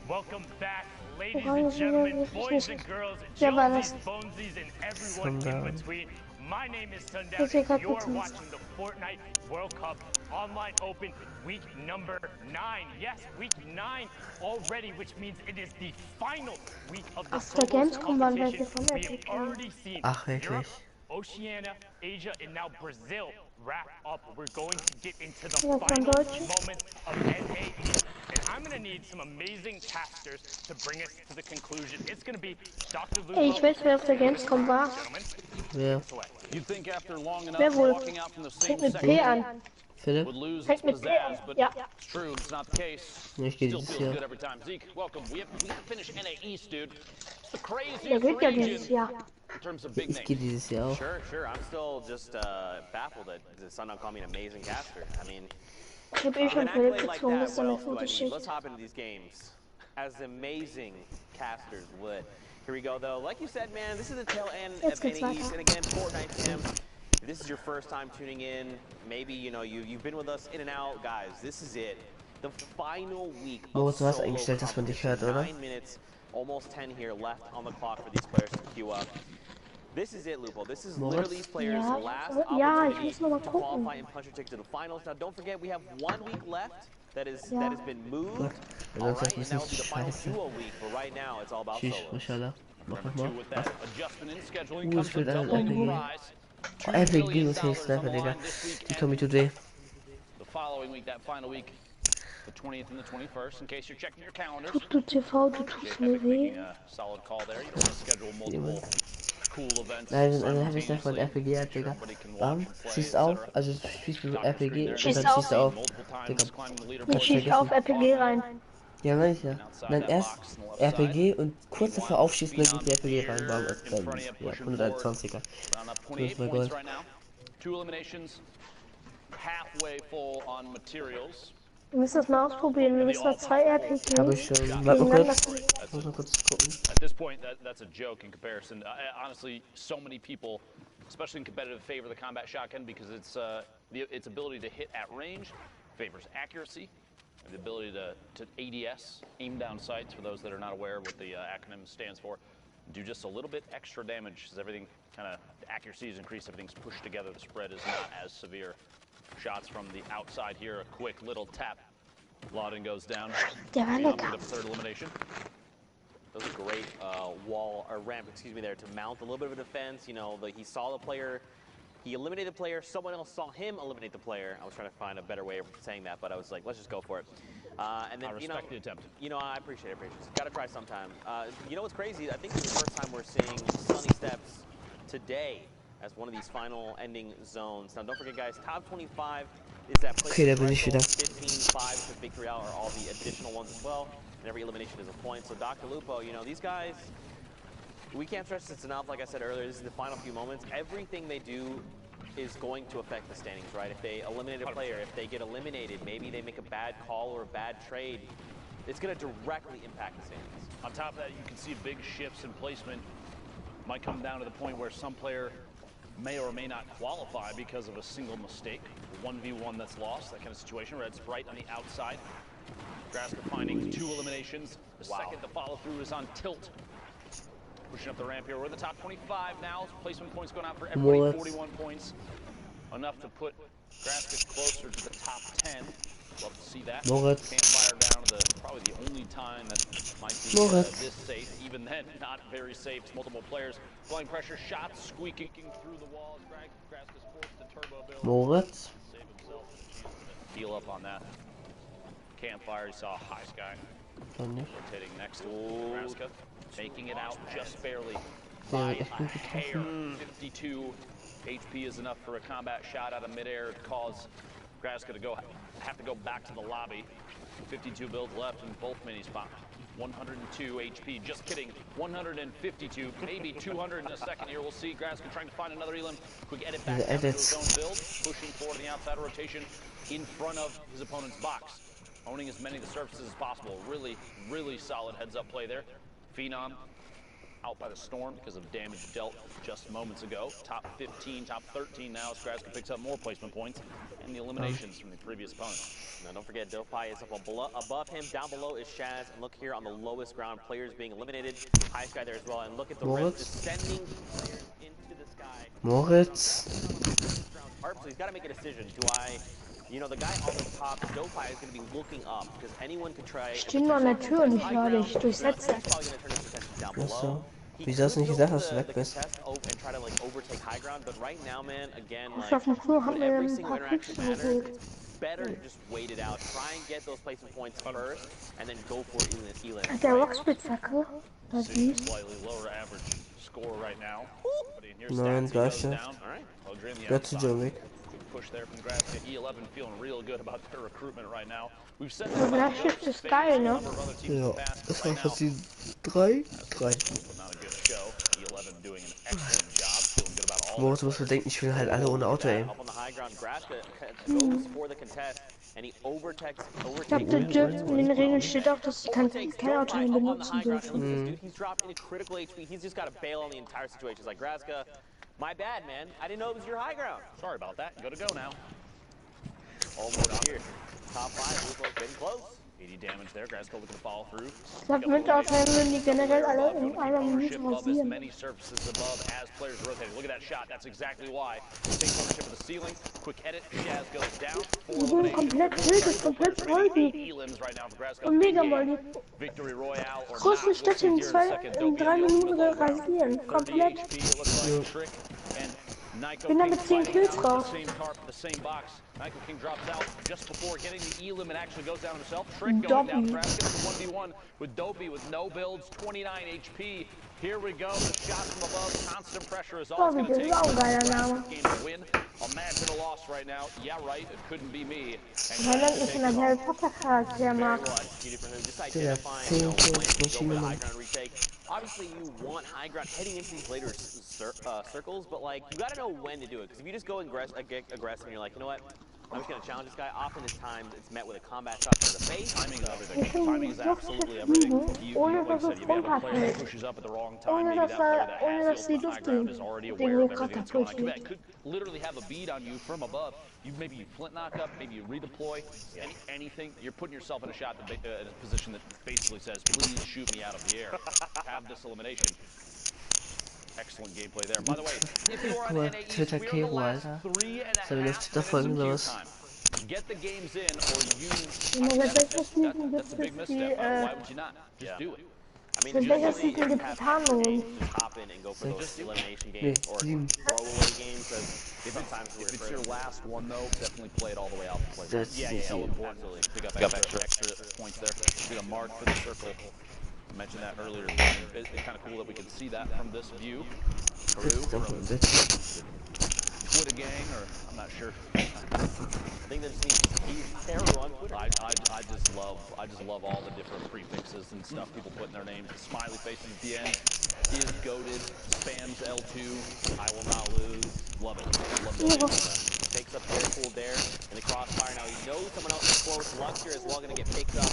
H: Welcome back, ladies and gentlemen, boys and girls, Jonesies, Bonesies, and everyone in between. My name is Sundown, and you're watching the Fortnite World-Cup Online Open week number 9. Yes, week 9 already, which means it is the final week of the solos competition. We've already seen Europe, Oceania, Asia, and now Brazil wrap up. We're going to get into the final moments of NAE. And I'm going to need some amazing casters to bring us to the conclusion. It's going to be Dr. Lupo.
A: Ey, ich weiß, wer auf der Gamescom war.
B: Wer?
A: Wer wohl? Fängt mit P an.
B: Philipp?
A: Fängt mit P an. Ja.
B: Ich gehe dieses Jahr.
A: Der geht ja dieses Jahr.
B: Ich gehe dieses Jahr auch.
G: Sure. I'm still just baffled that the Sundown called me an amazing caster. I mean,
A: Ich hab eh schon Philipp gezwungen, dass er mir Fotos
G: let's
A: schickt.
G: hop into these games as amazing casters would. Here we go, though. Like you said, man, this is the tail end of NAEs, and again, Fortnite Tim. If this is your first time tuning in, maybe you've been with us in and out, guys. This is it. The final week of
B: du hast eingestellt, dass man dich hört, oder?
G: 9 minutes, almost 10 here left on the clock for these players to queue up. This is it, Lupo. This is literally these players'
A: Ja,
G: last
A: ja, ich
G: opportunity
A: muss noch mal
G: to
A: gucken.
G: qualify and punch your ticket to the finals. Now, don't forget, we have 1 week left that has been moved.
B: Gott,
G: All
B: das ist
G: right,
B: ein
G: and that will be
B: bisschen
G: the final
B: scheiße.
G: duo week. But right now, it's all about
B: Tschüss,
G: solos.
B: Mashallah. Mach
F: Remember,
B: mal.
F: too, with that adjustment in scheduling
B: Ich
F: comes a
B: will eine
F: doubling of
B: RPG.
F: prize.
B: Oh,
F: $2
B: RPG
F: million
B: muss ich
F: on
B: Sniper,
F: the
B: Digga.
F: line this week
B: Die
F: and
B: kommen today.
F: the following week, that final week, the 20th and the 21st, in case you're checking your calendars.
A: Tut du TV, du tust mir weh.
F: Making a solid call there. You don't want to schedule multiple cool events.
B: Nein, dann habe ich Sniper und RPG halt, Digga. Bam, schießt auf, also du spielst mit RPG und
A: Schießt
B: dann
A: auf.
B: schießt er auf. Digga,
A: Ich schieß auf RPG rein.
B: ja, meine ich ja. Dann erst RPG und kurz davor aufschießen, dann geht die RPG rein. Bam, ist dann, ja, 121er. Das ist mein Gold.
F: Two eliminations, halfway full on materials.
A: Wir müssen das mal ausprobieren. Wir müssen mal 2 RPG
B: Habe ich schon. Warte mal
A: gegeneinander.
B: kurz. Muss mal kurz gucken.
F: At this point, that's a joke in comparison. Honestly, so many people, especially in competitive, favor the combat shotgun because its ability to hit at range favors accuracy, and the ability to ADS, aim down sights, for those that are not aware what the acronym stands for, do just a little bit extra damage as everything kind of, accuracy is increased, everything's pushed together, the spread is not as severe. Shots from the outside here, a quick little tap. Lauden goes down.
A: Der war lecker.
F: The third elimination.
G: That was a great wall or ramp, excuse me, there to mount a little bit of a defense. You know, he saw the player, he eliminated the player. Someone else saw him eliminate the player. I was trying to find a better way of saying that, but I was like, let's just go for it. And then,
F: I respect the attempt.
G: You know, I appreciate it. Got to try sometime. You know what's crazy? I think it's the first time we're seeing Sunny Steps today as one of these final ending zones. Now, don't forget, guys, top 25 is that place.
B: Okay, da bin ich wieder.
G: 15, 5 to victory out are all the additional ones as well. And every elimination is a point. So, Dr. Lupo, you know, these guys, we can't stress this enough. Like I said earlier, this is the final few moments. Everything they do is going to affect the standings, right? If they eliminate a player, if they get eliminated, maybe they make a bad call or a bad trade, it's going to directly impact the standings.
F: On top of that, you can see big shifts in placement. Might come down to the point where some player may or may not qualify because of a single mistake. 1v1 that's lost, that kind of situation. Red Sprite on the outside. Graska finding 2 eliminations. The second to follow through is on tilt. Pushing up the ramp here. We're in the top 25 now. Placement points going out for everybody. 41 points. Enough to put Graska closer to the top 10. Love to see that.
B: Moritz.
F: Campfire down to probably the only time that might be this safe. Even then, not very safe. It's multiple players. Blowing pressure, shots squeaking through the walls. Graska's forced to turbo build.
B: Moritz.
F: Save himself a chance to heal up on that. Campfire, he saw High Sky. Rotating next to Graska. Making it out just barely by a hair. 52 HP is enough for a combat shot out of midair to cause Graska to have to go back to the lobby. 52 builds left in both mini spots. 102 HP, just kidding. 152, maybe 200 in a second here. We'll see. Graska trying to find another elim. Quick edit back to his own build, pushing forward the outside rotation in front of his opponent's box. Owning as many of the surfaces as possible. Really, really solid heads-up play there. Phenom out by the storm because of damage dealt just moments ago. Top 15, top 13 now as Graska picks up more placement points and the eliminations from the previous opponent.
G: Now don't forget, Dopai is up above him. Down below is Shaz. And look here on the lowest ground, players being eliminated. High Sky there as well. And look at the rest descending players into the sky.
B: Moritz.
G: So he's got to make a decision. Do I... You know, the guy on the top, Dopai, is going to be looking up because anyone could try...
A: Ich stehe nur an der Tür und ich höre dich durchsetzen.
B: Achso. Wieso hast du nicht gesagt, dass du weg bist?
A: Ich auf dem Flur haben wir ein paar Pixel geholt.
G: Better to just wait it out. Try and get those placement points first, and then go for it.
A: Hat der Rockspitzhacke? Das ist
F: slightly lower average score right now.
B: Nein, gleiche. Got to John Wick.
F: Push there from Graska. E11 feeling real good about their recruitment right now. We've said
A: das Schiff ist geil, ne?
B: Ja, das war fast die 3. Moritz muss bedenken, ich will halt alle ohne Auto, ey.
A: Ich glaube, in den Regeln steht auch, dass sie kein Auto mehr benutzen dürfen.
G: My bad, man. I didn't know it was your high ground.
F: Sorry about that. Go now.
G: Almost here. Top 5, Lupo's getting close.
F: 80 damage there. Grasko looking to follow through.
A: Ich glaube, Wintertime würden die generell alle in einer Minute
F: Ownership of as
A: rasieren.
F: many surfaces above as players rotate. Look at that shot. That's exactly why. Takes ownership of the ceiling. Quick edit. Shaz goes down.
A: Die sind komplett wild, das ist komplett voll, die.
F: Elims right now for Grasko.
A: Und mega voll, die
F: Victory Royale or
A: größten
F: not.
A: Städte in 3 Minuten rasieren. Komplett. Bin da mit 10 Kills raus.
F: Michael King drops out just before getting the elim and actually goes down himself. Trick going down. Grasko 1v1 with Dopey with no builds, 29 HP. Here we go. The shot from above. Constant pressure is all it's going to take. Game to win. Imagine a loss right now. Yeah, right. It couldn't be me.
A: Holland ist ein Harry Potter Charakter, Marc.
G: Obviously, you want high ground heading into these later circles, but like you gotta know when to do it. Because if you just go and get aggressive and you're like, you know what, I'm just gonna challenge this guy. Often it's times it's met with a combat shot to the face.
F: Timing is everything. Timing is absolutely everything.
A: Ohne dass es runterfällt.
F: Pushes up at the wrong time.
A: Ohne
F: Maybe
A: dass
F: that player that has
A: die
F: the high
A: Luft
F: ground is already aware of everything that's going on.
A: katapultiert.
F: Could literally have a bead on you from above. Maybe you flint knock up, maybe you redeploy, anything. You're putting yourself in a shot, in a position that basically says, please shoot me out of the air. Have this elimination. Excellent gameplay there. By the way, if you are on NAE,
B: Twitter
F: we are the last
B: Alter.
F: 3.5
B: So
F: minutes
B: da
F: of
B: folgen
F: queue
B: los.
F: time. Get the games in, or you.
A: That's
F: a big misstep. Why would you not? Just do it.
G: I mean,
A: Das
G: just
A: Beste
G: really
A: sind die Tarnungen.
G: just hop in and go for those elimination games or throwaway games.
F: If it's your last one, though, definitely play it all the way out.
B: That's
F: So important. Pick up extra points there. See the mark for the circle. I mentioned that earlier. It's kind of cool that we can see that from this view. Peru from Twitter gang, or I'm not sure.
G: I think that just means he's terrible on Twitter.
F: I just love all the different prefixes and stuff people put in their names. The smiley faces at the end. Is goated, spams L2, I will not lose. Love it. Love it.
G: Takes up air pool there in the crossfire. Now he knows someone else is close. Luck here as well going to get picked up.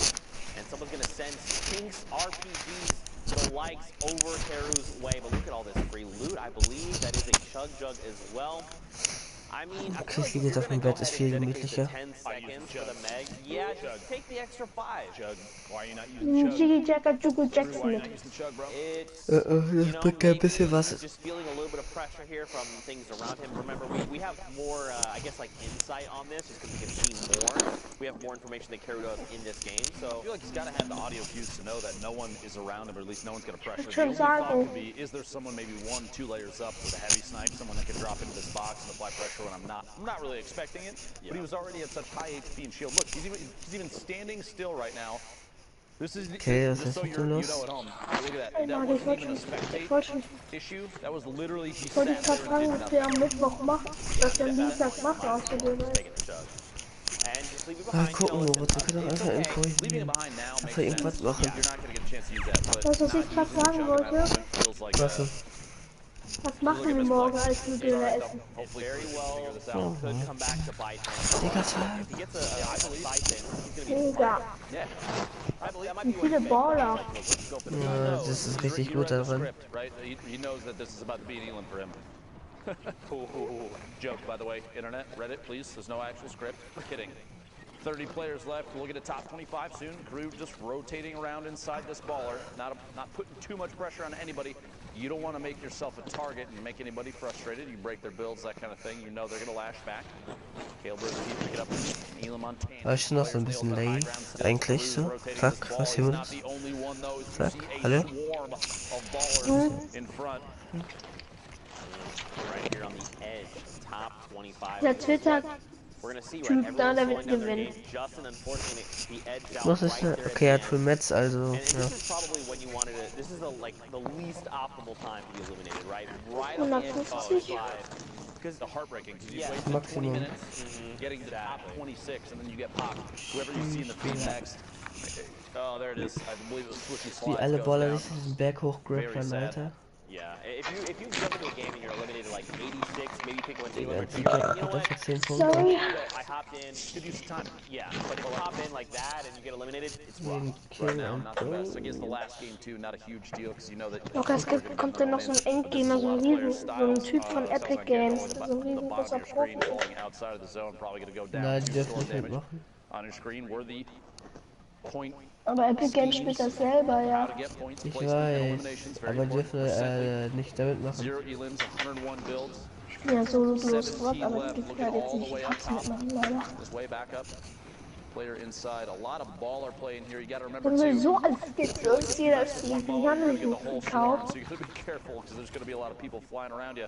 G: And someone's going to send Pink's RPGs to the likes over Teru's way. But look at all this free loot. I believe that is a chug jug as well. I mean, I feel like
B: geht auf dem Bett, ist viel gemütlicher.
G: 10 seconds for the Meg. Yeah, just take the extra 5.
F: Chug. Why are you not using chug?
A: Jiggy Jacker, Jugu Jackson
F: Why are you
A: mit.
F: not using chug, bro?
G: It's,
B: Das bringt kein bisschen was.
G: just feeling a little bit of pressure here from things around him. Remember, we have more, I guess, like insight on this, just because we can see more. We have more information that carried us in this game,
F: I
G: so.
F: feel like he's got to have the audio cues to know that no one is around him, or at least no one's going to pressure him.
A: Schon
F: The only thought
A: sagen.
F: could be, is there someone maybe 1-2 layers up with a heavy snipe, someone that can drop into this box and apply pressure when I'm not really expecting it, but he was already at such high HP and shield. Look, he's even standing still right now. This is
B: Okay, was
F: just
B: ist
F: so
B: denn
F: you know
B: los?
F: at home. Look at that.
A: Ey,
F: That
A: Marc, ich
F: wasn't
A: wollte
F: even a
A: schon,
F: spectate issue. That was literally he
A: wollte
F: sat
A: ich
F: there
A: gerade
F: and
A: fragen,
F: did
A: was der
F: nothing.
A: am Mittwoch macht, was der am Dienstag macht, außerdem.
G: Take it to Chug. And just leave it
B: Mal
G: behind.
B: gucken,
G: You know,
B: Moritz, wir können doch einfach Info
F: Leaving it
B: hier.
F: behind now makes
B: Einfach
F: sense.
B: irgendwas machen.
F: You're not going to get a chance to use that, but
A: Weißt du, was ich gerade sagen wollte?
F: feels like
B: Was denn?
A: Was machen wir morgen als wir Döner essen?
F: hopefully
G: very well
B: Oh,
G: could come back to bite him.
B: Digga, sag.
G: If he gets a bite in, he's going to be.
A: Mega.
F: yeah.
G: I believe that might
A: Wie
G: be
A: viele Baller.
B: Ja, das ist richtig gut da drin.
F: Right? He knows that this is about to be an Elam for him. Joke, by the way. Internet, Reddit, please. There's no actual script. Kidding. 30 players left. We'll get a top 25 soon. Crew just rotating around inside this baller. Not putting too much pressure on anybody. You don't want to make yourself a target and make anybody frustrated. You break their builds, that kind of thing. You know they're going to lash back. Calebert, he pick it up. Elam on 10.
B: War ich noch so ein bisschen lame, eigentlich so. Zack, was hier uns? Zack, hallo?
F: In front.
G: Right here on the edge, top 25.
A: Der Twitter
G: We're gonna see,
A: Typ
G: right?
A: da, der
G: Everyone's
A: wird
G: slowing down their
A: gewinnen.
G: game. Justin, unfortunately, the edge out
B: Was ist
G: right
B: denn?
G: there at
B: Okay, er hat
G: the
B: Full
G: end.
B: Metz, also,
G: And
B: ja.
G: this is probably when you wanted to. This is the least optimal time to be eliminated, right? Right on the edge of
A: 150.
G: 5.
F: Because the heartbreaking, because you
G: Yeah.
F: wasted 20
B: Maximum.
F: minutes getting to the top 26, and then you get popped. Whoever you see in the feed next. Oh, there it is. I believe it was Swishy
B: Wie
F: Slides
B: alle
F: goes
B: Baller
F: down.
B: sich diesen Berg hochgrappern,
F: sad.
B: Alter.
G: Yeah, if you jump into a game and you're eliminated like 86, maybe pick one
B: Digga,
G: team.
B: die Berg
G: You know
B: hat
G: what?
B: einfach 10
A: Sorry.
B: Punkte.
G: I hopped in.
F: Good use of time.
G: Yeah, but if you hop in like that and you get eliminated, it's rough.
B: Den
F: Right
B: Kill
F: now,
B: und
F: not the best. I guess the
B: Goal.
F: last game too, not a huge deal because you know that.
A: Okay, kommt dann noch so ein Endgamer, so ein Typ von Epic Games, so ein riesengroßer Profi.
F: Falling outside of the zone, probably going to go down.
B: Nein, die
F: Two
B: dürfen
F: storm
B: nicht
F: damage
B: mitmachen.
F: on your screen. Worthy point.
A: Aber Epic Games spielt das selber,
F: How
A: ja.
F: to get points,
B: Ich
F: placement, and
B: weiß,
F: eliminations, very
B: aber
F: important.
B: dürfen nicht damit machen.
F: 0 elims, 101 builds.
A: Ich spiele ja solo bloß
F: 17
A: Rock, aber die
F: left,
A: dürfen
F: looking
A: halt jetzt
F: all the
A: nicht
F: way
A: die
F: up
A: Tabs
F: top.
A: mitmachen, leider.
F: His way back up. Player inside. A lot of baller play in here. You got to remember
A: Wenn wir
F: too.
A: so als Skits los hier, dass die
F: One baller, you're gonna get the
A: Janne
F: whole swarm,
A: gekauft.
F: so you gotta be careful because there's gonna be a lot of people flying around you.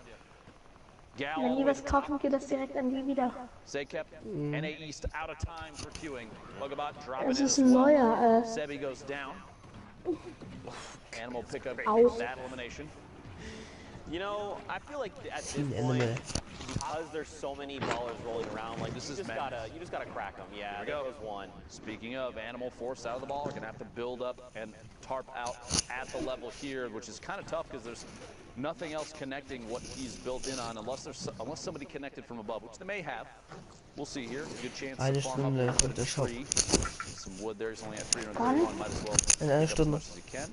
F: Gal
A: Wenn die was kaufen, geht das direkt an die wieder.
F: Zakep, NA East out of time for queuing. Bugabot dropping
A: Das
F: it
A: ist
F: as
A: ein
F: well.
A: neuer,
F: Sebi goes down. Animal pickup
A: Ow.
F: that elimination.
G: You know, I feel like at this point, because there's so many ballers rolling around, like
F: This
G: you
F: is
G: just
F: madness.
G: gotta crack them. Yeah,
F: Here we
G: there
F: go.
G: goes one.
F: Speaking of Animal forced out of the ball, we're gonna have to build up and tarp out at the level here, which is kind of tough because there's nothing else connecting what he's built in on unless somebody connected from above, which they may have. We'll see here. Good chance
B: Eine
F: to farm up a
B: Stunde
F: little bit
B: und der
F: of
B: Shop.
F: tree. Some wood there. He's only at 331. Might as well
B: In einer
F: pick up as
B: Stunde.
F: much as he can.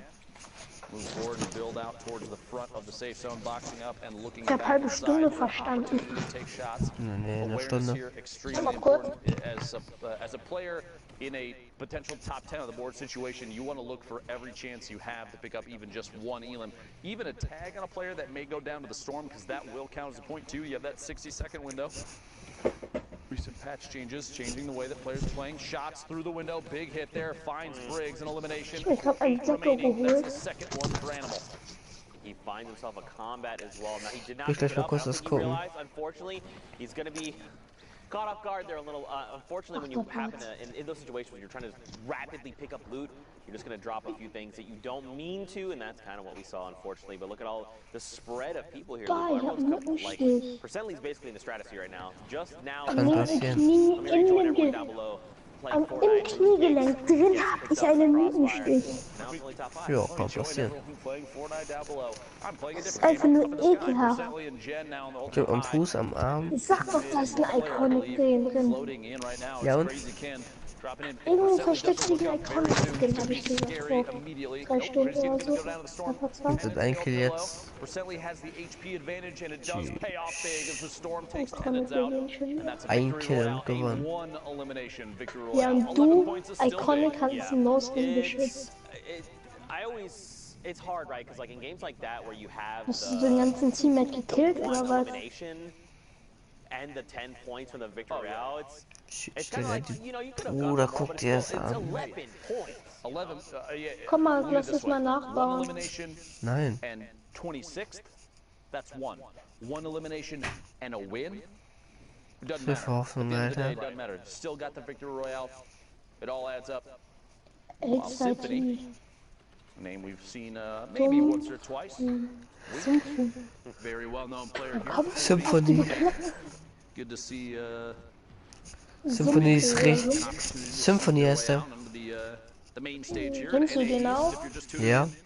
F: Move forward and build out towards the front of the safe zone, boxing up and looking
A: Ich hab
F: back
A: halbe
F: inside
A: Stunde
F: for
A: verstanden.
F: opportunity to take shots.
B: Nee, eine
F: Awareness
B: Stunde.
F: here extremely
A: Aber kurz.
F: important as a player in a potential top 10 of the board situation. You want to look for every chance you have to pick up even just one elim, even a tag on a player that may go down to the storm, because that will count as a point too. You have that 60-second window. Recent patch changes, changing the way that players are playing. Shots through the window, big hit there, finds Briggs, an elimination.
A: Ich hab einen
F: 8
A: Deckel
F: remaining, that's the
A: geholt.
F: second one for Animal.
G: He finds himself a combat as well. Now he did not
B: Ich
G: pick
B: gleich
G: it
B: mal
G: up. I
B: kurz
G: don't
B: das
G: think he
B: gucken.
G: realized, unfortunately, he's gonna be caught off guard there a little. Unfortunately, when you happen to, in those situations when you're trying to rapidly pick up loot, you're just gonna drop a few things that you don't mean to, and that's kind of what we saw, unfortunately. But look at all the spread of people here.
A: Geil, ich hab
G: Everyone's
A: Mücken
G: like,
A: stich.
G: Percently's basically in the stratosphere right now. Just now,
B: Kann
A: Linken
B: passieren.
A: Knie,
G: I'm gonna join
A: in
G: everyone
A: den
G: down below.
A: Im Kniegelenk drin hab ich einen Mückenstich.
G: Now it's only top 5.
B: Ja, kann passieren.
A: Das ist einfach nur ekelhaft.
B: Ich hab am Fuß, am Arm.
A: Ich sag doch, da ist ein Iconic drin.
B: Ja und?
A: Irgendwo versteckt sich ein Iconic Skin, hab ich gesagt, vor 3 Stunden oder so. Einfach 2.
B: Sind ein Kill jetzt.
A: Iconic gewinnt schon.
B: Ein Kill und gewonnen.
A: Ja, und du, Iconic, hast einen No-Skin beschützt.
G: It's hard, right? Because like in games like that where you have
A: Hast du den ganzen Teammate gekillt oder was?
G: elimination and the 10 points from the victory royale, it's
B: Stell
G: kind of
B: dir
G: like, you know, you could
B: die
G: have gone
B: Bruder,
G: for more,
B: guck
G: but
B: dir
G: it's
B: das an.
G: 11 points.
A: Komm mal, lass das mal nachbauen.
B: Nein.
F: And 26th, that's one. One elimination and a win. It doesn't
B: Für
F: matter.
B: Hoffnung,
F: At the end of the day,
B: Alter.
F: it doesn't matter. Still got the victory royale. It all adds up.
A: Symphony.
F: A name we've seen maybe once or twice.
A: Symphony.
F: Very well-known player here.
B: Symphonie.
F: Good to see.
B: Symphonie ist richtig. Symphonie heißt er.
F: The main stage here.
A: Kennst du den auch?
F: If you're just tuning
B: Ja.
F: in,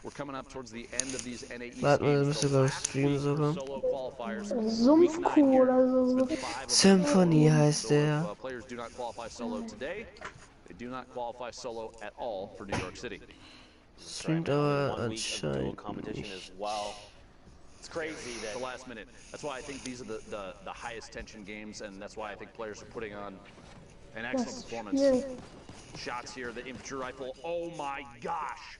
F: we're coming up towards the end of these NA East
B: Warte mal,
F: games.
B: du müsst sogar streamen sogar.
F: Solo qualifiers.
A: Sumpfkuh oder so.
B: Symphonie heißt
F: So
B: er.
F: if players do not qualify solo today, they do not qualify solo at all for New York City.
B: Streamt aber
G: 1 week of dual
B: anscheinend
G: competition
B: nicht.
G: as well. It's crazy
F: The
G: that
F: last minute. That's why I think these are the highest tension games, and that's why I think players are putting on an excellent
A: Das
F: performance.
A: Spiel.
F: Shots here, the infantry rifle. Oh my gosh!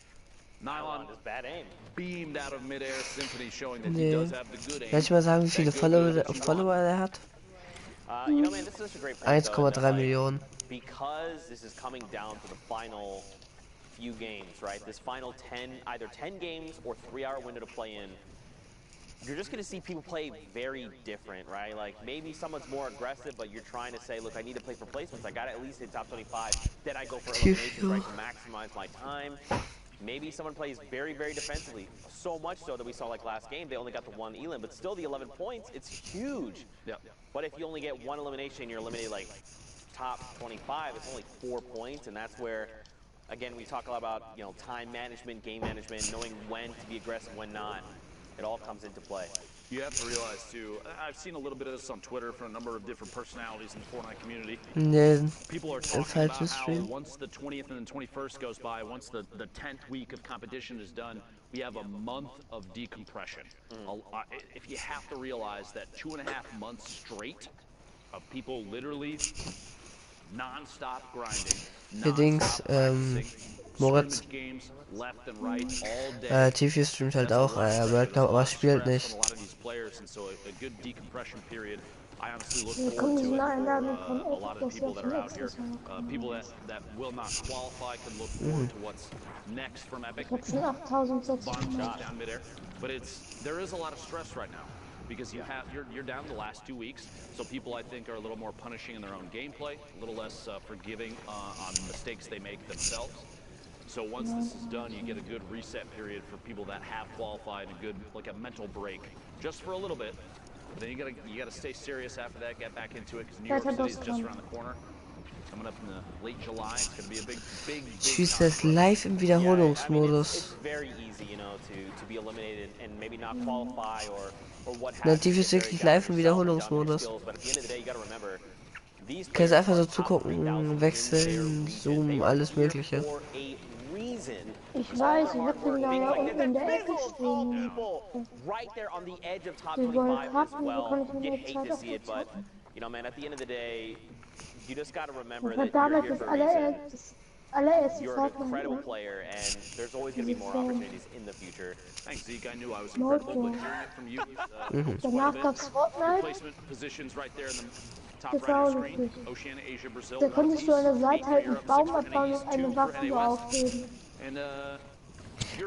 F: Nylon
G: is bad aim.
F: beamed out of midair. Symphony showing that he
B: Nee.
F: does have the good aim.
B: Soll ich mal sagen, wie viele Follower er hat?
G: You know, man, this is such a great point, though, that,
B: 1,3
G: like,
B: Millionen.
G: because this is coming down to the final few games, right? This final 10, either 10 games or 3-hour window to play in. You're just going to see people play very different, right? Like maybe someone's more aggressive, but you're trying to say, look, I need to play for placements. I got to at least hit top 25. Then I go for eliminations, right, to maximize my time. Maybe someone plays very, very defensively. So much so that we saw like last game, they only got the 1 elim, but still the 11 points, it's huge.
F: Yeah.
G: But if you only get 1 elimination, you're eliminated like top 25, it's only 4 points, and that's where, again, we talk a lot about, you know, time management, game management, knowing when to be aggressive, when not. It all comes into play.
F: You have to realize too, I've seen a little bit of this on Twitter from a number of different personalities in the Fortnite community.
B: Nee,
F: People are
B: im
F: talking about
B: falschen
F: how
B: Stream.
F: once the 20th and the 21st goes by, once the 10th week of competition is done, we have a month of decompression. If you have to realize that 2.5 months straight of people literally Non-stop grinding.
B: Hier Dings, Moritz. TV streamt halt auch, World-Cup, aber spielt nicht.
A: Wir kommen nicht eine Einladung von Epic, dass wir auf den nächstes Ich hab schon 8600.
F: Because you're down the last 2 weeks, so people I think are a little more punishing in their own gameplay, a little less forgiving on mistakes they make themselves. So once this is done, you get a good reset period for people that have qualified, a good like a mental break, just for a little bit. But then you gotta stay serious after that, get back into it, because New York City is just around the corner. Coming up in the late July, it's gonna be a big.
B: Spielst du das live im Wiederholungsmodus?
G: It's very easy, you know, to be eliminated and maybe not qualify or what
B: Na, die ist wirklich live im Wiederholungsmodus. Kannst einfach so zugucken, wechseln, zoomen, alles Mögliche.
A: Ich weiß, ich hab den da ja unten in der Ecke stehen. Die World-Cup, wo kann ich mir die Zeit auf die Zeit? Damals das allererste Fortnite. Danach gab's Fortnite. Das war auch lustig. Da konntest du an der Seite halt einen Baum abbauen und eine Waffe aufheben.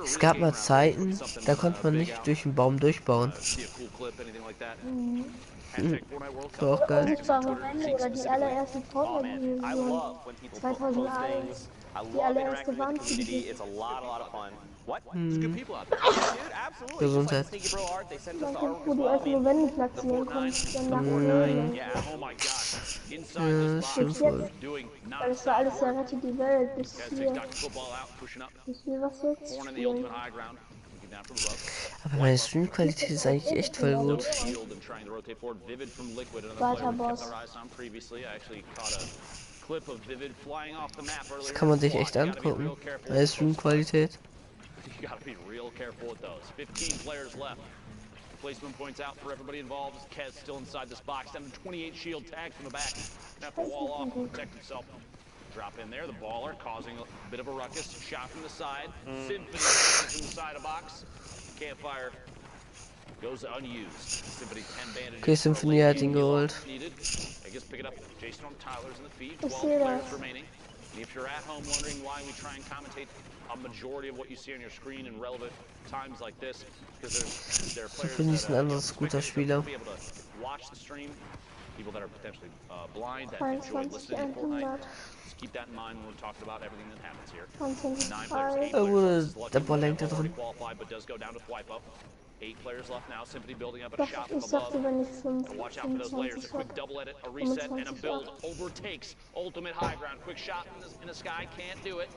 B: Es gab mal Zeiten, da konnte man nicht durch den Baum durchbauen. War auch geil.
A: Oder die allererste Fortnite-Version 2001. Die allererste Wand.
B: Gesundheit.
A: Wo du erst nur Wände platzieren konntest, dann nach
B: Ja, stimmt wohl.
A: Weil es war alles sehr rettet die Welt bis hier. Bis wir was jetzt spielen.
B: Aber meine Streamqualität ist eigentlich echt voll gut.
A: Weiter, Boss.
B: Das kann man sich echt angucken. Meine Streamqualität.
F: You gotta be real careful with those. 15 players left. Placement points out for everybody involved. Kez still inside this box. Down to 28 shield tags from the back. Have to wall off and protect himself. Drop in there. The baller causing a bit of a ruckus. Shot from the side. Symphony from the side of box. Campfire goes unused. Symphony 10 bandages.
B: Okay, Symphony hat ihn geholt.
F: I guess pick it up. Jason on Tyler's in the feed. 12 players remaining. And if you're at home wondering why we try and commentate a majority of what you see on your screen in relevant times like this, because there are players that be able to watch the stream, people that are potentially blind that enjoy listening to Fortnite. Just keep that in mind when we're talking about everything that happens here. 9 players, 8 players, qualified, but does go down to swipe up. 8 players left now, Symphony building up a shot from above. Watch out for those layers, a quick double edit, a reset, and a build. Overtakes ultimate high ground. Quick shot in the sky, can't do it.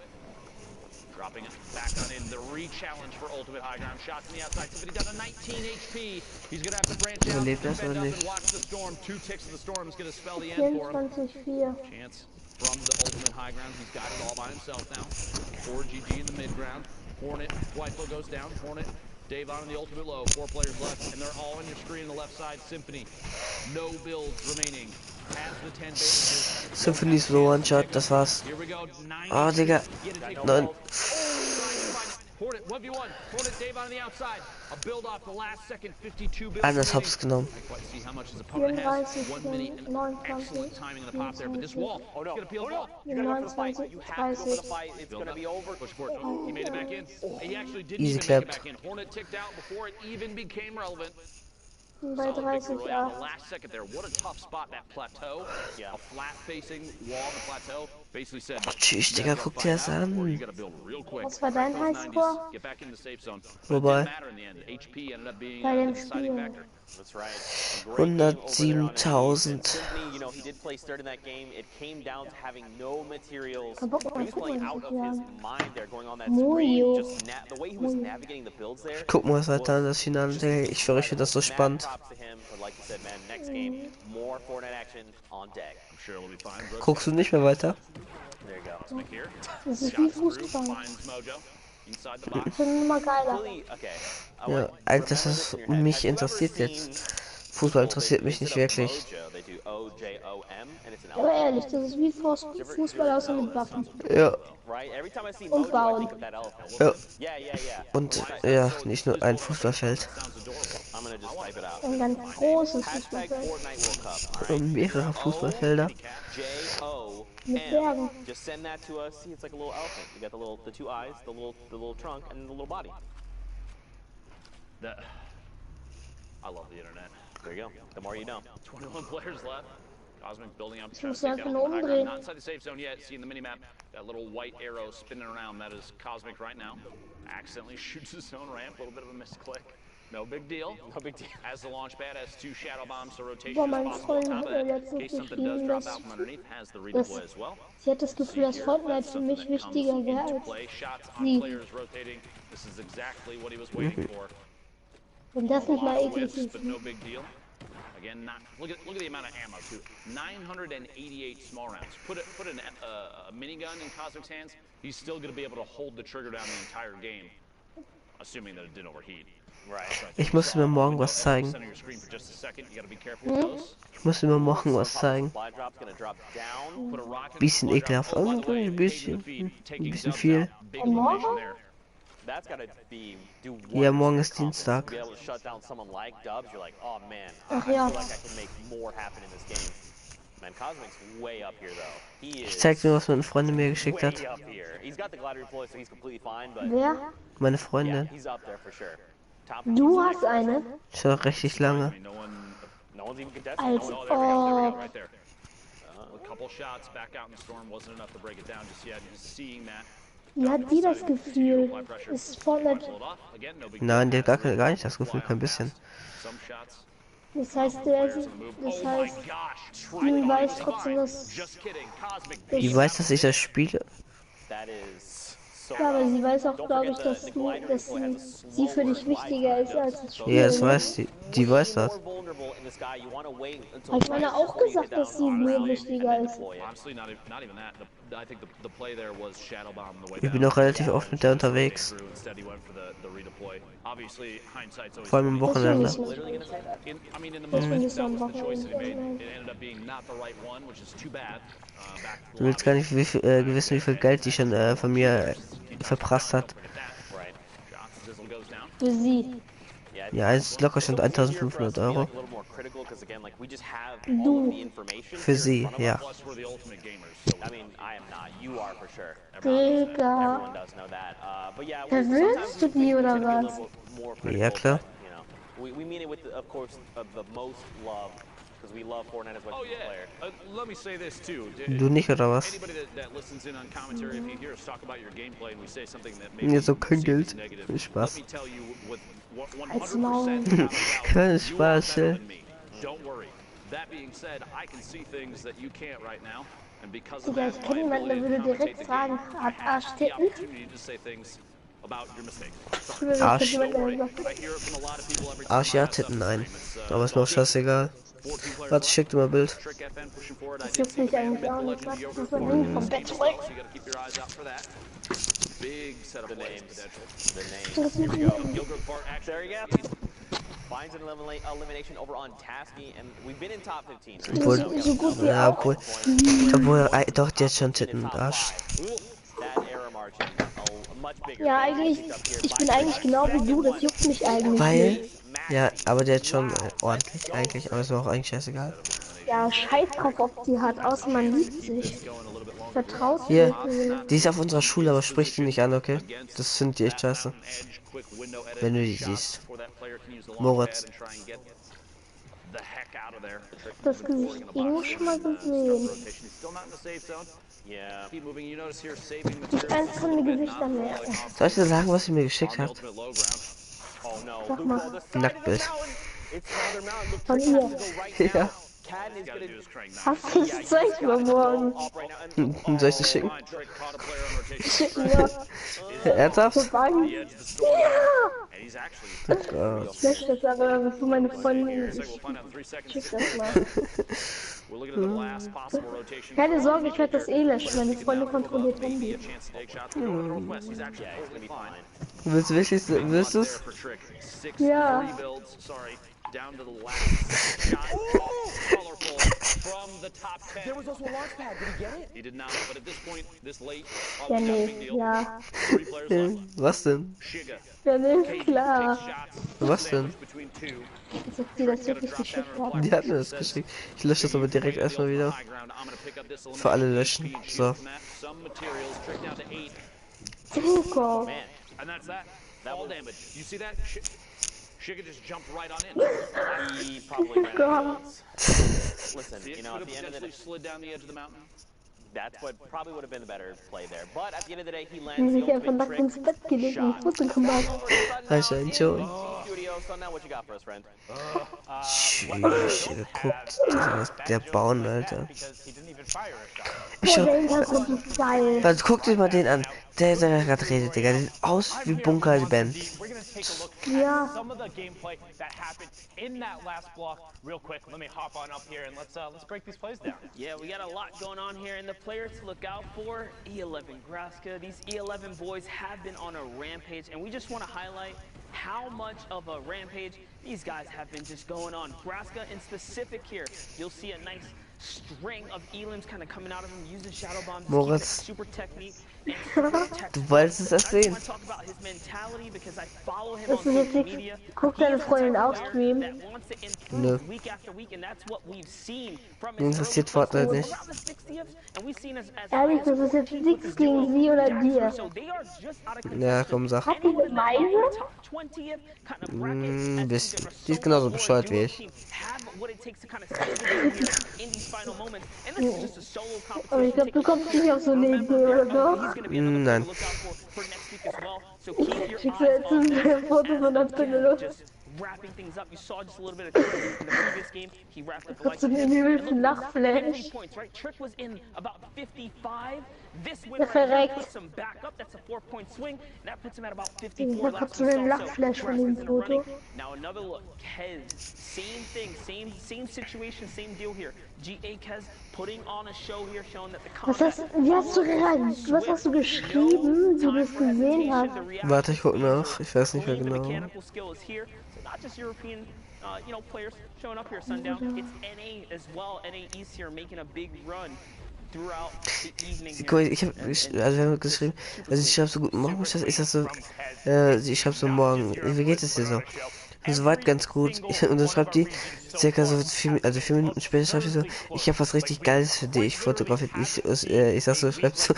F: Dropping it back on in, the re-challenge for ultimate high ground. Shots on the outside, Symphony down to 19 HP. He's gonna have to branch out, defend up, and watch the storm. 2 ticks of the storm is gonna spell the end for him. Chance from the ultimate high ground. He's got it all by himself now. 4 GG in the mid ground. Hornet, Whiteflow goes down. Hornet, Dave on the ultimate low. 4 players left, and they're all on your screen on the left side. Symphony, no builds remaining.
B: Symphony's low One-Shot, das war's. Oh, Digga. 9. Anders hab's genommen.
A: 34, 29, 30.
B: Easy clapped.
A: Bei 30, ja.
F: Last second there, what a tough spot, that plateau. Yeah. A flat facing wall, the plateau. Basically said,
B: tschüss, Digga, guck dir das an.
A: Was war dein Highscore?
B: Wobei?
A: Bei dem Spiel.
B: 107.000. Ich guck mal, was weiter an das Finale, Digga. Ich schwöre, ich finde das so spannend. Guckst du nicht mehr weiter?
A: Das ist wie Fußball. Ich finde immer geiler.
B: Ja, eigentlich, das ist mich interessiert jetzt. Fußball interessiert mich nicht wirklich.
A: Aber ehrlich, das ist wie Fußball außer mit Waffen.
B: Ja.
A: Und bauen.
B: Ja. Und ja, nicht nur ein Fußballfeld.
A: Ein ganz großes Fußballfeld.
B: Und mehrere Fußballfelder.
A: Mit Bergen.
G: Just send that to us. See, it's like a little elephant. You got the two eyes, the little trunk, and the little body.
F: I love the internet.
G: There you go. The more you know.
F: 21 players left. Cosmic building up.
A: Ich muss einfach nur umdrehen.
F: Not inside the safe zone yet. See in the minimap that little white arrow spinning around. That is Cosmic right now. Accidentally shoots his own ramp. A little bit of a misclick. No big deal. No big deal. As the launch pad has 2 shadow bombs, so rotation is possible. Top of that, in case something does drop out from underneath, has the redeploy as well.
A: Sie hat das Gefühl, dass Fortnite für mich wichtiger wäre als sie.
F: This is exactly what he was waiting for.
A: Wenn das nicht mal eklig ist.
F: But no big deal. Again, look at the amount of ammo too. 988 small rounds. Put a minigun in Cosmic's hands. He's still going to be able to hold the trigger down the entire game, assuming that it didn't overheat.
B: Ich muss mir morgen was zeigen. Ich muss mir morgen was zeigen. Bisschen ekelhaft. Ein bisschen viel.
A: Und morgen?
B: Ja, morgen ist Dienstag.
A: Ach ja.
B: Ich zeig dir, was meine Freundin mir geschickt hat.
A: Wer?
B: Meine Freundin.
A: Du hast eine?
B: Schon richtig lange.
A: Als ob. Wie hat die das Gefühl? Ist Fortnite...
B: Nein, die hat gar nicht das Gefühl, kein bisschen.
A: Das heißt, die weiß trotzdem, dass...
B: Die weiß, dass ich das spiele.
A: Ja, aber sie weiß auch, glaube ich, dass sie für dich wichtiger ist als das Spiel.
B: Ja, das weiß die. Die weiß das.
A: Hab ich meine auch gesagt, dass sie mir wichtiger ist.
B: Ich bin auch relativ oft mit der unterwegs. Vor allem am Wochenende. Du willst gar nicht wissen, wie viel Geld die schon von mir verprasst hat.
A: Für sie.
B: Ja, es ist locker schon 1500 Euro.
A: Du.
B: Für sie, ja.
A: Digga. Verwirrst du die oder was?
B: Ja, klar. Du nicht, oder was? Ja, so kein Geld. Viel Spaß.
A: Als Maul.
B: Kein Spaß, ey.
A: Digga, ich kenne jemanden, der würde direkt fragen, hat Arschtitten?
B: Arsch, ja, Titten, nein. Aber ist mir auch scheißegal. Warte, ich schick dir mal ein Bild.
A: Das juckt mich eigentlich auch nicht. Was ist mein Ding vom Bett zurück? Doch, die hat schon Titten, Arsch. Ja, eigentlich, ich bin eigentlich genau wie du, das juckt mich eigentlich
B: Weil,
A: nicht.
B: ja, aber der hat schon ordentlich eigentlich, aber ist mir auch eigentlich scheißegal.
A: Ja, scheiß drauf, ob die hat, außer man liebt sich. Vertraut
B: Hier, die ist auf unserer Schule, aber spricht die nicht an, okay? Das sind die echt scheiße. Wenn du die siehst. Moritz.
A: Das Gesicht irgendwo schon mal gesehen. Nicht eins von den Gesichtern mehr.
B: Soll ich dir sagen, was sie mir geschickt hat?
A: Sag mal.
B: Nacktbild.
A: Von ihr.
B: Ja.
A: Hast du das Zeug für morgen?
B: Soll ich das schicken?
A: Schicken, ja.
B: Ernsthaft?
A: Vorbei. Ja!
B: Oh Gott.
A: Ich lösche das aber für meine Freundin. Ich schick das mal. Keine Sorge, ich werde das eh löschen. Meine Freundin kontrolliert Handy.
B: Willst du es?
A: Ja.
F: down to the last shot. Oh, colorful from the top 10.
E: There was also a launch pad. Did he get it?
F: He did not, but at this point, this late,
A: Ja,
F: probably not a
A: nee,
F: big deal.
A: ja.
F: 3 players left.
B: Was denn?
F: Shiga.
A: Ja, nee,
F: Katie
A: klar.
F: takes shots.
B: Was denn?
F: Between two.
A: Als ob die das wirklich geschickt haben.
B: Die hatten das geschickt. Ich lösche das aber direkt erstmal wieder. Für alle löschen. So.
A: Zuko.
G: Man,
F: And that's that. All damage. You see that? Shiga just jumped right on in.
G: he probably ran out of bullets. Listen,
F: See, it
G: you know,
F: could
G: at
F: have
G: the end of the day,
F: potentially slid down the edge of the mountain.
G: that's what probably would have been the better play there. But at the end of the day, he
A: Die
G: lands the
A: sich einfach
G: ultimate
A: nackt
G: trick.
A: ins Bett gelegt und Foto gemacht.
B: Hast du einen schon?
G: Studio, so now what you got for us, friend?
B: Tschüss, guckt. Der Bauen, Alter. Ich
A: Boah,
B: schau.
A: der Hintergrund ist geil.
B: Also guck dir mal den an. Der gerade redet, Digga. Der sieht aus wie Bunker Band.
H: We're gonna take a look
A: Ja.
H: at some of the gameplay that happened in that last block real quick. Let me hop on up here and let's break these plays down.
I: Yeah, we got a lot going on here, and the players to look out for, E11 Graska. These E11 boys have been on a rampage, and we just want to highlight how much of a rampage these guys have been just going on. Graska in specific here, you'll see a nice string of elims kind of coming out of him using shadow bombs. to keep
B: Moritz.
I: that super technique. And super tech.
B: Du wolltest es erst
I: I
B: sehen.
I: want to talk about his mentality because I follow him
A: Das
I: on
A: ist jetzt
I: social
A: nicht.
I: media.
A: Guck deine Freundin auch
I: That
A: streamen.
I: wants to
B: Nö.
I: improve week after week, and that's what we've seen from his
B: Interessiert
I: early
B: Fortnite
I: plays.
B: nicht.
I: Around the 60th, and we've seen as
A: Ehrlich, das ist jetzt nichts gegen sie oder dir.
I: so they are just out of
B: Ja, komm, sag.
A: Hat die eine Meise?
I: top 20th kind of bracket.
B: Ein bisschen. Die ist genauso bescheuert wie ich.
I: Have what it takes to kind of save the game here in these final moments, and this is just a solo
A: Aber ich
I: competition.
A: glaube, du kommst nicht auf so eine Idee, oder doch?
I: He's gonna be another player
B: Nein.
I: to look out for next week as well. So keep your
A: Schickst du
I: eyes
A: jetzt
I: on
A: ein
I: that.
A: Foto von der Penelope?
I: Just wrapping things up. You saw just a little bit of Trick in the previous game. He wrapped up the
A: Hast du
I: likes of
A: den
I: him.
A: übelsten
I: And look, 50
A: Lachflash?
I: points, right? Trick was in about 55. This win
A: Der
I: right here
A: verreckt.
I: puts him back up. That's a 4-point swing. And that puts him at about
A: Ich
I: 54
A: hab
I: laps
A: so einen
I: himself.
A: Lachflash von dem
I: Graska's in the
A: Foto.
I: running. Now another look. Kez, same thing, same situation, same deal here. GA Kez putting on a show here, showing that the
A: Was hast du geschrieben, wie du es gesehen hast?
B: Warte, ich guck nach. Ich weiß nicht mehr genau.
I: mechanical skill is here. So not just European, players showing up here Sundown. It's NA as well. NA East here making a big run throughout the evening.
B: Guck mal, wir haben geschrieben, also ich schreibe so gut morgen, ich sag so, ich schreibe so morgen, wie geht es dir so? Und soweit ganz gut. Und dann schreibt die, circa so 4 Minuten später schreibt sie so, ich habe was richtig Geiles für dich fotografiert. Ich sag so, schreibt so,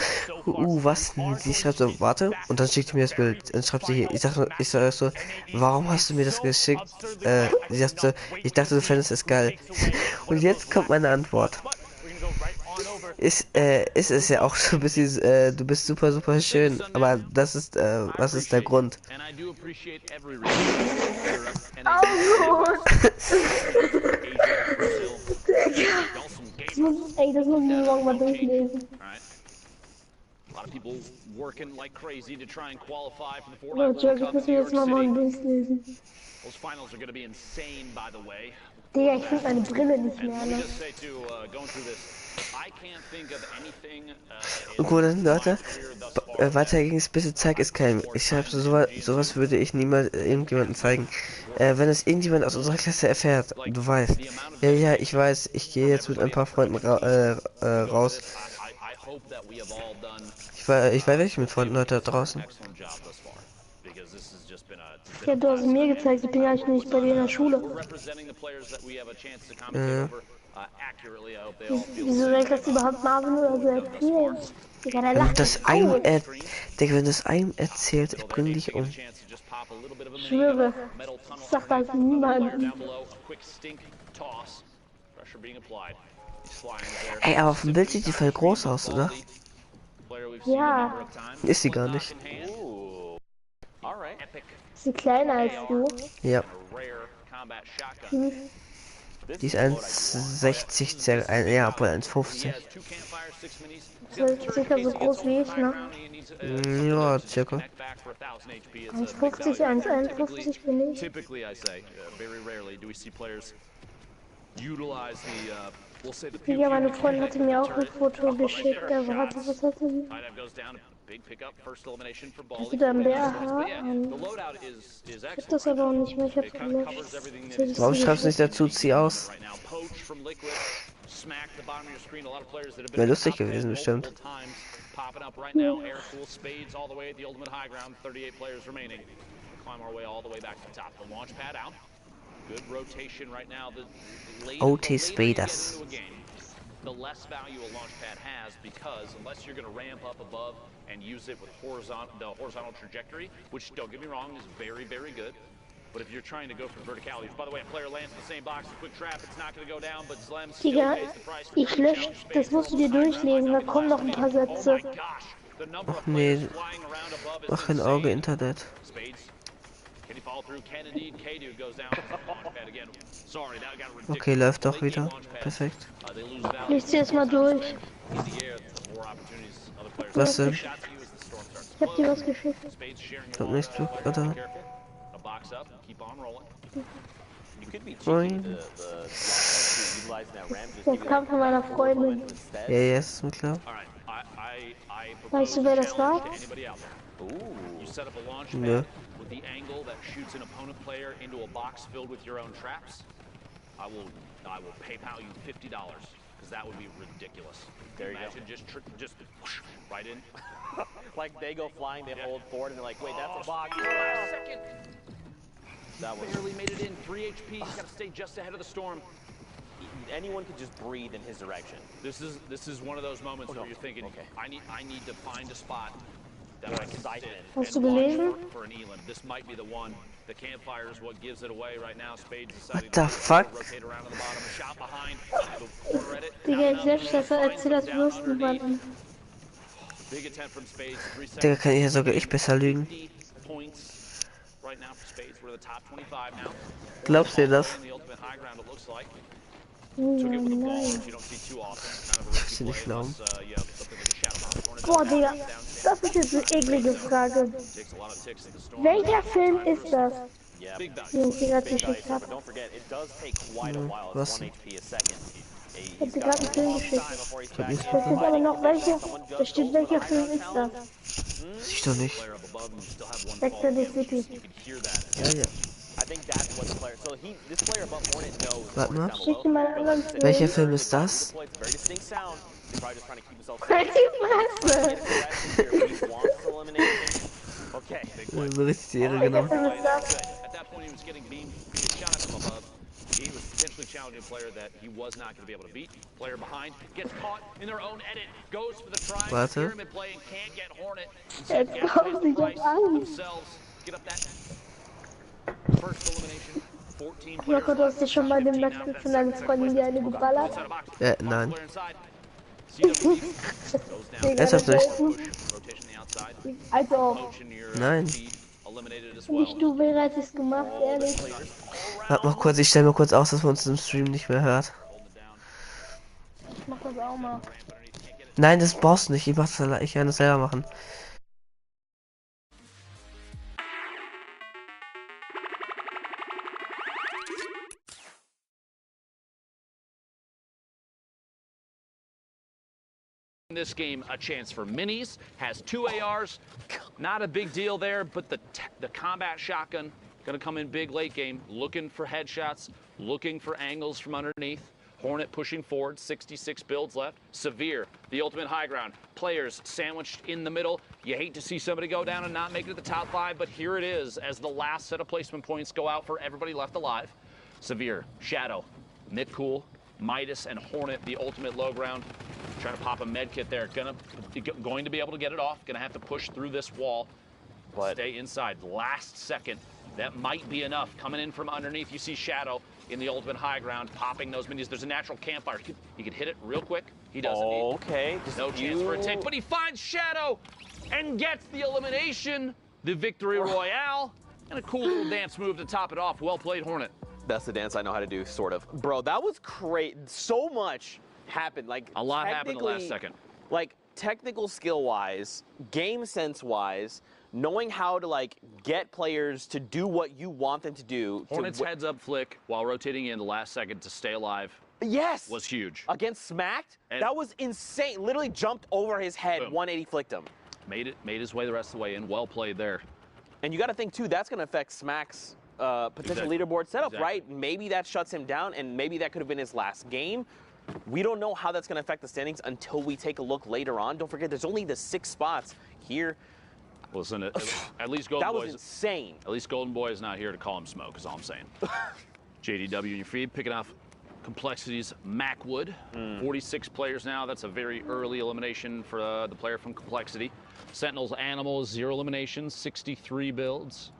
B: was denn? Sie schreibt so, warte, und dann schickt sie mir das Bild. Und schreibt sie hier, ich sag so, warum hast du mir das geschickt? Sie sagt so, ich dachte, du fändest es geil. Und jetzt kommt meine Antwort. Ist es ja auch so ein bisschen, du bist super, super schön, aber das ist, was ist der Grund?
A: Das muss ich morgen mal durchlesen.
F: A lot of people working like crazy to try and qualify for the
A: Oh,
F: Fortnite
A: Jerk, ich
F: World-Cup
A: muss
F: in
A: mir
F: New
A: jetzt
F: York
A: mal
F: City.
A: durchlesen.
F: Those finals are going to be insane, by the way.
A: Digga, ich finde meine Brille nicht
F: And
A: mehr,
F: let me
A: ne?
F: just say too, going through this, I can't think of anything
B: Und gut, Leute, weiter ging es, bitte zeig es keinem. Ich schreibe sowas würde ich niemals irgendjemandem zeigen. Wenn es irgendjemand aus unserer Klasse erfährt, du weißt. Ja, ich weiß, ich gehe jetzt mit ein paar Freunden raus. Ich weiß wirklich mit Freunden heute draußen.
A: Ja, du hast es mir gezeigt, ich bin ja nicht bei dir in der Schule. Wieso soll ich das überhaupt Marvin oder so erzählen? Digga, der
B: Wenn
A: lacht
B: das
A: mich
B: einem
A: aus.
B: Digga, wenn das einem erzählt, ich bring dich um.
A: Ich schwöre, ich sag das niemandem.
B: Ey, aber auf dem Bild sieht die voll groß aus, oder?
A: Ja,
B: Ist sie gar nicht.
A: ist sie kleiner als du?
B: Ja.
A: Hm.
B: Die ist 1,60, ja, obwohl 1,50.
A: Das ist circa so groß wie ich, ne?
B: Ja, circa.
A: 1,50, 1,51 bin ich. Digga, meine Freundin hatte mir auch ein Foto geschickt, aber was hatte sie?
F: big pickup, first elimination for
A: Das
F: Ball.
A: ist ein BH
F: But yeah, the
A: und
F: loadout is
A: ich hab
F: excellent.
A: das aber auch nicht mehr. Ich hab
F: It
A: so
F: covers everything that is
B: Warum schreibst du nicht dazu, zieh aus?
F: right now. Poach from Liquid, smack the bottom of your screen. A lot of players that have
B: Wäre
F: been
B: lustig
F: top 10
B: gewesen, bestimmt.
F: multiple times popping up right now. Air cool, spades all the way at the ultimate high ground. 38 players remaining. Climb our way all the way back to the top. The launch pad out. Good rotation right now. The later,
B: OT
F: the
B: Spaders.
F: the less value a launch pad has, because unless you're going to ramp up above and use it with the horizontal trajectory, which, don't get me wrong, is very, very good. But if you're trying to go for verticality, by the way, a player lands in the same box, a quick trap, it's not going to go down, but Zlem still
A: Digga,
F: pays the price.
A: ich lösche, das musst du dir durchlesen, da kommen noch ein paar Sätze.
B: Ach nee, mach ein Auge Internet. Okay, läuft doch wieder. Perfekt.
A: Lies dir jetzt mal durch.
B: Was denn?
A: Ich hab dir was geschickt.
B: Kommt nicht zu, oder? Moin.
A: Das kam von meiner Freundin.
B: Ja, ja, ist mir klar.
A: Weißt du, wer das war?
B: Nö.
F: The angle that shoots an opponent player into a box filled with your own traps, I will PayPal you $50 because that would be ridiculous.
G: There you
F: Imagine
G: go.
F: just whoosh, right in.
G: Like they go flying, they hold forward, and they're like, wait, that's a box.
F: Last second.
G: That was
F: Barely made it in. 3 HP. He's got to stay just ahead of the storm.
G: anyone could just breathe in his direction.
F: This is one of those moments where you're thinking, okay, I need to find a spot that I can sit
A: Hast du
F: and watch
A: gelesen?
F: for an elim. This might be the one. The campfire is what gives it away right now. Spades deciding
B: What the
F: to
B: fuck?
F: rotate around on the bottom, a shot behind, the corner at it.
A: Digga, ich selbst das erzähl das bloß niemandem.
F: Big attempt from Spades. 3 seconds.
B: Digga, kann hier sogar ich besser lügen.
F: 50 points right now for Spades. We're the top 25 now.
B: Glaubst du das?
F: The ultimate high ground, it looks like.
A: Nein.
F: Took it with the ball, which you don't see too often. Kind of a risky
B: Sie nicht
F: play,
B: glauben.
F: unless, you have something like a shadow box.
A: Boah, Digga, das ist jetzt eine eklige Frage.
F: Takes a lot of ticks in the storm.
A: Welcher Film ist das?
G: Yeah,
F: Big value.
A: Den ich dir gerade
G: big
A: geschickt
G: dice,
A: habe.
G: but don't forget, it does take quite a while. It's
B: was?
G: 1 HP a second.
A: Ich hab dir gerade einen Film geschickt.
G: Before he's
B: hab
G: back
B: nichts
G: in.
A: Da steht aber noch welcher. Da steht welcher Film ist das?
B: Ich doch nicht.
F: Player up above him, still have one
A: Sex
F: fall
A: and the
F: down,
A: City.
F: you can hear that.
B: Ja, ja.
G: I think that's what the player. So this player above Hornet knows.
B: Warte mal.
A: Ich schick dir mal einen anderen Film.
B: Welcher Film ist das?
G: It's very distinct sound. He's probably just trying to keep himself
A: Halt
G: safe.
A: die Fresse!
G: He wants elimination. Okay.
B: Richtig die Ehre
A: Welcher
B: genommen.
A: Film ist das?
F: At that point, he was getting beamed. He was shot from above. He was potentially challenging a player that he was not going to be able to beat. Player behind gets caught in their own edit, goes for the try.
B: Warte.
F: Pyramid play and can't get Hornet.
A: Jetzt kommen sie doch an.
F: Themselves get up that first elimination. 14
A: Joko, du hast dir schon mal dem Nackten von deiner Freundin die eine geballert?
B: Nein.
A: Digga,
B: Ernsthaft nicht?
A: Also,
B: Nein.
A: nicht du, wer hat es gemacht, ehrlich?
B: Warte mal kurz, ich stelle mal kurz aus, dass man uns im Stream nicht mehr hört.
A: Ich mach das auch mal.
B: Nein, das brauchst du nicht. Ich kann das selber machen.
F: In this game, a chance for minis, has 2 ARs, not a big deal there, but the combat shotgun gonna come in big late game, looking for headshots, looking for angles from underneath. Hornet pushing forward, 66 builds left. Severe, the ultimate high ground. Players sandwiched in the middle. You hate to see somebody go down and not make it to the top 5, but here it is as the last set of placement points go out for everybody left alive. Severe, Shadow, Nick Cool, Midas, and Hornet, the ultimate low ground. Trying to pop a med kit there. Going to be able to get it off. Gonna have to push through this wall. But stay inside. Last second. That might be enough. Coming in from underneath, you see Shadow in the ultimate high ground, popping those minis. There's a natural campfire. He could hit it real quick. He doesn't.
G: Okay.
F: No chance for a take, but he finds Shadow and gets the elimination, the victory royale, and a cool little dance move to top it off. Well played, Hornet.
G: That's the dance I know how to do, sort of. Bro, that was great. So much happened. Like
F: A lot happened in the last second.
G: Like technical skill-wise, game sense-wise, knowing how to like get players to do what you want them to do.
F: Hornet's heads up flick while rotating in the last second to stay alive.
G: Yes.
F: Was huge.
G: Against Smacked,
F: And
G: that was insane. Literally jumped over his head,
F: Boom.
G: 180 flicked him.
F: made his way the rest of the way in. Well played there.
G: And you got to think, too, that's going to affect Smack's potential leaderboard setup, right? Maybe that shuts him down, and maybe that could have been his last game. We don't know how that's going to affect the standings until we take a look later on. Don't forget, there's only the 6 spots here.
F: Listen, at least Golden Boy.
G: That was insane.
F: At least Golden Boy is not here to call him smoke, is all I'm saying. JDW in your feed, picking off Complexity's Macwood. 46 players now. That's a very early elimination for the player from Complexity. Sentinel's Animals, 0 eliminations, 63 builds.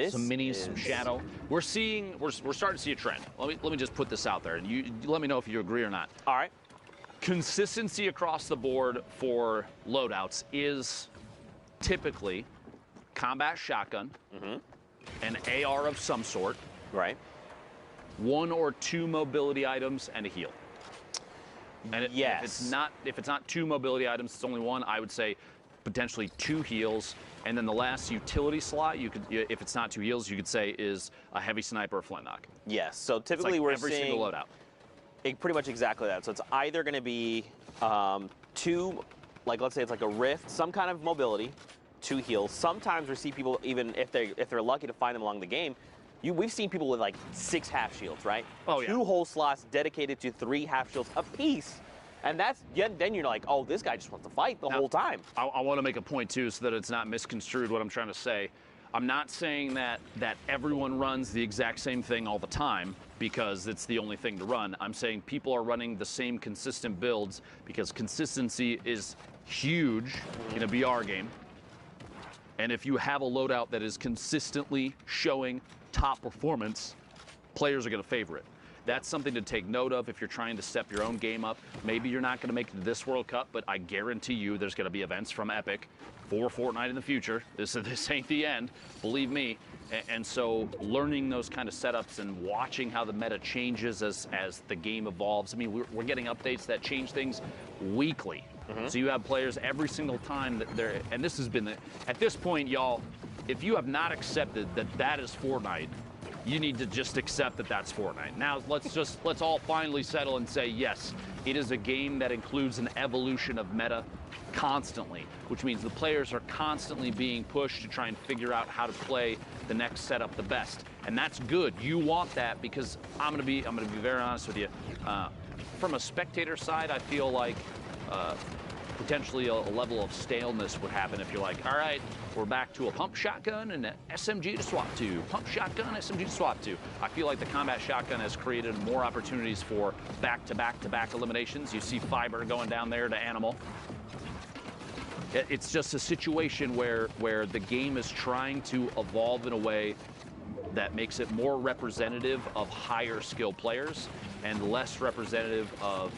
F: Some minis, some shadow. We're starting to see a trend. Let me just put this out there, and you let me know if you agree or not.
G: All right.
F: Consistency across the board for loadouts is typically combat shotgun, an AR of some sort,
G: right?
F: 1 or 2 mobility items and a heal. And if it's not 2 mobility items, it's only 1. I would say potentially 2 heals, and then the last utility slot, you could, if it's not 2 heals, you could say is a heavy sniper or flintlock.
G: Yes. So typically we're
F: every
G: seeing
F: single loadout.
G: Pretty much exactly that. So it's either going to be 2, like let's say it's like a rift, some kind of mobility, 2 heals. Sometimes we see people, even if they're lucky to find them along the game, we've seen people with like 6 half shields, right?
F: Oh, yeah.
G: 2 whole slots dedicated to 3 half shields apiece. And then you're like, oh, this guy just wants to fight the whole time.
F: I want to make a point, too, so that it's not misconstrued what I'm trying to say. I'm not saying that everyone runs the exact same thing all the time because it's the only thing to run. I'm saying people are running the same consistent builds because consistency is huge in a BR game. And if you have a loadout that is consistently showing top performance, players are going to favor it. That's something to take note of if you're trying to step your own game up. Maybe you're not going to make it to this World Cup, but I guarantee you there's going to be events from Epic for Fortnite in the future. This ain't the end, believe me. And so learning those kind of setups and watching how the meta changes as the game evolves. I mean, we're getting updates that change things weekly. So you have players every single time that they're, and this has been, at this point, y'all, if you have not accepted that is Fortnite, you need to just accept that that's Fortnite. Now, let's all finally settle and say, yes, it is a game that includes an evolution of meta constantly, which means the players are constantly being pushed to try and figure out how to play the next setup the best. And that's good. You want that because I'm gonna be very honest with you. From a spectator side, I feel like potentially a level of staleness would happen if you're like, all right, we're back to a pump shotgun and an SMG to swap to. Pump shotgun, SMG to swap to. I feel like the combat shotgun has created more opportunities for back-to-back-to-back eliminations. You see Fiber going down there to Animal. It's just a situation where the game is trying to evolve in a way that makes it more representative of higher skill players and less representative of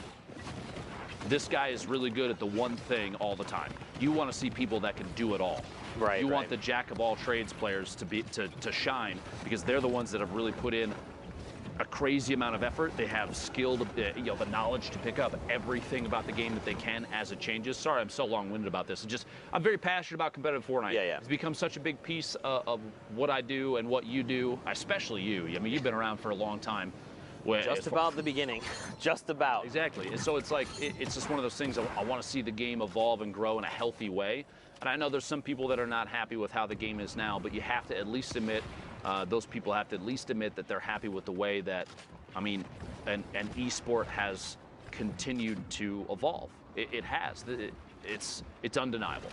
F: this guy is really good at the one thing all the time. You want to see people that can do it all.
G: Right.
F: You want the jack of all trades players to shine because they're the ones that have really put in a crazy amount of effort. They have skill, the knowledge to pick up everything about the game that they can as it changes. Sorry, I'm so long-winded about this. I'm very passionate about competitive Fortnite.
G: Yeah.
F: It's become such a big piece of what I do and what you do, especially you. I mean, you've been around for a long time.
G: Just about the beginning. Just about.
F: Exactly. And so it's like, it's just one of those things. I want to see the game evolve and grow in a healthy way. And I know there's some people that are not happy with how the game is now, but you have to at least admit, those people have to at least admit that they're happy with the way that, I mean, an esport has continued to evolve. It has. It's undeniable.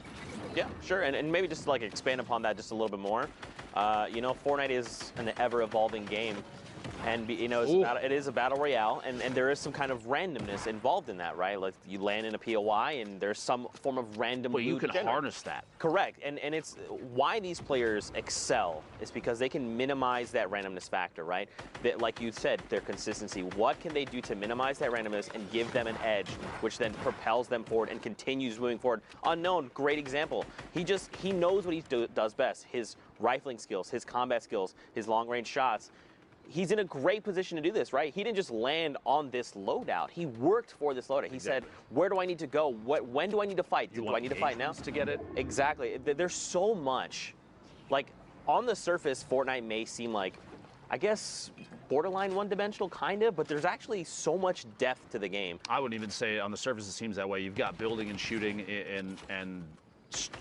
G: Yeah, sure. And maybe just like expand upon that just a little bit more. Fortnite is an ever-evolving game. And it is a battle royale, and there is some kind of randomness involved in that, right? Like you land in a POI, and there's some form of random.
F: But you can harness that.
G: Correct, and it's why these players excel is because they can minimize that randomness factor, right? Like you said, their consistency. What can they do to minimize that randomness and give them an edge, which then propels them forward and continues moving forward? Unknown, great example. He knows what he does best. His rifling skills, his combat skills, his long-range shots. He's in a great position to do this, right? He didn't just land on this loadout. He worked for this loadout. He said, where do I need to go? When do I need to fight? Do I need to fight now?
F: To get it?
G: Exactly. There's so much. Like, on the surface, Fortnite may seem like, I guess, borderline one-dimensional, kind of, but there's actually so much depth to the game.
F: I wouldn't even say on the surface it seems that way. You've got building and shooting and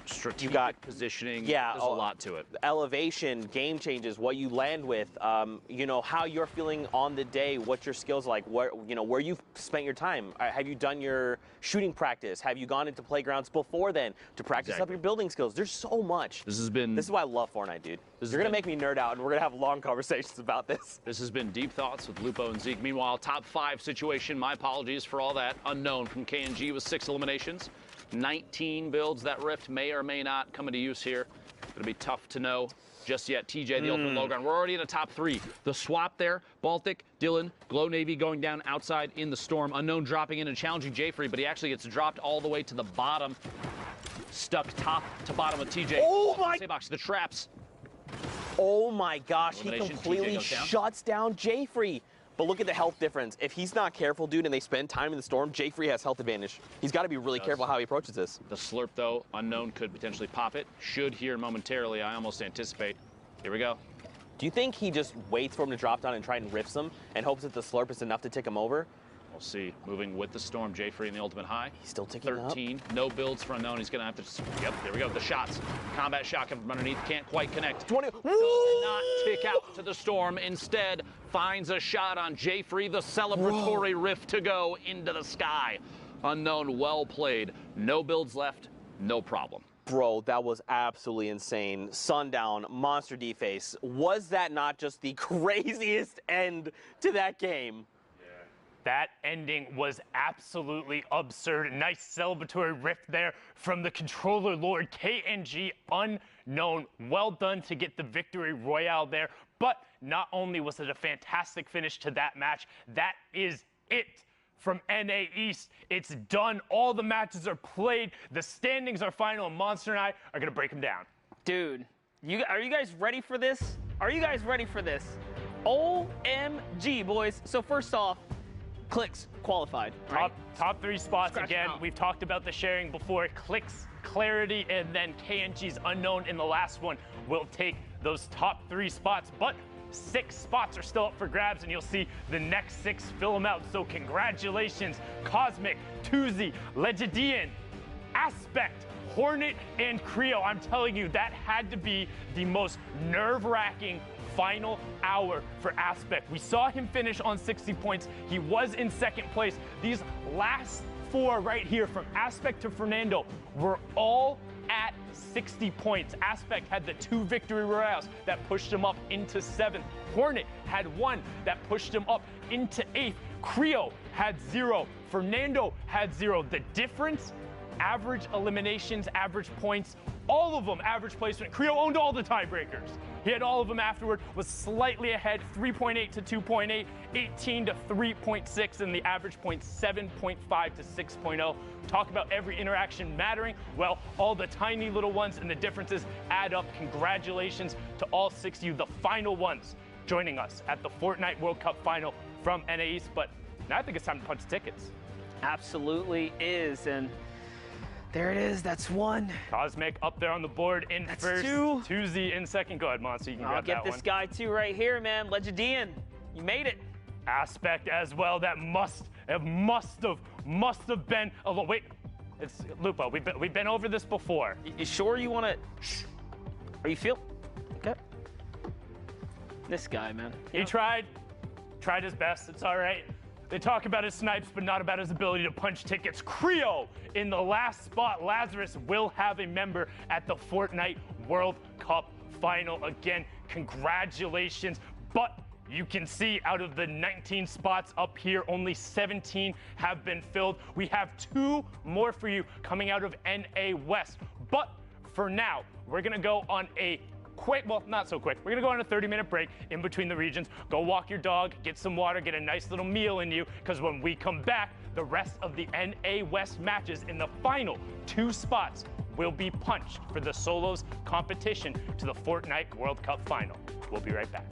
F: strategic positioning.
G: Yeah,
F: there's a lot to it.
G: Elevation, game changes, what you land with, you know, how you're feeling on the day, what your skills are like, where you've spent your time. Have you done your shooting practice? Have you gone into playgrounds before then to practice up your building skills? There's so much.
F: This is why I love Fortnite, dude. You're gonna make me nerd out, and we're gonna have long conversations about this. This has been Deep Thoughts with Lupo and Zeke. Meanwhile, top 5 situation. My apologies for all that. Unknown from KNG with 6 eliminations. 19 builds. That Rift may or may not come into use here. Gonna be tough to know just yet. TJ, the ultimate low ground. We're already in the top 3. The swap there, Baltic, Dylan, Glow Navy going down outside in the storm. Unknown dropping in and challenging Jfree, but he actually gets dropped all the way to the bottom. Stuck top to bottom with TJ.
G: Oh my!
F: Box, the traps.
G: Oh my gosh, he
F: Elimination,
G: completely shuts down Jfree. But look at the health difference. If he's not careful, dude, and they spend time in the storm, Jfree has health advantage. He's got to be really careful how he approaches this.
F: The slurp, though, Unknown could potentially pop it. Should here momentarily, I almost anticipate. Here we go.
G: Do you think he just waits for him to drop down and try and riffs him and hopes that the slurp is enough to tick him over?
F: We'll see. Moving with the storm, Jfree in the ultimate high.
G: He's still ticking
F: 13. Up. No builds for Unknown. He's going to have to... Yep, there we go. The shots. Combat shot coming from underneath. Can't quite connect.
G: 20.
F: Does not tick out to the storm. Instead, finds a shot on Jfree. The celebratory rift to go into the sky. Unknown, well played. No builds left. No problem.
G: Bro, that was absolutely insane. Sundown, monster deface. Was that not just the craziest end to that game?
H: That ending was absolutely absurd. Nice celebratory rift there from the controller lord, KNG, Unknown. Well done to get the victory royale there. But not only was it a fantastic finish to that match, that is it from NA East. It's done. All the matches are played. The standings are final, and Monster and I are going to break them down.
I: Dude, are you guys ready for this? Are you guys ready for this? OMG, boys. So first off, Clicks qualified. Right?
H: Top 3 spots again. We've talked about the sharing before. Clicks, Clarity, and then KNG's Unknown in the last one will take those top 3 spots. But 6 spots are still up for grabs, and you'll see the next 6 fill them out. So congratulations, Cosmic, Tuzi, Legidian, Aspect, Hornet, and Creo. I'm telling you, that had to be the most nerve-wracking final hour for Aspect. We saw him finish on 60 points. He was in 2nd place. These last 4 right here, from Aspect to Fernando, were all at 60 points. Aspect had the 2 victory royales that pushed him up into 7th. Hornet had 1 that pushed him up into 8th. Creo had 0. Fernando had 0. The difference, average eliminations, average points, all of them average placement. Creo owned all the tiebreakers. He had all of them afterward, was slightly ahead, 3.8 to 2.8, 18 to 3.6, and the average point 7.5 to 6.0. Talk about every interaction mattering. Well, all the tiny little ones and the differences add up. Congratulations to all 6 of you, the final ones, joining us at the Fortnite World-Cup final from NA East. But now I think it's time to punch tickets.
I: Absolutely is, and there it is. That's 1.
H: Cosmic up there on the board in
I: That's
H: first.
I: 2.
H: Tuzi in second. Go ahead, Monster. You can
I: I'll
H: grab
I: get
H: that
I: this
H: one.
I: guy too right here, man. Legidian. You made it.
H: Aspect as well. That must have been. Oh wait, it's Lupo. We've been over this before.
I: You sure you want to? Are you feel? Okay. This guy, man.
H: He tried his best. It's all right. They talk about his snipes, but not about his ability to punch tickets. Creo in the last spot. Lazarus will have a member at the Fortnite World Cup final. Again, congratulations. But you can see out of the 19 spots up here, only 17 have been filled. We have 2 more for you coming out of NA West. But for now, we're going to go on a quick, well, not so quick. We're going to go on a 30-minute break in between the regions. Go walk your dog, get some water, get a nice little meal in you, because when we come back, the rest of the NA West matches in the final 2 spots will be punched for the solos competition to the Fortnite World Cup final. We'll be right back.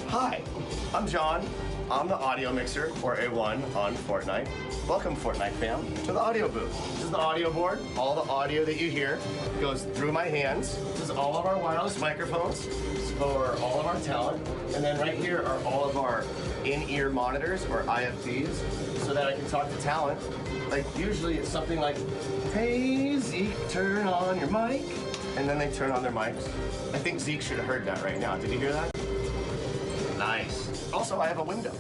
J: Hi, I'm John. I'm the audio mixer, or A1, on Fortnite. Welcome, Fortnite fam, to the audio booth. This is the audio board. All the audio that you hear goes through my hands. This is all of our wireless microphones for all of our talent. And then right here are all of our in-ear monitors, or IFTs, so that I can talk to talent. Like, usually it's something like, hey, Zeke, turn on your mic. And then they turn on their mics. I think Zeke should have heard that right now. Did you hear that? Nice. Also, I have a window.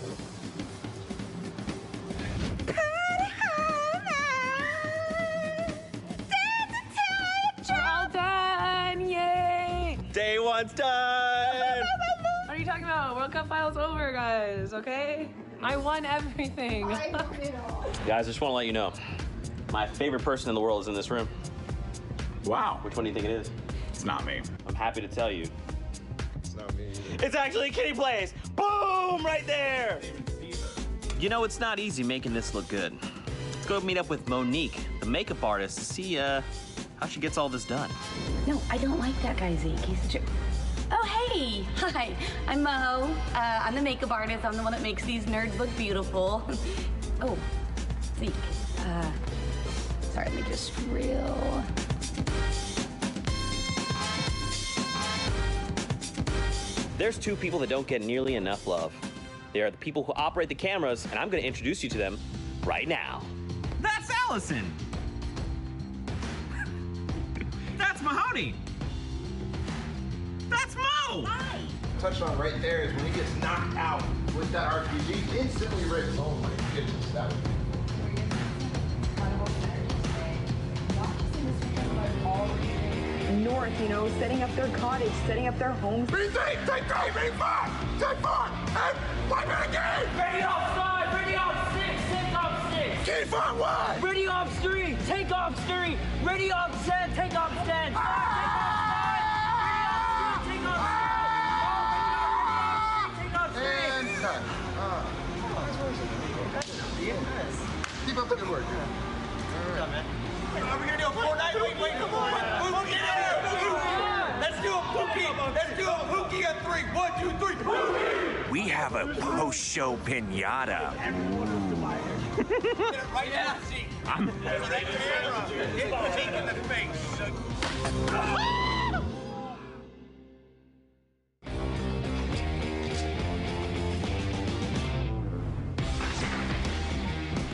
K: We're all done! Yay!
G: Day one's done!
K: What are you talking about? World Cup finals over, guys, okay? I won everything.
G: Guys, I just want to let you know, my favorite person in the world is in this room.
L: Wow.
G: Which one do you think it is?
L: It's not me.
G: I'm happy to tell you.
L: It's not me.
G: It's actually Kitty Plays! Boom! Right there! You know, it's not easy making this look good. Let's go meet up with Monique, the makeup artist, to see how she gets all this done.
M: No, I don't like that guy, Zeke. He's such a... Oh, hey! Hi, I'm Mo. I'm the makeup artist. I'm the one that makes these nerds look beautiful. Oh, Zeke. Sorry, let me just reel.
G: There's two people that don't get nearly enough love. They are the people who operate the cameras, and I'm going to introduce you to them right now.
N: That's Allison! That's Mahoney! That's Mo!
M: Hi!
O: Touched on right there is when he gets knocked out with that RPG, instantly rips. Oh my goodness, that would be.
K: North, you know, setting up their cottage, setting up their homes.
O: Take 4! And 1 minute game!
P: Ready off 5, ready off 6, take off 6.
O: Keep on 1!
P: Ready off 3, take off 3. Ready off 10, take off 10. Take off 3.
O: And cut. Keep up the good work, dude.
N: Are we gonna do a Fortnite? Wait, come on! We'll get in here! Let's do a pookie! Let's do a pookie on 3! 1, 2, 3, pookie!
Q: We have a post-show pinata.
N: Right now, see. I'm right camera. Hit Zeke in the face.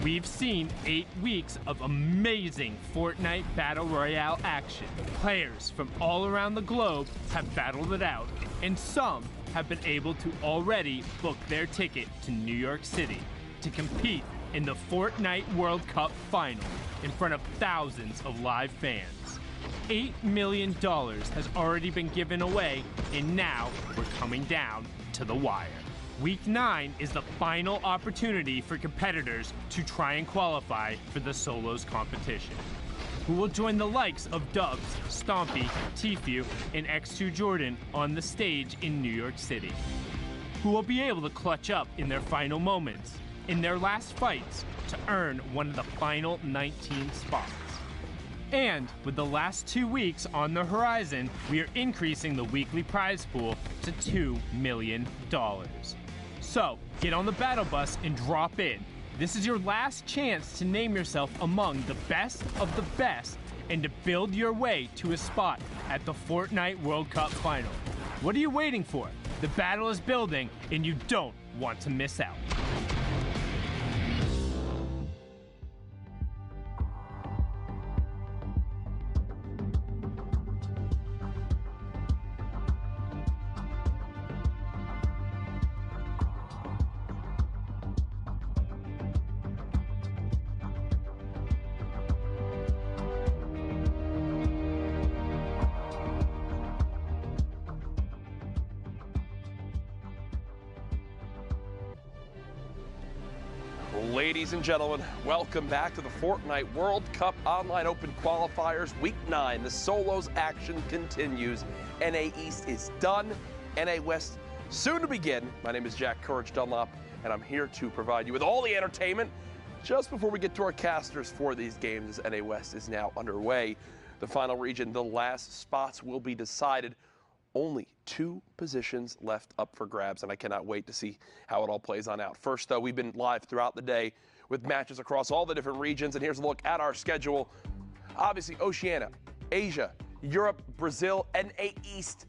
H: We've seen 8 weeks of amazing Fortnite Battle Royale action. Players from all around the globe have battled it out, and some have been able to already book their ticket to New York City to compete in the Fortnite World-Cup final in front of thousands of live fans. $8 million has already been given away, and now we're coming down to the wire. Week 9 is the final opportunity for competitors to try and qualify for the solos competition. Who will join the likes of Dubs, Stompy, Tfue, and X2 Jordan on the stage in New York City? Who will be able to clutch up in their final moments, in their last fights, to earn one of the final 19 spots? And with the last 2 weeks on the horizon, we are increasing the weekly prize pool to $2 million. So, get on the battle bus and drop in. This is your last chance to name yourself among the best of the best and to build your way to a spot at the Fortnite World Cup final. What are you waiting for? The battle is building and you don't want to miss out.
E: Ladies and gentlemen, welcome back to the Fortnite World Cup Online Open Qualifiers, Week 9. The solos action continues. NA East is done. NA West soon to begin. My name is Jack Courage Dunlop, and I'm here to provide you with all the entertainment just before we get to our casters for these games, as NA West is now underway. The final region, the last spots will be decided only 2 positions left up for grabs, and I cannot wait to see how it all plays on out. First, though, we've been live throughout the day with matches across all the different regions, and here's a look at our schedule. Obviously, Oceania, Asia, Europe, Brazil, NA East.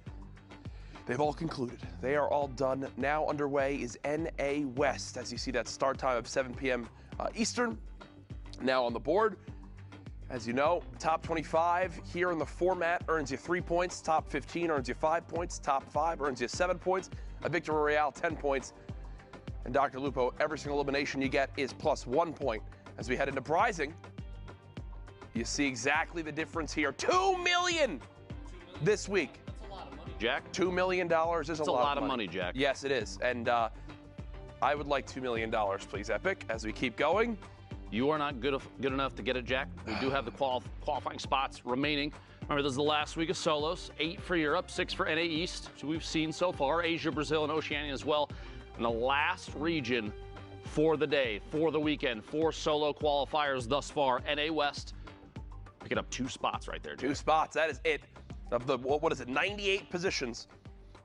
E: They've all concluded. They are all done. Now underway is NA West. As you see, that start time of 7 p.m. Eastern. Now on the board. As you know, top 25 here in the format earns you 3 points. Top 15 earns you 5 points. Top 5 earns you 7 points. A Victory Royale, 10 points. And Dr. Lupo, every single elimination you get is plus 1 point. As we head into prizing, you see exactly the difference here. $2 million this week.
F: Jack?
E: $2 million is
F: It's a lot of money, Jack.
E: Yes, it is. And I would like $2 million, please, Epic, as we keep going.
F: You are not good enough to get it, Jack. We do have the qualifying spots remaining. Remember, this is the last week of solos. 8 for Europe, 6 for NA East, so we've seen so far. Asia, Brazil, and Oceania as well. And the last region for the day, for the weekend, 4 solo qualifiers thus far. NA West, picking up 2 spots right there, Jack.
E: 2 spots, that is it. Of the, what is it, 98 positions.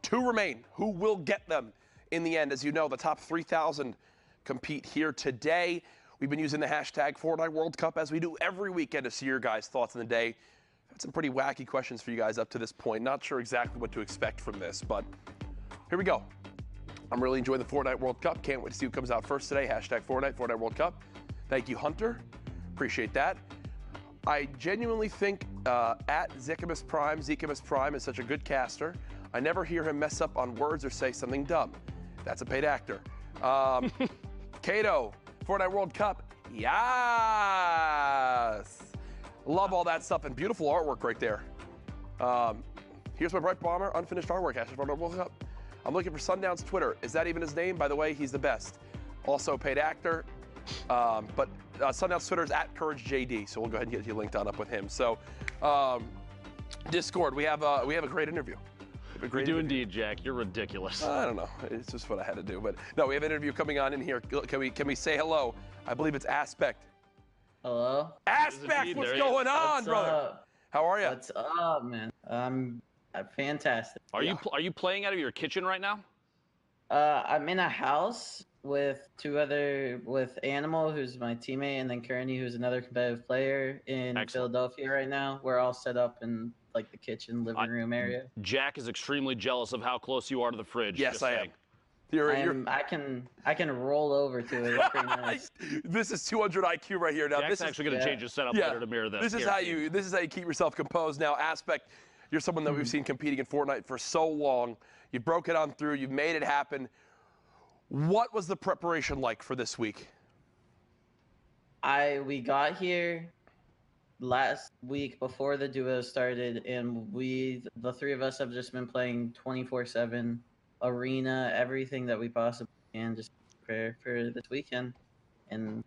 E: 2 remain. Who will get them in the end? As you know, the top 3,000 compete here today. We've been using the hashtag Fortnite World-Cup as we do every weekend to see your guys' thoughts in the day. I've had some pretty wacky questions for you guys up to this point. Not sure exactly what to expect from this, but here we go. I'm really enjoying the Fortnite World-Cup. Can't wait to see who comes out first today. Hashtag Fortnite World-Cup. Thank you, Hunter. Appreciate that. I genuinely think at Zikamus Prime is such a good caster. I never hear him mess up on words or say something dumb. That's a paid actor. Kato, Fortnite World Cup, yes! Love all that stuff and beautiful artwork right there. Here's my Bright Bomber, unfinished artwork, hashtag Fortnite World Cup. I'm looking for Sundown's Twitter. Is that even his name? By the way, he's the best. Also paid actor, but Sundown's Twitter is at CourageJD, so we'll go ahead and get you linked on up with him. So, Discord, we have a great interview.
F: We do indeed, Jack. You're ridiculous.
E: I don't know. It's just what I had to do. But no, we have an interview coming on in here. Can we say hello? I believe it's Aspect.
R: Hello?
E: Aspect, what's going on, brother?
R: Up?
E: How are you?
R: What's up, man? I'm fantastic.
F: Are you playing out of your kitchen right now?
R: I'm in a house with with Animal, who's my teammate, and then Kearney, who's another competitive player in Philadelphia right now. We're all set up in like the kitchen, living room area.
F: Jack is extremely jealous of how close you are to the fridge.
E: Yes, I am.
R: I can roll over to it. It's pretty nice.
E: This is 200 IQ right here. Now
F: Jack's
E: this
F: actually going to change his setup later to mirror this.
E: This is how you keep yourself composed. Now, Aspect, you're someone that we've seen competing in Fortnite for so long. You broke it on through. You've made it happen. What was the preparation like for this week?
R: We got here last week before the duo started, and the 3 of us have just been playing 24/7 arena, everything that we possibly can, just prepare for this weekend, and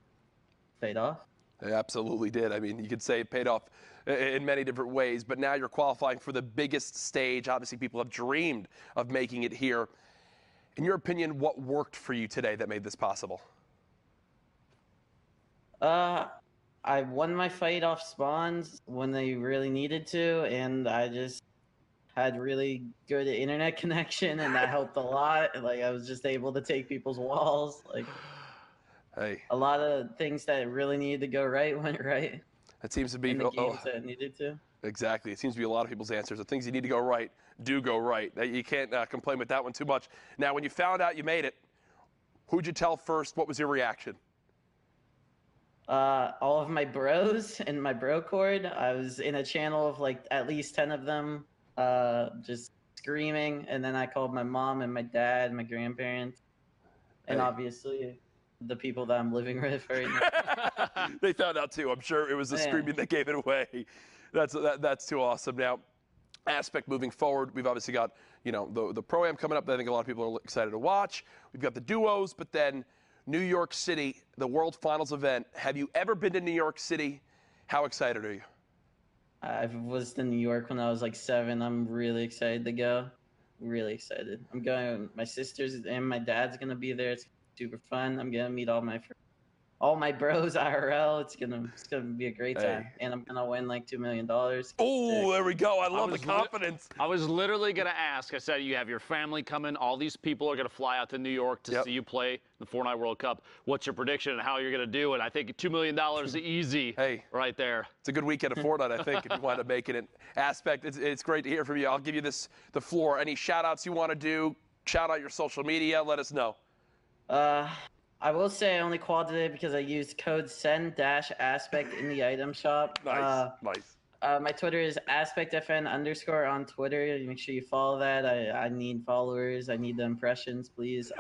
R: paid off.
E: It absolutely did. I mean, you could say it paid off in many different ways, but now you're qualifying for the biggest stage. Obviously, people have dreamed of making it here. In your opinion, what worked for you today that made this possible?
R: I won my fight off spawns when they really needed to, and I just had really good internet connection, and that helped a lot. Like, I was just able to take people's walls. Like, a lot of things that really needed to go right went right.
E: That seems to be
R: in the games that needed to.
E: Exactly. It seems to be a lot of people's answers. The things you need to go right do go right. You can't complain with that one too much. Now, when you found out you made it, who'd you tell first? What was your reaction?
R: All of my bros and my bro cord. I was in a channel of like at least 10 of them, just screaming. And then I called my mom and my dad, my grandparents, and obviously the people that I'm living with right now.
E: They found out too. I'm sure it was the screaming that gave it away. That's too awesome. Now, Aspect moving forward, we've obviously got, the Pro-Am coming up that I think a lot of people are excited to watch. We've got the duos, but then New York City, the World Finals event. Have you ever been to New York City? How excited are you?
R: I was to New York when I was like 7. I'm really excited to go. Really excited. I'm going. My sisters and my dad's gonna be there. It's super fun. I'm gonna meet all all my bros IRL. It's gonna be a great time, and I'm gonna win like $2 million.
E: Oh, there we go. I love the confidence.
F: I was literally going to ask. I said, you have your family coming. All these people are going to fly out to New York to see you play the Fortnite World-Cup. What's your prediction and how you're going to do it? I think $2 million is easy right there.
E: It's a good weekend of Fortnite, I think, if you wind up making it. Aspect, it's great to hear from you. I'll give you the floor. Any shout-outs you want to do? Shout out your social media. Let us know.
R: I will say I only qualified today because I used code send-aspect in the item shop.
E: Nice, nice.
R: My Twitter is aspectfn_ on Twitter. Make sure you follow that. I need followers. I need the impressions, please.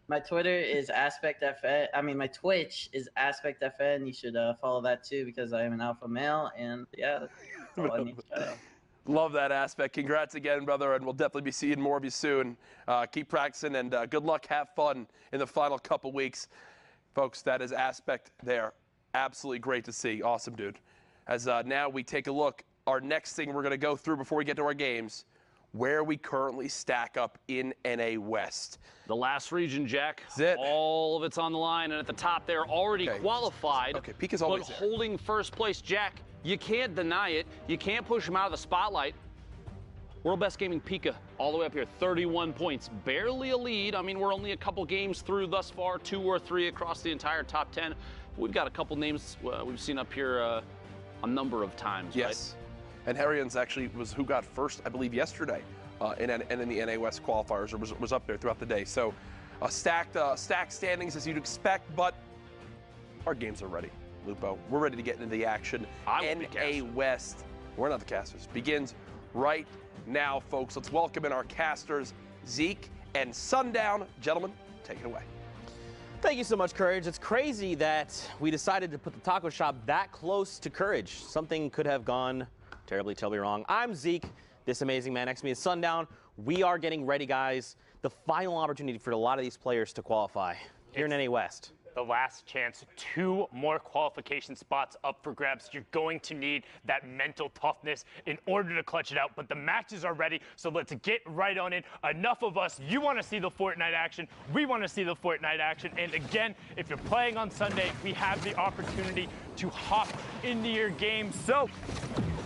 R: My Twitter is aspectfn. I mean, my Twitch is aspectfn. You should follow that too because I am an alpha male. And yeah, that's all I need to shout out.
E: Love that aspect. Congrats again, brother, and we'll definitely be seeing more of you soon. Keep practicing, and good luck. Have fun in the final couple weeks. Folks, that is Aspect there. Absolutely great to see. Awesome, dude. As now we take a look, our next thing we're going to go through before we get to our games, where we currently stack up in NA West.
F: The last region, Jack.
E: That's it.
F: All of it's on the line, and at the top they're already qualified.
E: Okay, Peak is always
F: but holding first place, Jack. You can't deny it. You can't push him out of the spotlight. World Best Gaming Pika all the way up here, 31 points. Barely a lead. I mean, we're only a couple games through thus far, 2 or 3 across the entire top 10. We've got a couple names we've seen up here a number of times,
E: yes. Right? And Harrian's actually was who got first, I believe, yesterday in the NA West qualifiers, or was up there throughout the day. So stacked standings as you'd expect, but our games are ready. Lupo, we're ready to get into the action. NA West, we're not the casters, begins right now, folks. Let's welcome in our casters, Zeke and Sundown. Gentlemen, take it away.
G: Thank you so much, Courage. It's crazy that we decided to put the taco shop that close to Courage. Something could have gone terribly wrong. I'm Zeke. This amazing man next to me is Sundown. We are getting ready, guys. The final opportunity for a lot of these players to qualify here in NA West.
H: The last chance, 2 more qualification spots up for grabs. You're going to need that mental toughness in order to clutch it out, but the matches are ready, so let's get right on it. Enough of us. You want to see the Fortnite action. We want to see the Fortnite action. And again, if you're playing on Sunday, we have the opportunity to hop into your game. So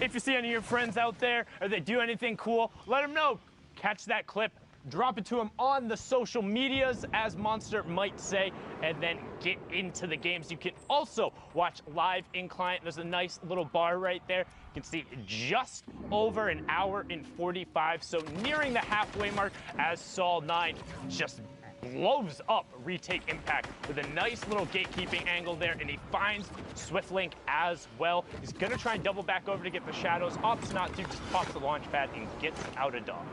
H: if you see any of your friends out there or they do anything cool, let them know. Catch that clip. Drop it to them on the social medias, as Monster might say, and then get into the games. You can also watch live in client. There's a nice little bar right there. You can see just over an hour and 45, so nearing the halfway mark as Sol 9 just blows up Retake Impact with a nice little gatekeeping angle there, and he finds Swiftlink as well. He's going to try and double back over to get the shadows. Opts not to, just pops the launch pad and gets out of dodge.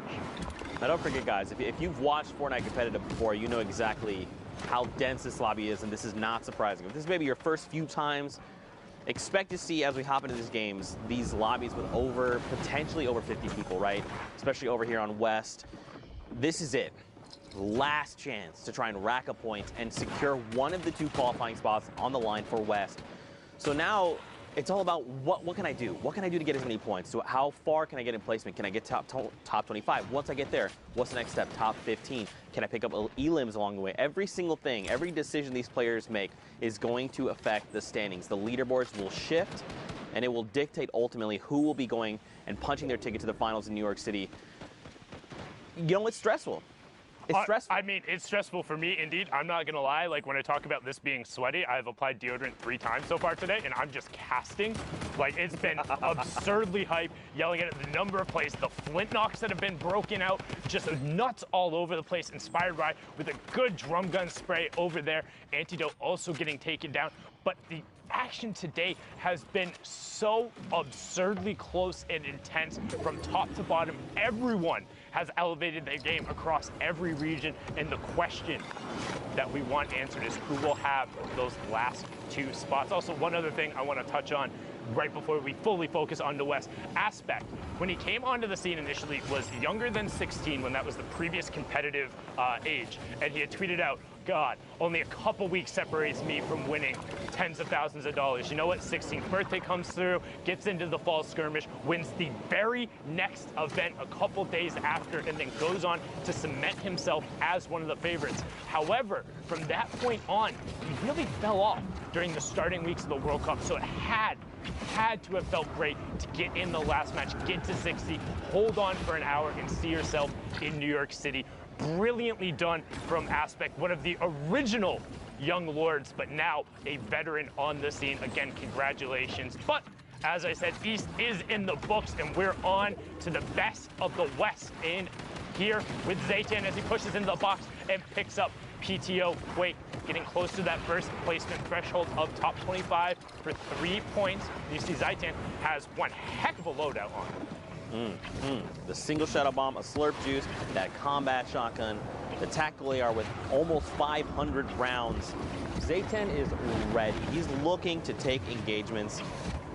G: Now don't forget, guys, if you've watched Fortnite competitive before, you know exactly how dense this lobby is, and this is not surprising. If this is maybe your first few times, expect to see, as we hop into these games, these lobbies with potentially over 50 people, right? Especially over here on West. This is it. Last chance to try and rack up points and secure one of the 2 qualifying spots on the line for West. So now it's all about what can I do? What can I do to get as many points? So how far can I get in placement? Can I get top 25? Once I get there, what's the next step? Top 15? Can I pick up elims along the way? Every single thing, every decision these players make is going to affect the standings. The leaderboards will shift, and it will dictate ultimately who will be going and punching their ticket to the finals in New York City. You know, it's stressful. It's stressful.
H: I mean, it's stressful for me, indeed. I'm not going to lie. Like, when I talk about this being sweaty, I've applied deodorant 3 times so far today, and I'm just casting. Like, it's been absurdly hype, yelling at the number of plays, the flint knocks that have been broken out, just nuts all over the place, inspired by with a good drum gun spray over there. Antidote also getting taken down. But the action today has been so absurdly close and intense from top to bottom. Everyone has elevated their game across every region, and the question that we want answered is who will have those last 2 spots. Also, one other thing I want to touch on right before we fully focus on the West. Aspect, when he came onto the scene initially, was younger than 16 when that was the previous competitive age, and he had tweeted out, God, only a couple weeks separates me from winning tens of thousands of dollars. You know what? 16th birthday comes through, gets into the fall skirmish, wins the very next event a couple days after, and then goes on to cement himself as one of the favorites. However, from that point on, he really fell off. during the starting weeks of the World Cup, so it had to have felt great to get in the last match, get to 60, hold on for an hour, and see yourself in New York City. Brilliantly done from Aspect, one of the original young lords, but now a veteran on the scene. Again, congratulations. But as I said, East is in the books, and we're on to the best of the West in here with Zaytan as he pushes into the box and picks up PTO. Wait, getting close to that first placement threshold of top 25 for 3 points. You see Zaytan has one heck of a loadout on him.
G: The single shadow bomb, a slurp juice, that combat shotgun, the tactical AR with almost 500 rounds. Zaytan is ready. He's looking to take engagements,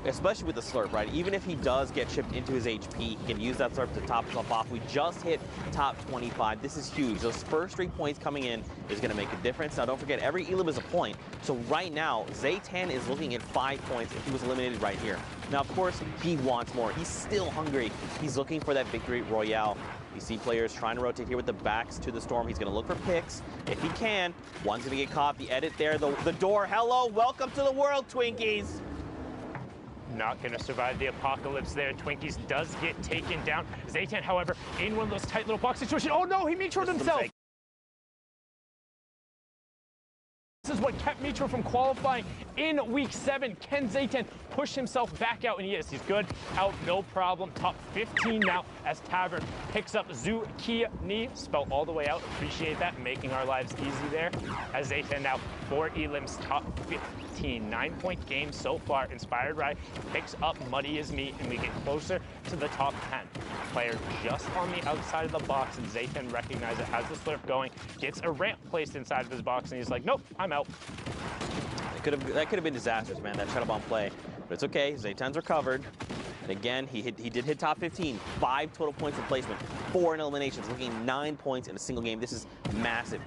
G: especially with the slurp, right? Even if he does get chipped into his HP, he can use that slurp to top himself off. We just hit top 25. This is huge. Those first 3 points coming in is going to make a difference. Now, don't forget, every elim is a point. So right now, Zaytan is looking at 5 points if he was eliminated right here. Now, of course, he wants more. He's still hungry. He's looking for that victory royale. You see players trying to rotate here with the backs to the storm. He's going to look for picks if he can. One's going to get caught. The edit there, the door. Hello, welcome to the world, Twinkies.
H: Not going to survive the apocalypse there. Twinkies does get taken down. Zaytan, however, in one of those tight little box situations. Oh no, he metroed himself. This is what kept Mitro from qualifying in week 7. Can Zaytan push himself back out? And yes, he's good. Out, no problem. Top 15 now as Tavern picks up Zucchini. Spelled all the way out. Appreciate that. Making our lives easy there. As Zaytan now 4 elims, top 15. 9-point game so far. Inspired Ride picks up Muddy as Me, and we get closer to the top 10. Player just on the outside of the box, and Zaytan recognizes it, has the slurp going, gets a ramp placed inside of his box, and he's like, nope, I'm out.
G: That could have been disastrous, man, that shadow bomb play. But it's okay, Zaytan's recovered. And again, he did hit top 15. 5 total points in placement, 4 in eliminations, looking 9 points in a single game. This is massive.